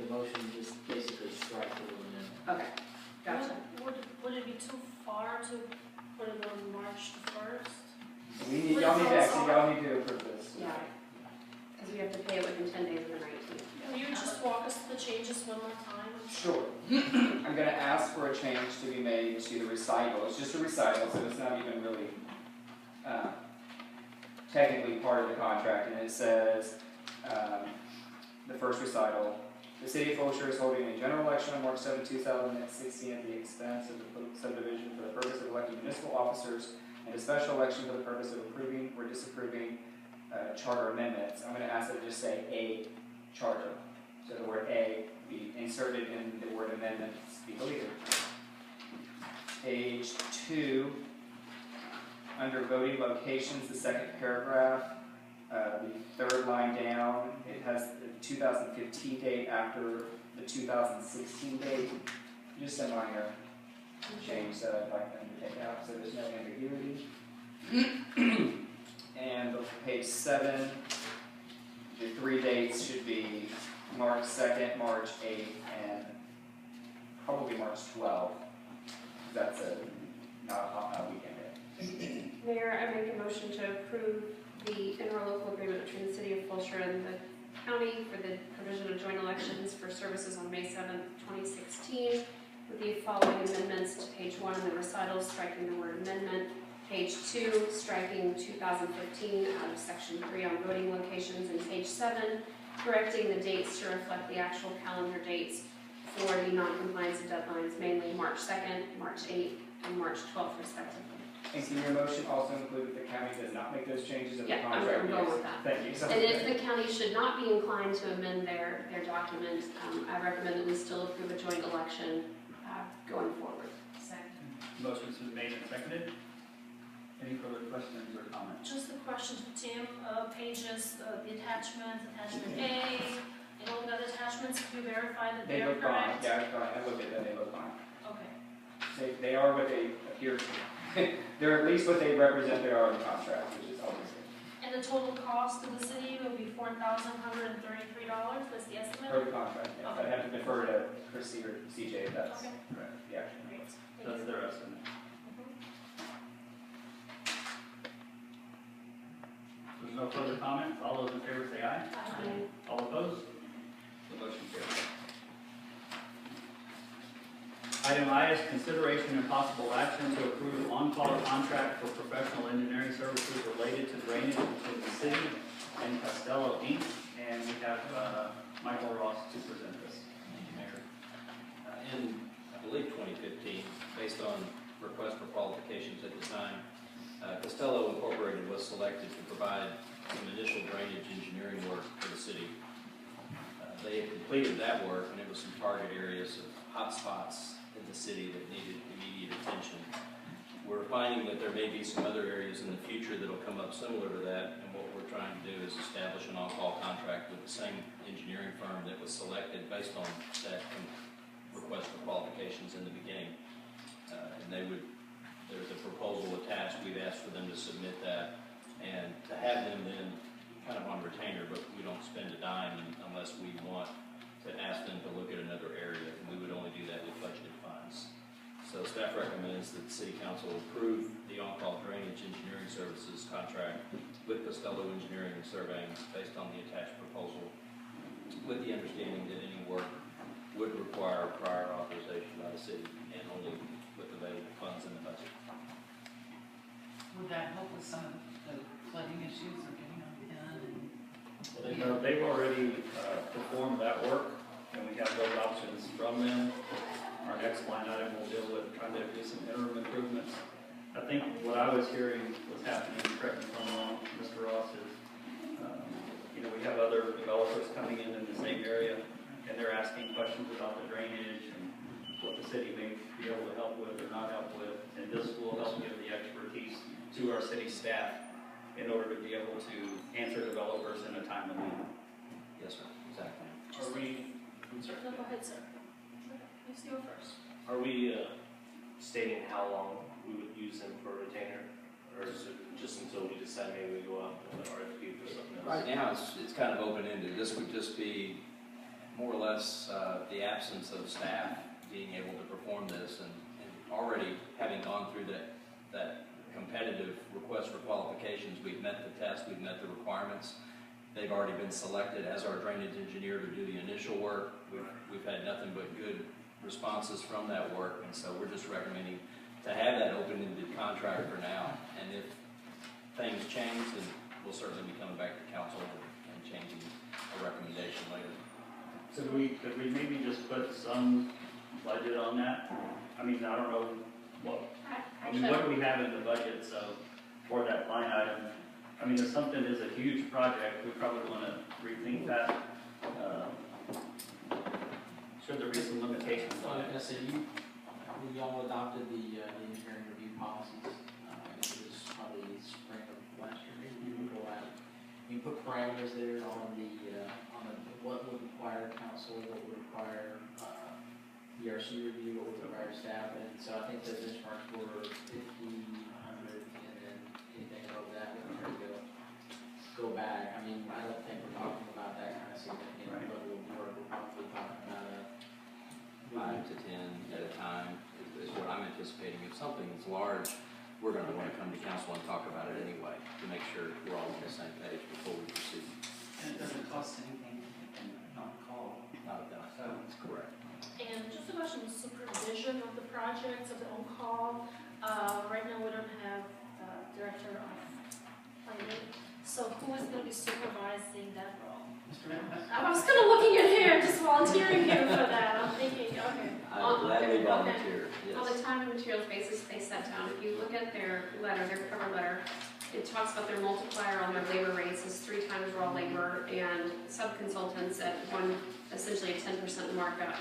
S12: are to put it on March the 1st.
S15: Y'all need to approve this.
S19: Yeah. Because we have to pay it within 10 days of the 19th.
S12: Will you just walk us through the changes one more time?
S15: Sure. I'm gonna ask for a change to be made to the recital. It's just a recital, so it's not even really technically part of the contract. And it says, the first recital, the city of Fulshear is holding a general election on March 7, 2016 at the expense of the subdivision for the purpose of electing municipal officers and a special election for the purpose of approving or disapproving charter amendments. I'm going to ask that it just say a charter. So the word a be inserted in the word amendments be deleted. Page 2, under voting locations, the second paragraph, the third line down, it has the 2015 date after the 2016 date. Just a minor change that I'd like them to take out so there's no ambiguity. And page 7, the 3 dates should be March 2nd, March 8th, and probably March 12th. That's not a weekend day.
S19: Mayor, I make a motion to approve the interlocal agreement between the city of Fulshear and the county for the provision of joint elections for services on May 7th, 2016, with the following amendments to page 1 in the recital, striking the word amendment. Page 2, striking 2015 out of section 3 on voting locations, and page 7, correcting the dates to reflect the actual calendar dates for the non-compliance deadlines, mainly March 2nd, March 8th, and March 12th, respectively.
S15: And can your motion also include that the county does not make those changes in the
S19: Yeah,
S15: contract?
S19: I'm going with that.
S15: Thank you.
S19: And if the county should not be inclined to amend their document, I recommend that we still approve a joint election going forward.
S6: Motion's been made and seconded. Any further questions or comments?
S12: Just a question to Tim, pages, the attachments, attachment A, and all the other attachments, have you verified that
S15: They
S12: they're
S15: look fine.
S12: correct?
S15: Yeah, I looked at them. They look fine.
S12: Okay.
S15: They are what they appear to be. They're at least what they represent they are in the contract, which is always good.
S12: And the total cost to the city will be $4,133, that's the estimate?
S15: Per the contract, yes.
S12: Okay.
S15: I'd have to defer to Chrissy or CJ if that's
S12: Okay.
S15: correct. Yeah.
S12: Great. Thank
S6: That's
S12: you.
S6: their estimate. If there's no further comments, all those in favor say aye.
S12: Aye.
S6: All opposed? The motion carries. Item I is consideration and possible action to approve on-call contract for professional engineering services related to drainage between the city and Costello Inc. And we have Michael Ross to present this.
S4: Thank you, Mayor. In, I believe, 2015, based on request for qualifications at the time, Costello Incorporated was selected to provide some initial drainage engineering work for the city. They had completed that work, and it was some target areas of hot spots in the city that needed immediate attention. We're finding that there may be some other areas in the future that will come up similar to that, and what we're trying to do is establish an on-call contract with the same engineering firm that was selected based on that request for qualifications in the beginning. And there's a proposal attached. We've asked for them to submit that and to have them then kind of on retainer, but we don't spend a dime unless we want to ask them to look at another area, and we would only do that with budgeted funds. So staff recommends that the city council approve the on-call drainage engineering services contract with Costello Engineering and Surveying based on the attached proposal, with the understanding that any work would require prior authorization by the city and only with available funds in the budget.
S7: Would that help with some of the flooding issues or getting on in?
S6: Well, they've already performed that work, and we have those options from them. Our next line item will deal with trying to do some interim improvements. I think what I was hearing was happening, correct me if I'm wrong, Mr. Ross, is, we have other developers coming in the same area, and they're asking questions about the drainage and what the city may be able to help with or not help with, and this will help give the expertise to our city staff in order to be able to answer developers in a timely manner.
S4: Yes, sir, exactly.
S13: Are we, I'm sorry.
S12: No, go ahead, sir. Let's go first.
S13: Are we stating how long we would use them for a retainer? Or is it just until we decide maybe we go out with an RFP for something else?
S4: Right now, it's kind of open-ended. This would just be more or less the absence of staff being able to perform this and already having gone through that competitive request for qualifications, we've met the test, we've met the requirements. They've already been selected as our drainage engineer to do the initial work. We've had nothing but good responses from that work, and so we're just recommending to have that open-ended contract for now. And if things change, then we'll certainly be coming back to council and changing a recommendation later.
S6: So could we maybe just put some budget on that? I mean, I don't know what do we have in the budget for that line item? I mean, if something is a huge project, we probably want to rethink that. Should there be some limitations on it?
S14: I said y'all adopted the engineering review policies. It was probably spring of last year. Maybe you would go out. You put parameters there on what would require council, what would require ERC review, what would require staff, and so I think the benchmarks were 50, 100, and then anything above that we're going to go back. I mean, I don't think we're talking about that kind of significant level of work. We're probably talking about a
S4: 5 to 10 at a time is what I'm anticipating. If something's large, we're going to want to come to council and talk about it anyway to make sure we're all on the same page before we proceed.
S1: And it doesn't cost anything and not call.
S4: Not a dime. That's correct.
S12: And just a question, supervision of the projects, of the on-call. Right now we don't have director of planning. So who is going to be supervising that role? I was kind of looking at here, just volunteering here for that. I'm thinking, okay.
S4: I gladly volunteer, yes.
S19: On the time and materials basis they set down, if you look at their letter, their cover letter, it talks about their multiplier on their labor rates is 3 times raw labor, and sub-consultants at essentially a 10% markup.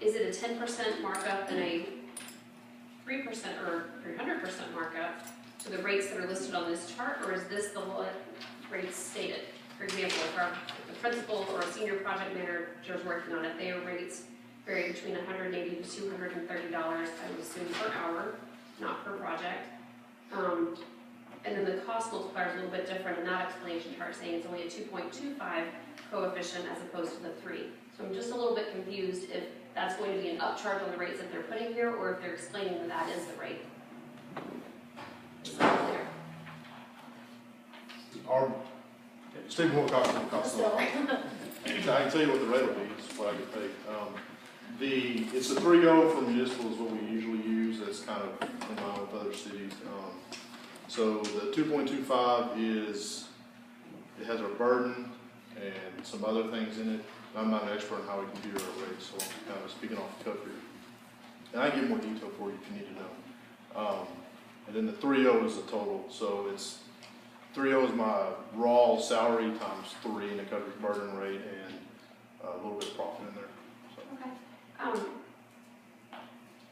S19: Is it a 10% markup and a 3% or 300% markup to the rates that are listed on this chart, or is this the rates stated? For example, if the principal or a senior project manager is working on it, their rates vary between $180 to $230, I would assume, per hour, not per project. And then the cost multiplier is a little bit different in that explanation chart, saying it's only a 2.25 coefficient as opposed to the 3. So I'm just a little bit confused if that's going to be an upcharge on the rates that they're putting here, or if they're explaining that that is the rate. Is that clear?
S5: Stephen Wilcox from Costello. I can tell you what the rate will be, is what I get paid. It's a 3-0 for municipal is what we usually use. That's kind of in line with other cities. So the 2.25 it has our burden and some other things in it. I'm not an expert in how we compute our rates, so I'm kind of speaking off the cuff here. And I can get more detail for you if you need to know. And then the 3.0 is the total. So it's 3.0 is my raw salary times 3, and it covers burden rate and a little bit of profit in there. So.
S19: Okay.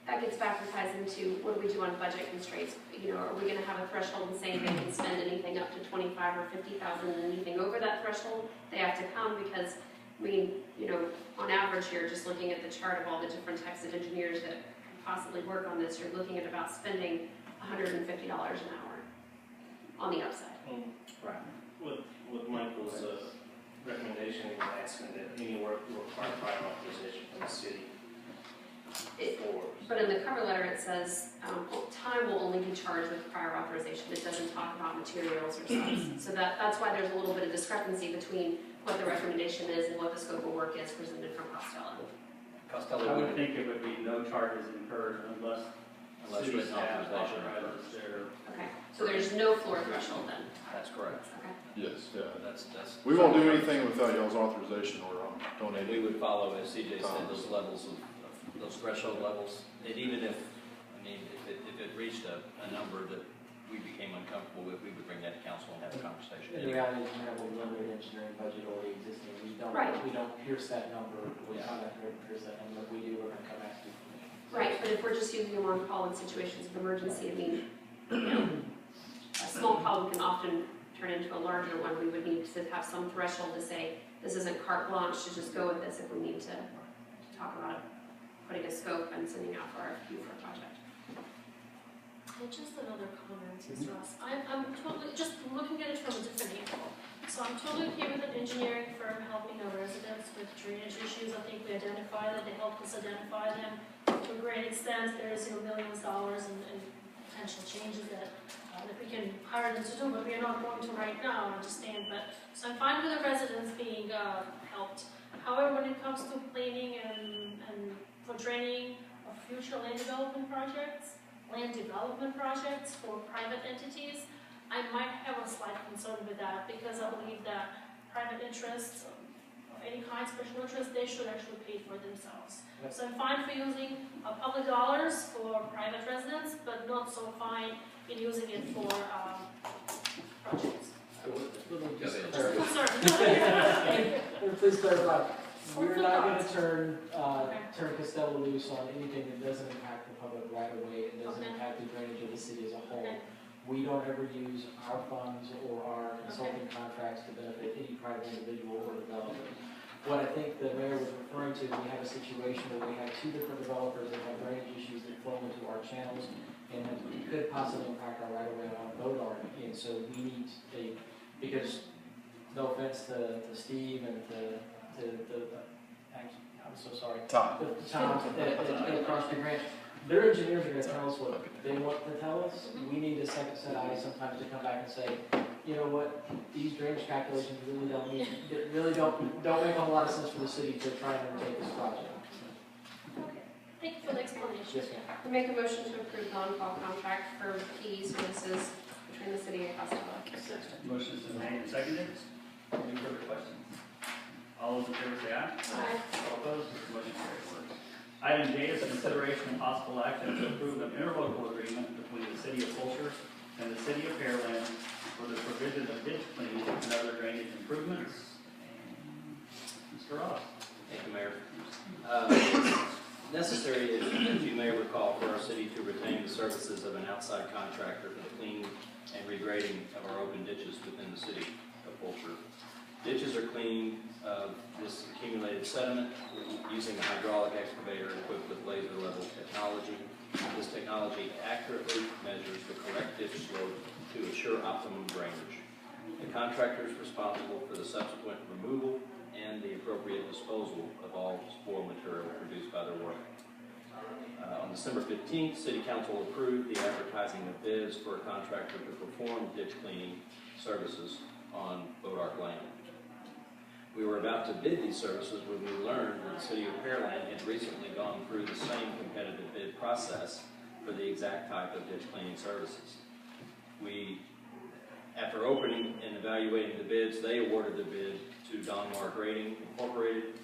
S19: That gets back to ties into what do we do on budget constraints? You know, are we going to have a threshold and saying they can spend anything up to 25 or 50,000, and anything over that threshold they have to come? Because on average here, just looking at the chart of all the different types of engineers that could possibly work on this, you're looking at about spending $150 an hour on the upside.
S13: Right. With Michael's recommendation and asking that any work will require prior authorization from the city.
S19: But in the cover letter it says time will only be charged with prior authorization. It doesn't talk about materials or subs. So that's why there's a little bit of discrepancy between what the recommendation is and what the scope of work is presented from Costello.
S6: I would think it would be no charges incurred unless city
S4: written
S6: staff
S4: authorization.
S6: authorizes their.
S19: Okay, so there's no floor threshold then?
S4: That's correct.
S19: Okay.
S5: Yes, yeah.
S4: That's.
S5: We won't do anything without y'all's authorization or donating.
S4: And we would follow, as CJ said, those levels of those threshold levels. And even if it reached a number that we became uncomfortable with, we would bring that to council and have a conversation.
S14: The reality is we have a limited engineering budget already existing. We don't pierce that number. We're not going to pierce that number. If we do, we're going to come back to you.
S19: Right, but if we're just using them on call in situations of emergency, a small problem can often turn into a larger one. We would need to have some threshold to say, this isn't carte blanche to just go with this if we need to talk about putting a scope and sending out for RFQ for a project.
S12: And just another comment, Mr. Ross. I'm totally, just looking at it from a different angle. So I'm totally okay with an engineering firm helping our residents with drainage issues. I think we identify that, they help us identify them. to a great extent. There's, millions of dollars and potential changes that we can hire them to do, but we are not going to right now, I understand. But, so I'm fine with the residents being helped. However, when it comes to planning and for training of future land development projects for private entities, I might have a slight concern with that, because I believe that private interests of any kind, special interest, they should actually pay for themselves. So I'm fine for using public dollars for private residents, but not so fine in using it for projects.
S14: Please clarify, we're not going to turn Costello loose on anything that doesn't impact the public right away and doesn't impact the drainage of the city as a whole. We don't ever use our funds or our consulting contracts to benefit any private individual or developer. What I think the mayor was referring to, we have a situation where we have two different developers that have drainage issues that flow into our channels and that could possibly impact our right of way on boat art. And so we need because no offense to Steve and I'm so sorry. Tom at across the branch. Their engineers are going to tell us what they want to tell us. We need a second set of eyes sometimes to come back and say, you know what, these drainage calculations really don't make a whole lot of sense for the city to try and undertake this project.
S12: Okay, thank you for the explanation.
S14: Yes, ma'am.
S19: I make a motion to approve non-call contract for PE services between the city and Costello.
S6: Motion's been made and seconded. Any further questions? All those in favor say aye.
S19: Aye.
S6: All opposed? Motion carries. Item J is consideration and possible action to approve an interlocal agreement between the city of Fulshear and the city of Pearland for the provision of ditch cleaning and other drainage improvements. And Mr. Ross.
S4: Thank you, Mayor. Necessary, as you may recall, for our city to retain the services of an outside contractor for the cleaning and regrading of our open ditches within the city of Fulshear. Ditches are cleaned of this accumulated sediment using a hydraulic excavator equipped with laser level technology. This technology accurately measures the correct ditch slope to assure optimum drainage. The contractor is responsible for the subsequent removal and the appropriate disposal of all spoil material produced by their work. On December 15th, City Council approved the advertising of bids for a contractor to perform ditch cleaning services on Boat Ark Lane. We were about to bid these services when we learned that the city of Pearland had recently gone through the same competitive bid process for the exact type of ditch cleaning services. After opening and evaluating the bids, they awarded the bid to Donmar Grading Incorporated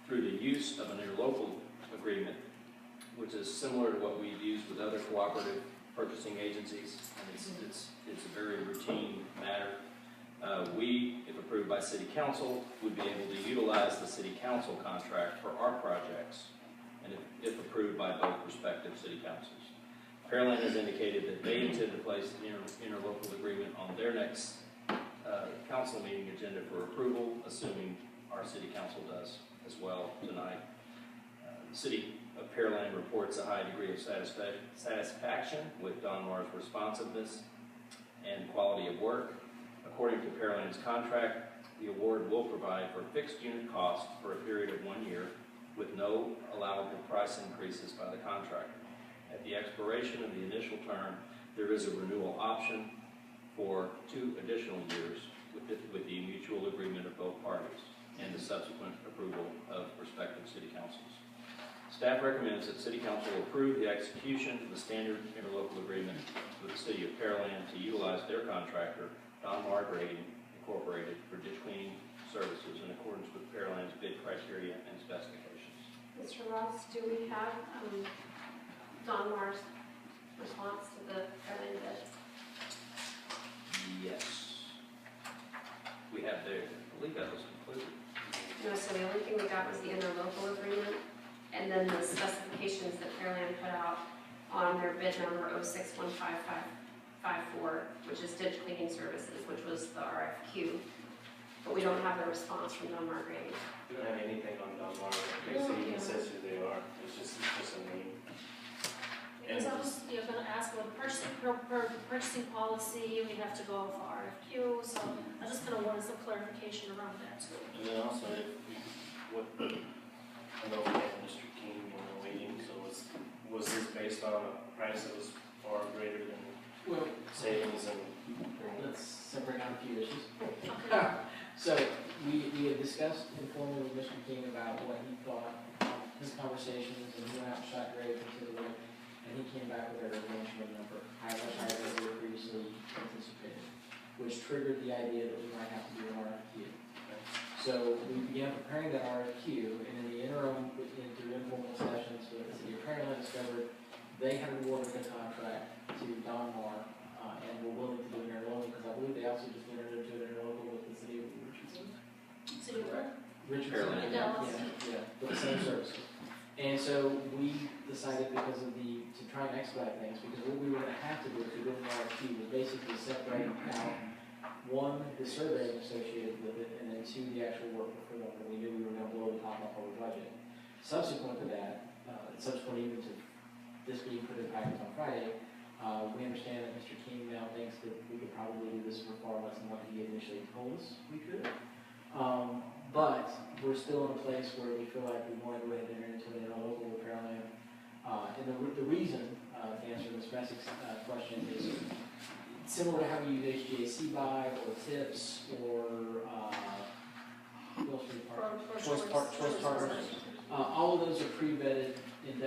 S4: through the use of an interlocal agreement, which is similar to what we've used with other cooperative purchasing agencies, and it's a very routine matter. We, if approved by City Council, would be able to utilize the City Council contract for our projects, and if approved by both respective City Councils. Pearland has indicated that they intend to place an interlocal agreement on their next council meeting agenda for approval, assuming our City Council does as well tonight. The City of Pearland reports a high degree of satisfaction with Donmar's responsiveness and quality of work. According to Pearland's contract, the award will provide for fixed unit costs for a period of 1 year with no allowable price increases by the contractor. At the expiration of the initial term, there is a renewal option for 2 additional years with the mutual agreement of both parties and the subsequent approval of respective city councils. Staff recommends that City Council approve the execution of the standard interlocal agreement with the City of Pearland to utilize their contractor, Donmar Grading Incorporated, for ditch cleaning services in accordance with Pearland's bid criteria and specifications.
S19: Mr. Ross, do we have Donmar's response to the Pearland bid?
S4: Yes. We have I believe that was concluded.
S19: No, so the only thing we got was the interlocal agreement, and then the specifications that Pearland put out on their bid number 061554, which is ditch cleaning services, which was the RFQ. But we don't have the response from Donmar Grading.
S13: We don't have anything on Donmar. Basically, it says who they are. It's just a name.
S12: Because I was going to ask about the purchasing policy, we have to go for RFQ, so I just kind of wanted some clarification around that too.
S13: And then also, I know we have Mr. King waiting, so was this based on a price that was far greater than
S14: Well,
S13: savings and?
S14: let's separate out a few issues.
S12: Okay.
S14: So we had discussed informally with Mr. King about what he thought, his conversations, and he went out and shot Greg into the room, and he came back with a range of a number much higher than we were previously anticipated, which triggered the idea that we might have to do an RFQ. So we began preparing that RFQ, and in the interim, through informal sessions with the city of Pearland, discovered they had awarded the contract to Don Marr, and were willing to do an interlocal, because I believe they also just entered into an interlocal with the city of Richardson.
S12: City of
S14: Richardson,
S12: In
S14: yeah,
S12: Dallas.
S14: yeah, with the same services. And so we decided to try and expedite things, because what we were gonna have to do if we did an RFQ was basically separate out, one, the surveying associated with it, and then two, the actual work performed, and we knew we were gonna blow the top off our budget. Subsequent to that, subsequent even to this being put in package on Friday, we understand that Mr. King now thinks that we could probably do this for far less than what he initially told us we could. But we're still in a place where we feel like we want to go ahead and enter into an interlocal with Pearland. And the reason, to answer Ms. Messick's question, is similar to how we use HGAC buy or TIPS or Choice Partners. All of those are pre-vetted in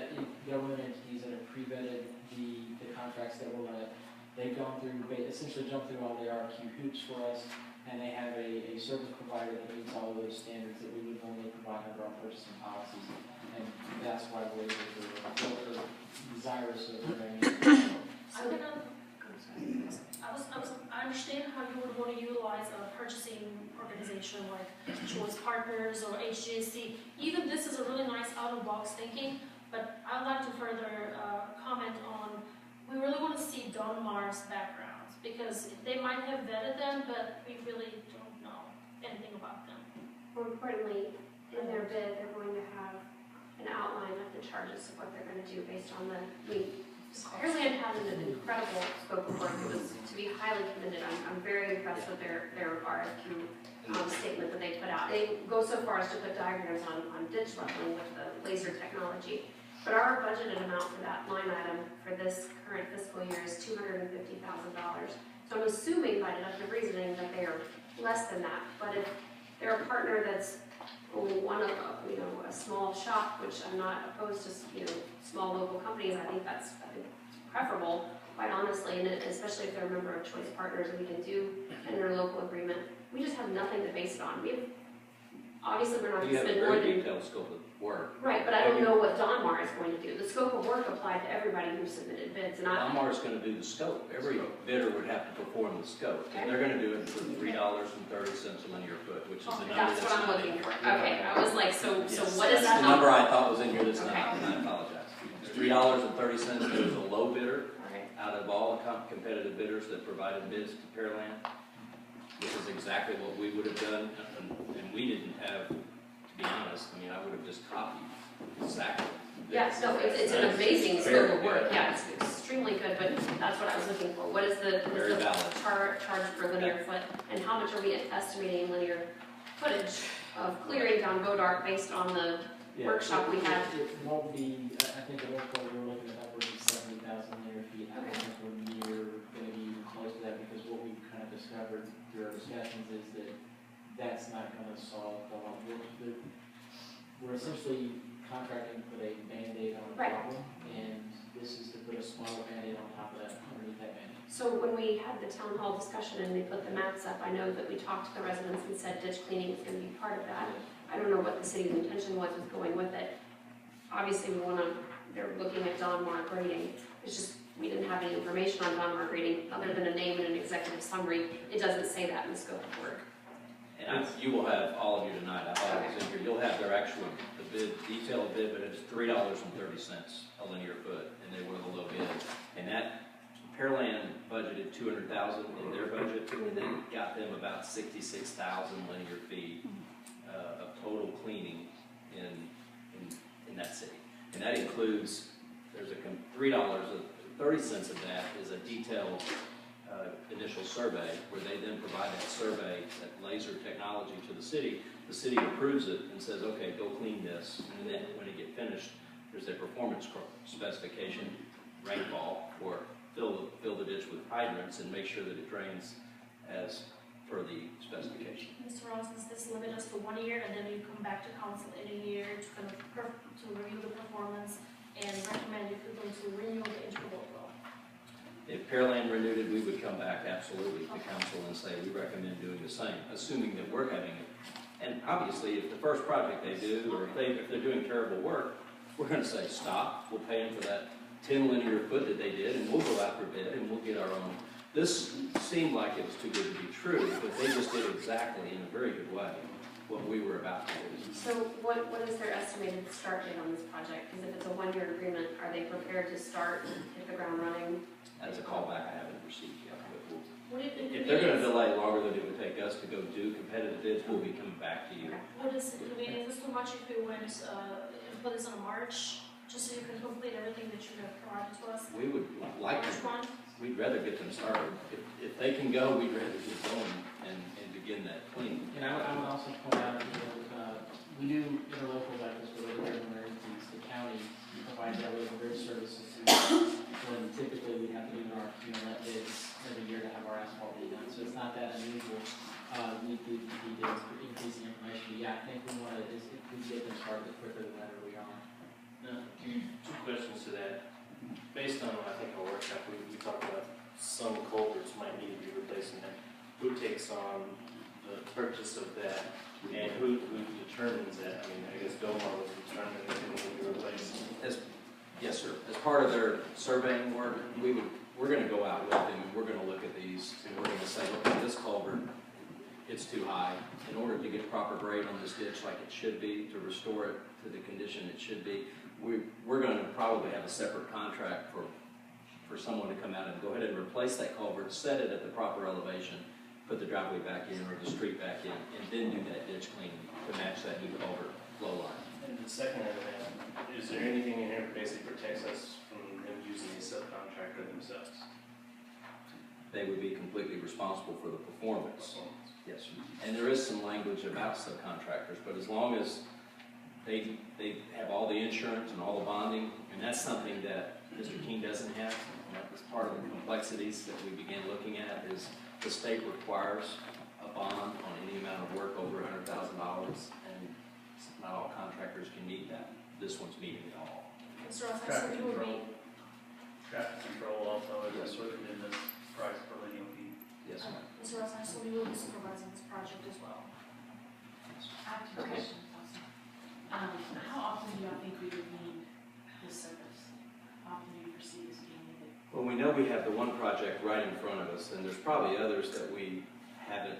S14: government entities that have pre-vetted the contracts that we're let. They've gone through, essentially jumped through all the RFQ hoops for us, and they have a service provider that meets all of those standards that we would normally provide under our purchasing policies. And that's why we're able to, desirous of remaining.
S12: I understand how you would want to utilize a purchasing organization like Choice Partners or HGSC. Even this is a really nice out-of-box thinking, but I'd like to further comment on, we really want to see Don Marr's backgrounds, because they might have vetted them, but we really don't know anything about them.
S19: More importantly, in their bid, they're going to have an outline of the charges of what they're going to do based on Pearland had an incredible scope of work. It was to be highly commended. I'm very impressed with their RFQ statement that they put out. They go so far as to put diagrams on ditch leveling with the laser technology. But our budgeted amount for that line item for this current fiscal year is $250,000. So I'm assuming by deductive reasoning that they are less than that. But if they're a partner that's only one of a small shop, which I'm not opposed to, small local companies, I think that's preferable, quite honestly, and especially if they're a member of Choice Partners and we can do an interlocal agreement. We just have nothing to base it on. Obviously, we're not going to spend more than...
S4: You have a very detailed scope of work.
S19: Right, but I don't know what Don Marr is going to do. The scope of work applied to everybody who submitted bids, and
S4: Don Marr is going to do the scope. Every bidder would have to perform the scope, and they're going to do it for $3.30 a linear foot, which is the number
S19: that's what I'm looking for. Okay, I was like, so what is that
S4: the number
S19: number?
S4: I thought was in here that's not, and I apologize. It's $3.30. There was a low bidder out of all the competitive bidders that provided bids to Pearland. This is exactly what we would have done, and we didn't have, to be honest, I would have just copied exactly.
S19: Yes, no, it's an amazing scope of work. Yeah, it's extremely good, but that's what I was looking for. What is the charge per linear foot, and how much are we estimating linear footage of clearing down Bodart based on the workshop we had?
S14: It won't be, I think at one point we were looking at upwards of 70,000 linear feet. I don't think we're near going to be even close to that, because what we've kind of discovered through our discussions is that that's not going to solve the problem. We're essentially contracting to put a Band-Aid on a problem, and this is to put a smaller Band-Aid on top of that, underneath that Band-Aid.
S19: So when we had the town hall discussion and they put the maps up, I know that we talked to the residents and said ditch cleaning is going to be part of that. I don't know what the city's intention was with going with it. Obviously, they're looking at Don Marr grading. It's just, we didn't have any information on Don Marr grading other than a name and an executive summary. It doesn't say that in the scope of work.
S4: And you will have, all of you tonight, I thought it was in here, you'll have their actual, detailed bid, but it's $3.30 a linear foot, and they were the low bid. And that, Pearland budgeted $200,000 in their budget, and then got them about 66,000 linear feet of total cleaning in that city. And that includes, there's $3.30 of that is a detailed initial survey, where they then provide that survey, that laser technology to the city. The city approves it and says, okay, go clean this. And then when it get finished, there's a performance specification, rainfall, or fill the ditch with hydrants and make sure that it drains as per the specification.
S12: Mr. Ross, does this limit us to 1 year, and then you come back to council in a year to kind of to review the performance and recommend if you're going to renew the interval flow?
S4: If Pearland renewed it, we would come back absolutely to council and say, we recommend doing the same, assuming that we're having it. And obviously, if the first project they do, or if they're doing terrible work, we're going to say, stop, we'll pay them for that 10 linear foot that they did, and we'll go out for bid, and we'll get our own. This seemed like it was too good to be true, but they just did exactly, in a very good way, what we were about to do.
S19: So what is their estimated start date on this project? Because if it's a 1-year agreement, are they prepared to start, hit the ground running?
S4: That's a callback I haven't received yet, but
S12: If
S4: they're going to delay longer than it would take us to go do competitive bids, we'll be coming back to you.
S12: Is this too much if we went and put this on March, just so you can complete everything that you have provided to us?
S4: We would like
S12: March
S4: to,
S12: 1?
S4: we'd rather get them started. If they can go, we'd rather get going and begin that cleaning.
S14: And I would also point out, we do interlocal like this with other government entities. The county provides that local bridge services to when typically we have to do our let bids every year to have our asphalt redone. So it's not that unusual. We do details for increasing information. But yeah, I think we want to, if we get them started quicker, the better we are.
S13: Two questions to that. Based on, I think, our workshop, we talked about some culverts might need to be replaced, and who takes on the purchase of that, and who determines that? I mean, I guess Belmar was determining if it needed to be replaced.
S4: Yes, sir. As part of their surveying work, we're going to go out with them and we're going to look at these and we're going to say, look, this culvert, it's too high. In order to get proper grade on this ditch like it should be, to restore it to the condition it should be, we're going to probably have a separate contract for someone to come out and go ahead and replace that culvert, set it at the proper elevation, put the driveway back in or the street back in, and then do that ditch cleaning to match that new culvert flow line.
S13: And the second of that, is there anything in here that basically protects us from them using the subcontractor themselves?
S4: They would be completely responsible for the performance. Yes, sir. And there is some language about subcontractors, but as long as they have all the insurance and all the bonding, and that's something that Mr. King doesn't have. And that was part of the complexities that we began looking at is the state requires a bond on any amount of work over $100,000, and not all contractors can meet that. This one's meeting it all.
S12: Mr. Ross, I
S6: Traffic
S12: assume you will
S6: control.
S12: be,
S6: Traffic control also is included in this price per lineal feet.
S4: Yes, ma'am.
S12: Mr. Ross, I assume you will be supervising this project as well.
S16: I have two questions also. How often do y'all think we would need this service? How often do you foresee this being needed?
S4: Well, we know we have the one project right in front of us, and there's probably others that we haven't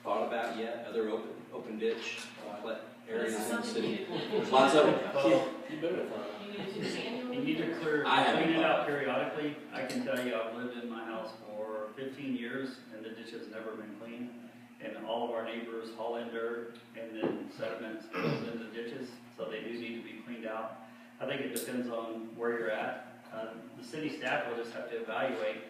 S4: thought about yet, other open ditch areas in the city. There's lots of them.
S6: Well,
S13: You better find
S6: you need to clean it out periodically. I can tell you, I've lived in my house for 15 years, and the ditch has never been cleaned. And all of our neighbors haul in dirt, and then sediment goes in the ditches, so they do need to be cleaned out. I think it depends on where you're at. The city staff will just have to evaluate.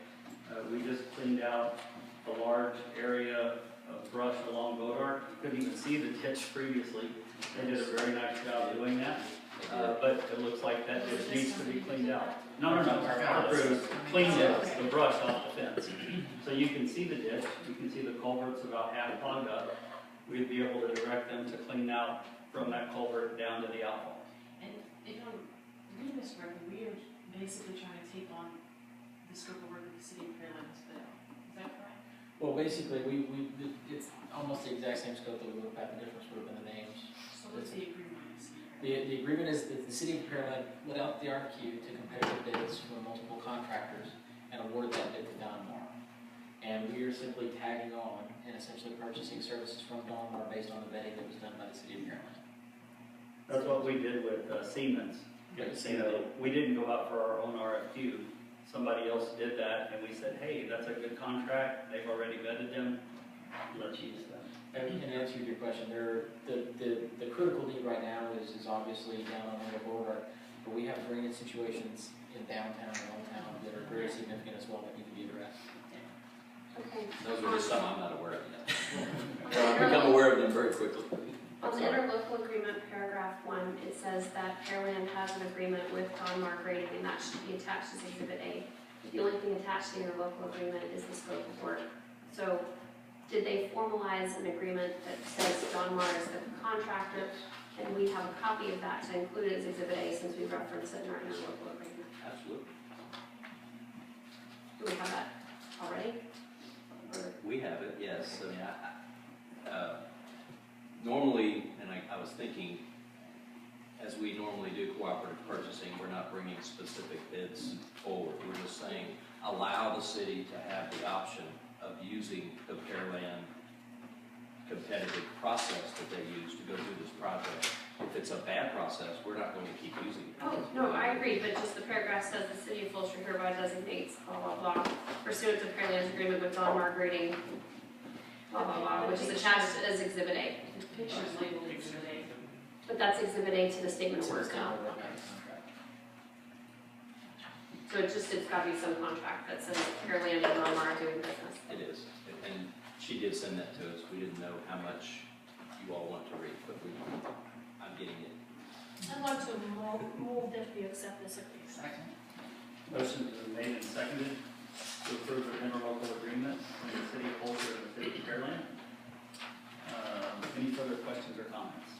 S6: We just cleaned out a large area of brush along Godard. You couldn't even see the ditch previously. They did a very nice job doing that. But it looks like that ditch needs to be cleaned out. No, our crews cleaned the brush off the fence. So you can see the ditch, you can see the culverts about half plugged up. We'd be able to direct them to clean out from that culvert down to the outfall.
S16: And if I'm reading this correctly, we are basically trying to take on the scope of work that the city of Pearland has put out. Is that correct?
S14: Well, basically, it's almost the exact same scope that we looked at. The difference would have been the names.
S16: So what's the agreement with the city?
S14: The agreement is that the city of Pearland let out the RFQ to competitive bids from multiple contractors and awarded that bid to Donmar. And we are simply tagging on and essentially purchasing services from Donmar based on the vetting that was done by the city of Pearland.
S6: That's what we did with Siemens. We didn't go out for our own RFQ. Somebody else did that, and we said, hey, that's a good contract. They've already vetted them. Let's use them.
S14: And in answer to your question, the critical need right now is obviously down on the border, but we have drainage situations in downtown and old town that are very significant as well that need to be addressed.
S19: Okay.
S4: Those are just some I'm not aware of yet. I'll become aware of them very quickly.
S19: On On the interlocal agreement, paragraph 1, it says that Pearland has an agreement with Donmar Grading, and that should be attached as Exhibit A. The only thing attached to the interlocal agreement is the scope of work. So, did they formalize an agreement that says Donmar is the contractor, and we have a copy of that to include as Exhibit A since we reference it in our interlocal agreement?
S4: Absolutely.
S19: Do we have that already?
S4: We have it, yes. I mean, normally, and I was thinking, as we normally do cooperative purchasing, we're not bringing specific bids forward. We're just saying, allow the city to have the option of using the Pearland competitive process that they use to go through this project. If it's a bad process, we're not going to keep using it.
S19: Oh, no, I agree, but just the paragraph says the city of Fulshear hereby designates blah, blah, blah, pursuant to Pearland's agreement with Donmar Grading, blah, blah, blah, which is attached as Exhibit A.
S16: The picture's labeled Exhibit A.
S19: But that's Exhibit A to the statement of work now. So it's gotta be some contract that says Pearland and Donmar are doing business.
S4: It is. And she did send that to us. We didn't know how much you all want to read, but I'm getting it.
S12: I'd like to move that we accept this agreement.
S6: Second. Motion has been made and seconded to approve the interlocal agreement between the city of Fulshear and the city of Pearland. Any further questions or comments?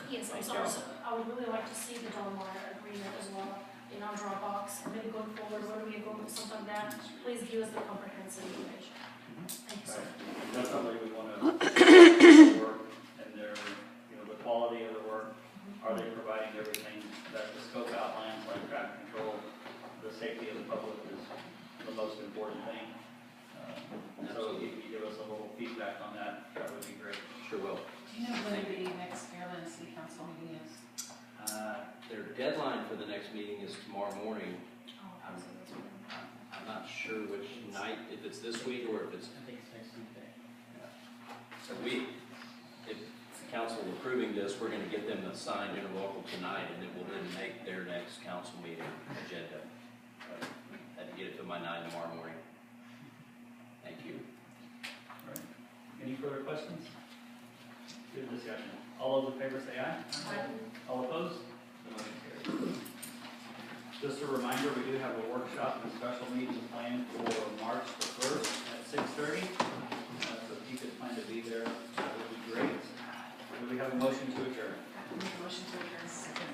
S12: Yes, I'm sorry, so I would really like to see the Donmar agreement as well in our Dropbox, and maybe going forward, when we go with something like that, please give us the comprehensive information. Thank you, sir.
S6: Definitely we want to work and their, the quality of the work. Are they providing everything that the scope outlines, like traffic control? The safety of the public is the most important thing. So if you give us a little feedback on that, that would be great.
S4: Sure will.
S16: Do you know when the next Pearland City Council meeting is?
S4: Their deadline for the next meeting is tomorrow morning.
S16: Oh,
S4: I'm not sure which night, if it's this week or if it's.
S14: I think it's next Tuesday.
S4: So if the council approving this, we're going to get them a signed interlocal tonight, and it will then make their next council meeting agenda. Had to get it to my 9 tomorrow morning. Thank you.
S6: All right. Any further questions? Good discussion. All those in favor say aye.
S12: Aye.
S6: All opposed? The motion carries. Just a reminder, we do have a workshop and a special meeting planned for March the 1st at 6:30. So if you could plan to be there, that would be great. Do we have a motion to adjourn?
S16: Motion to adjourn. Second.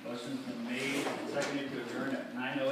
S6: Motion's been made and seconded to adjourn at 9:08.